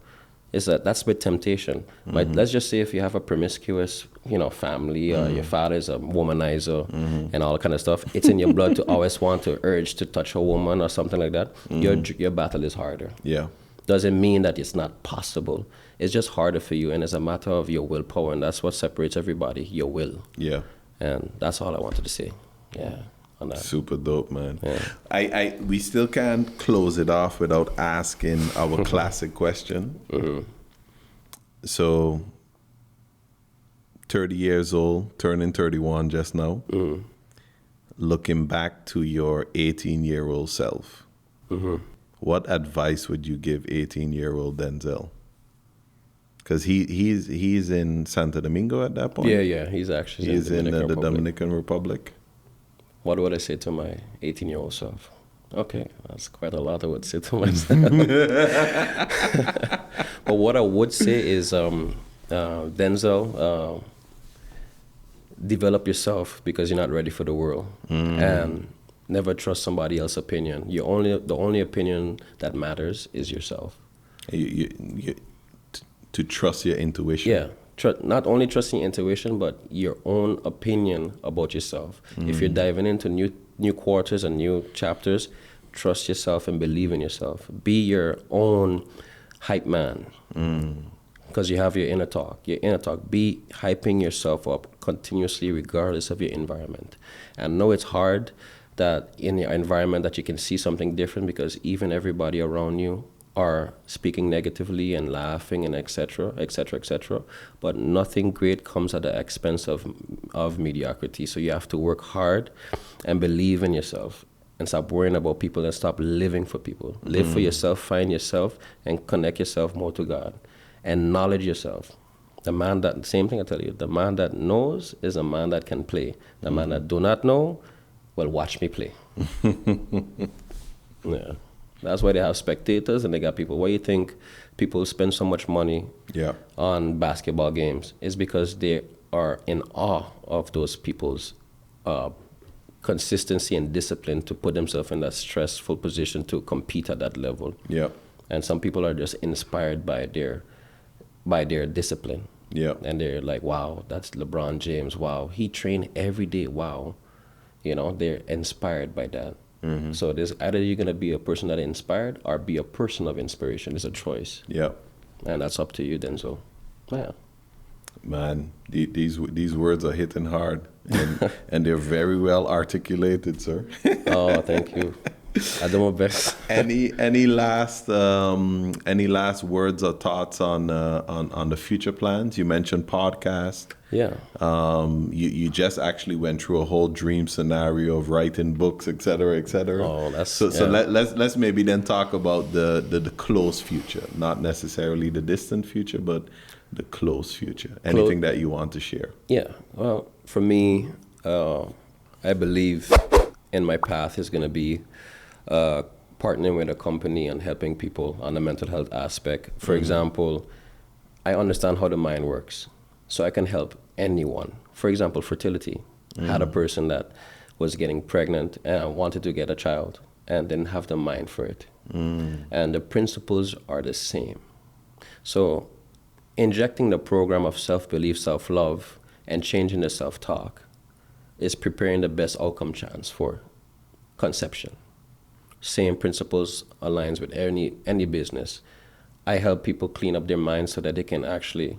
Speaker 1: That's with temptation. But let's just say if you have a promiscuous, family, or your father is a womanizer and all that kind of stuff, it's in your blood to always want to urge to touch a woman or something like that. Your battle is harder.
Speaker 2: Yeah.
Speaker 1: Doesn't mean that it's not possible. It's just harder for you, and it's a matter of your willpower, and that's what separates everybody, your will.
Speaker 2: Yeah.
Speaker 1: And that's all I wanted to say. Yeah. On that.
Speaker 2: Super dope, man.
Speaker 1: Yeah.
Speaker 2: We still can't close it off without asking our classic question. So, 30 years old, turning 31 just now. Looking back to your 18-year-old self, what advice would you give 18-year-old Denzel? Because he's in Santo Domingo at that point.
Speaker 1: Yeah. He's in
Speaker 2: the Dominican Republic.
Speaker 1: What would I say to my 18-year-old self? Okay, that's quite a lot I would say to myself. But what I would say is, Denzel, develop yourself, because you're not ready for the world. And never trust somebody else's opinion. The only opinion that matters is yourself.
Speaker 2: To trust your intuition.
Speaker 1: Yeah. Not only trusting your intuition, but your own opinion about yourself. If you're diving into new quarters and new chapters, trust yourself and believe in yourself. Be your own hype man. Because you have your inner talk. Be hyping yourself up continuously, regardless of your environment. And know it's hard that in your environment that you can see something different, because even everybody around you are speaking negatively and laughing and etc., etc., etc. But nothing great comes at the expense of mediocrity. So you have to work hard and believe in yourself and stop worrying about people and stop living for people. Live for yourself, find yourself, and connect yourself more to God. And knowledge yourself. The man that, same thing I tell you, the man that knows is a man that can play. The man that do not know, well, watch me play. Yeah. That's why they have spectators and they got people. Why you think people spend so much money on basketball games? It's because they are in awe of those people's consistency and discipline to put themselves in that stressful position to compete at that level.
Speaker 2: Yeah.
Speaker 1: And some people are just inspired by their discipline.
Speaker 2: Yeah.
Speaker 1: And they're like, wow, that's LeBron James. Wow, he trained every day. Wow. You know, they're inspired by that. So there's either you're going to be a person that is inspired or be a person of inspiration. It's a choice.
Speaker 2: Yeah.
Speaker 1: And that's up to you, Denzel. Yeah.
Speaker 2: Man, these words are hitting hard, and they're very well articulated, sir.
Speaker 1: Oh, thank you. I do my best.
Speaker 2: Any last words or thoughts on the future plans? You mentioned podcast.
Speaker 1: Yeah.
Speaker 2: You just actually went through a whole dream scenario of writing books, et cetera, et cetera.
Speaker 1: Oh, that's
Speaker 2: so let's maybe then talk about the close future, not necessarily the distant future, but the close future. Anything that you want to share?
Speaker 1: Yeah. Well, for me, I believe in my path is going to be partnering with a company and helping people on the mental health aspect. For example, I understand how the mind works, so I can help anyone. For example, fertility. I had a person that was getting pregnant and wanted to get a child and didn't have the mind for it. And the principles are the same. So injecting the program of self-belief, self-love, and changing the self-talk is preparing the best outcome chance for conception. Same principles aligns with any business. I help people clean up their minds so that they can actually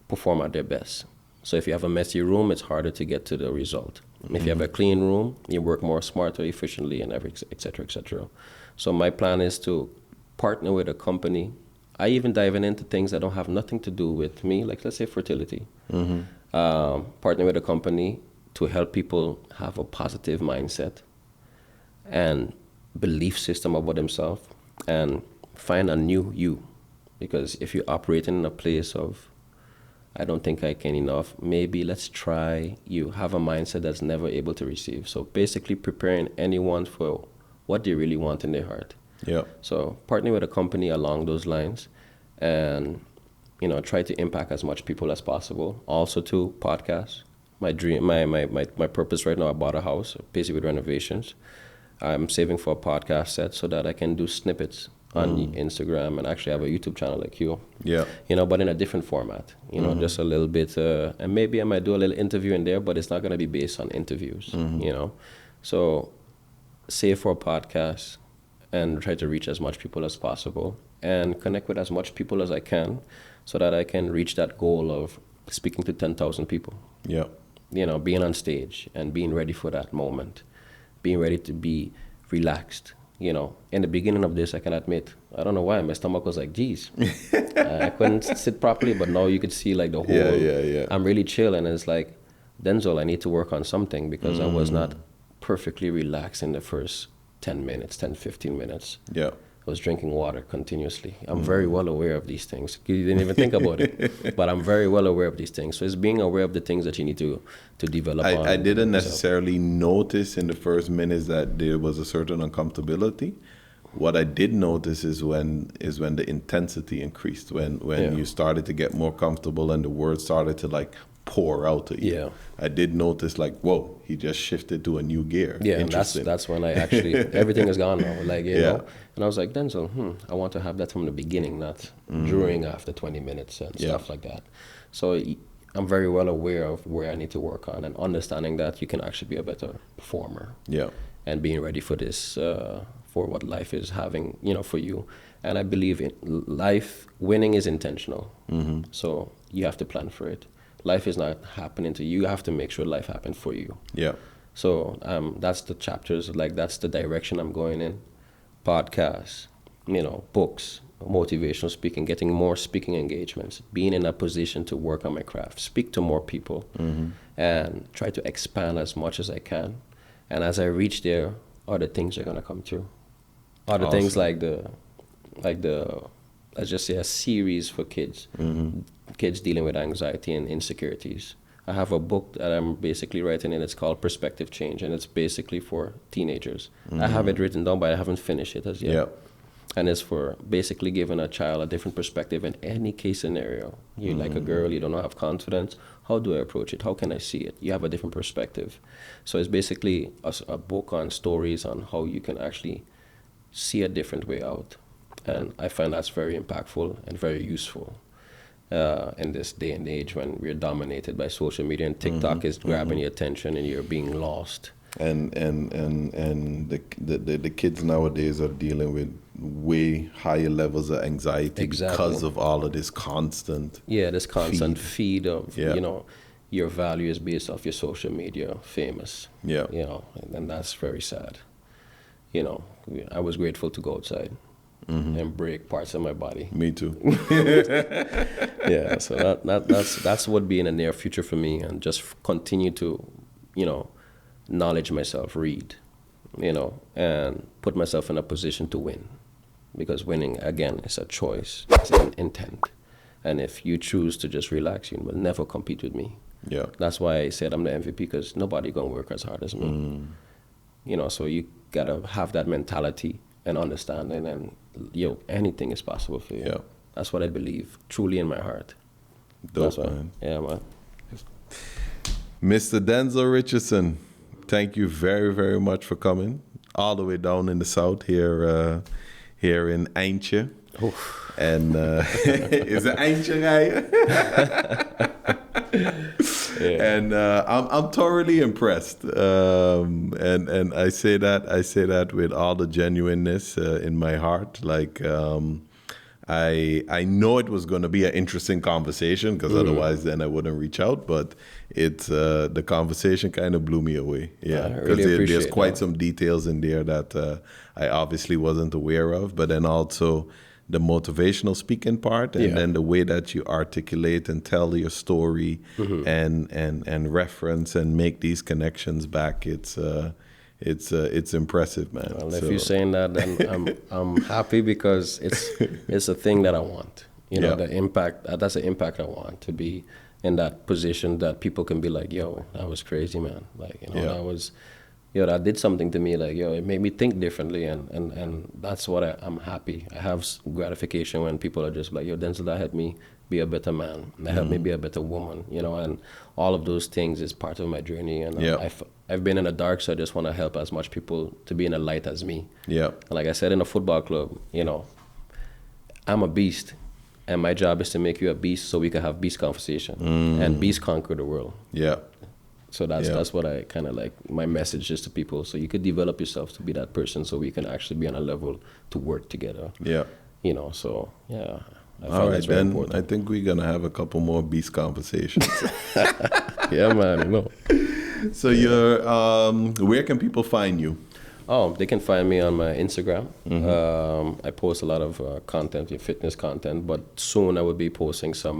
Speaker 1: perform at their best. So if you have a messy room, it's harder to get to the result. If you have a clean room, you work more smarter, efficiently, and et cetera, et cetera. So my plan is to partner with a company. I even dive into things that don't have nothing to do with me, like let's say fertility. Partner with a company to help people have a positive mindset and belief system about themselves and find a new you. Because if you're operating in a place of, I don't think I can enough, maybe let's try, you have a mindset that's never able to receive. So basically preparing anyone for what they really want in their heart.
Speaker 2: Yeah.
Speaker 1: So partnering with a company along those lines and, you know, try to impact as much people as possible. Also to podcasts. My dream, my purpose right now, I bought a house, busy with renovations. I'm saving for a podcast set so that I can do snippets on Instagram and actually have a YouTube channel like you. Yeah. You know, but in a different format, you know, just a little bit, and maybe I might do a little interview in there, but it's not going to be based on interviews, you know. So save for a podcast and try to reach as much people as possible and connect with as much people as I can so that I can reach that goal of speaking to 10,000 people. Yeah. You know, being on stage and being ready for that moment, being ready to be relaxed. You know, in the beginning of this, I can admit, I don't know why, my stomach was like, geez. I couldn't sit properly, but now you could see like the whole, I'm really chill. And it's like, Denzel, I need to work on something because I was not perfectly relaxed in the first 10 minutes, 10, 15 minutes. Yeah. I was drinking water continuously. I'm very well aware of these things. You didn't even think about it, but I'm very well aware of these things. So it's being aware of the things that you need to develop on.
Speaker 2: I didn't necessarily notice in the first minutes that there was a certain uncomfortability. What I did notice is when the intensity increased, when you started to get more comfortable and the words started to like pour out to you. Yeah. I did notice like, whoa, he just shifted to a new gear.
Speaker 1: Yeah, and that's when I actually, everything is gone now. Like, you know, and I was like, Denzel, I want to have that from the beginning, not during after 20 minutes and stuff like that. So I'm very well aware of where I need to work on and understanding that you can actually be a better performer. Yeah. And being ready for this, for what life is having, you know, for you. And I believe in life, winning is intentional. So you have to plan for it. Life is not happening to you. You have to make sure life happens for you. Yeah. So that's the chapters, like that's the direction I'm going in. Podcasts, you know, books, motivational speaking, getting more speaking engagements, being in a position to work on my craft, speak to more people, and try to expand as much as I can. And as I reach there, other things are gonna come through. Other things like the let's just say a series for kids, kids dealing with anxiety and insecurities. I have a book that I'm basically writing, and it's called Perspective Change, and it's basically for teenagers. I have it written down, but I haven't finished it as yet.
Speaker 2: Yep.
Speaker 1: And it's for basically giving a child a different perspective in any case scenario. You're like a girl, you don't have confidence. How do I approach it? How can I see it? You have a different perspective. So it's basically a book on stories on how you can actually see a different way out. And I find that's very impactful and very useful in this day and age when we're dominated by social media and TikTok is grabbing your attention and you're being lost.
Speaker 2: And the kids nowadays are dealing with way higher levels of anxiety because of all of this constant
Speaker 1: this constant feed of your value is based off your social media famous, and that's very sad. I was grateful to go outside and break parts of my body.
Speaker 2: Me too.
Speaker 1: So that's what be in the near future for me, and just continue to knowledge myself, read, and put myself in a position to win. Because winning, again, is a choice, it's an intent. And if you choose to just relax, you will never compete with me.
Speaker 2: Yeah.
Speaker 1: That's why I said I'm the MVP, because nobody gonna work as hard as me. So you gotta have that mentality and understanding, and anything is possible for you.
Speaker 2: Yeah.
Speaker 1: That's what I believe, truly in my heart.
Speaker 2: Dope, man.
Speaker 1: Yeah, man.
Speaker 2: Mr. Denzel Richardson, thank you very, very much for coming all the way down in the south here in Eindje. And is it Eindje, And I'm thoroughly impressed, and I say that with all the genuineness in my heart. Like I know it was going to be an interesting conversation, because otherwise then I wouldn't reach out. But it's the conversation kind of blew me away. Yeah, because there's quite some details in there that I obviously wasn't aware of. But then also the motivational speaking part, and then the way that you articulate and tell your story, and reference and make these connections back. It's impressive, man.
Speaker 1: Well, if you're saying that, then I'm happy, because it's a thing that I want. The impact. That's the impact I want, to be in that position that people can be like, "Yo, that was crazy, man." Like, that was, that did something to me. Like, it made me think differently, and that's what I'm happy. I have gratification when people are just like, "Yo, Denzel, that helped me be a better man. That helped me be a better woman." And all of those things is part of my journey. And I've been in the dark, so I just want to help as much people to be in the light as me. Yeah. And like I said, in a football club, I'm a beast, and my job is to make you a beast so we can have beast conversation, and beast conquer the world. Yeah. So that's what I kind of like, my message is to people. So you could develop yourself to be that person, so we can actually be on a level to work together. Yeah. So yeah.
Speaker 2: All right, then important. I think we're gonna have a couple more beast conversations.
Speaker 1: Yeah, man.
Speaker 2: So you're where can people find you?
Speaker 1: Oh, they can find me on my Instagram. I post a lot of content, fitness content, but soon I will be posting some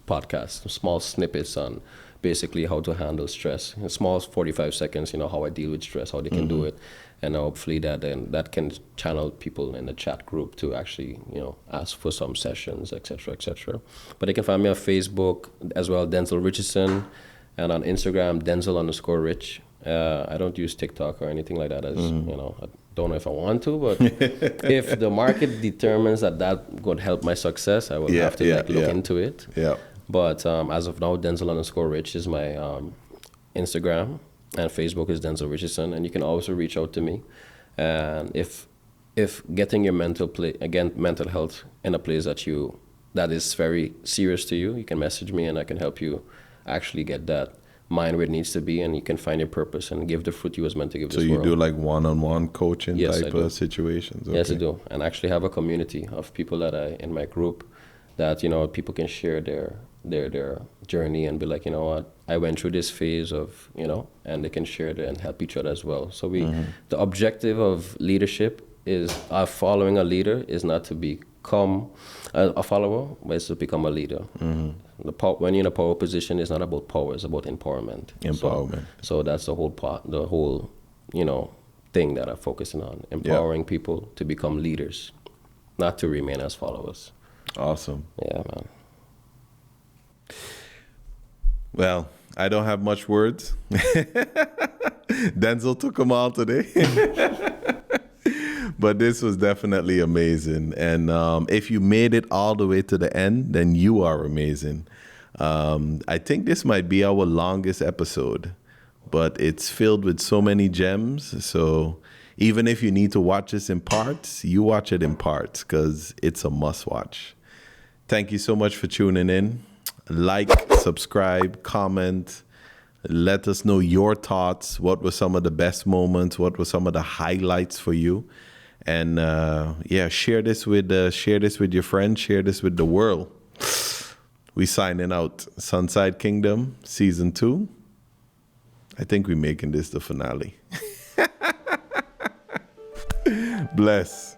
Speaker 1: podcasts, some small snippets on basically how to handle stress. In small 45 seconds, how I deal with stress, how they can do it. And hopefully that can channel people in the chat group to actually, ask for some sessions, etc., etc. But they can find me on Facebook as well, Denzel Richardson, and on Instagram, Denzel_Rich. I don't use TikTok or anything like that. I don't know if I want to, but if the market determines that would help my success, I will have to look into it. Yeah. But as of now, Denzel_Rich is my Instagram, and Facebook is Denzel Richardson, and you can also reach out to me. And if getting your mental health in a place that is very serious to you, you can message me, and I can help you actually get that mind where it needs to be, and you can find your purpose and give the fruit you was meant to give. So this world.
Speaker 2: Do like one-on-one coaching type of situations? Okay.
Speaker 1: Yes, I do, and actually have a community of people that in my group that people can share their journey and be like, what, I went through this phase of, and they can share it and help each other as well. So the objective of leadership is following a leader is not to be become a follower, but it's to become a leader. When you're in a power position, it's not about power; it's about empowerment.
Speaker 2: Empowerment.
Speaker 1: So that's the whole part, the whole, thing that I'm focusing on: empowering people to become leaders, not to remain as followers.
Speaker 2: Awesome.
Speaker 1: Yeah, man.
Speaker 2: Well, I don't have much words. Denzel took them all today. But this was definitely amazing. And if you made it all the way to the end, then you are amazing. I think this might be our longest episode, but it's filled with so many gems. So even if you need to watch this in parts, you watch it in parts because it's a must watch. Thank you so much for tuning in. Like, subscribe, comment. Let us know your thoughts. What were some of the best moments? What were some of the highlights for you? And share this with your friends. Share this with the world. We signing out. SunSide Kingdom Season 2. I think we're making this the finale. Bless.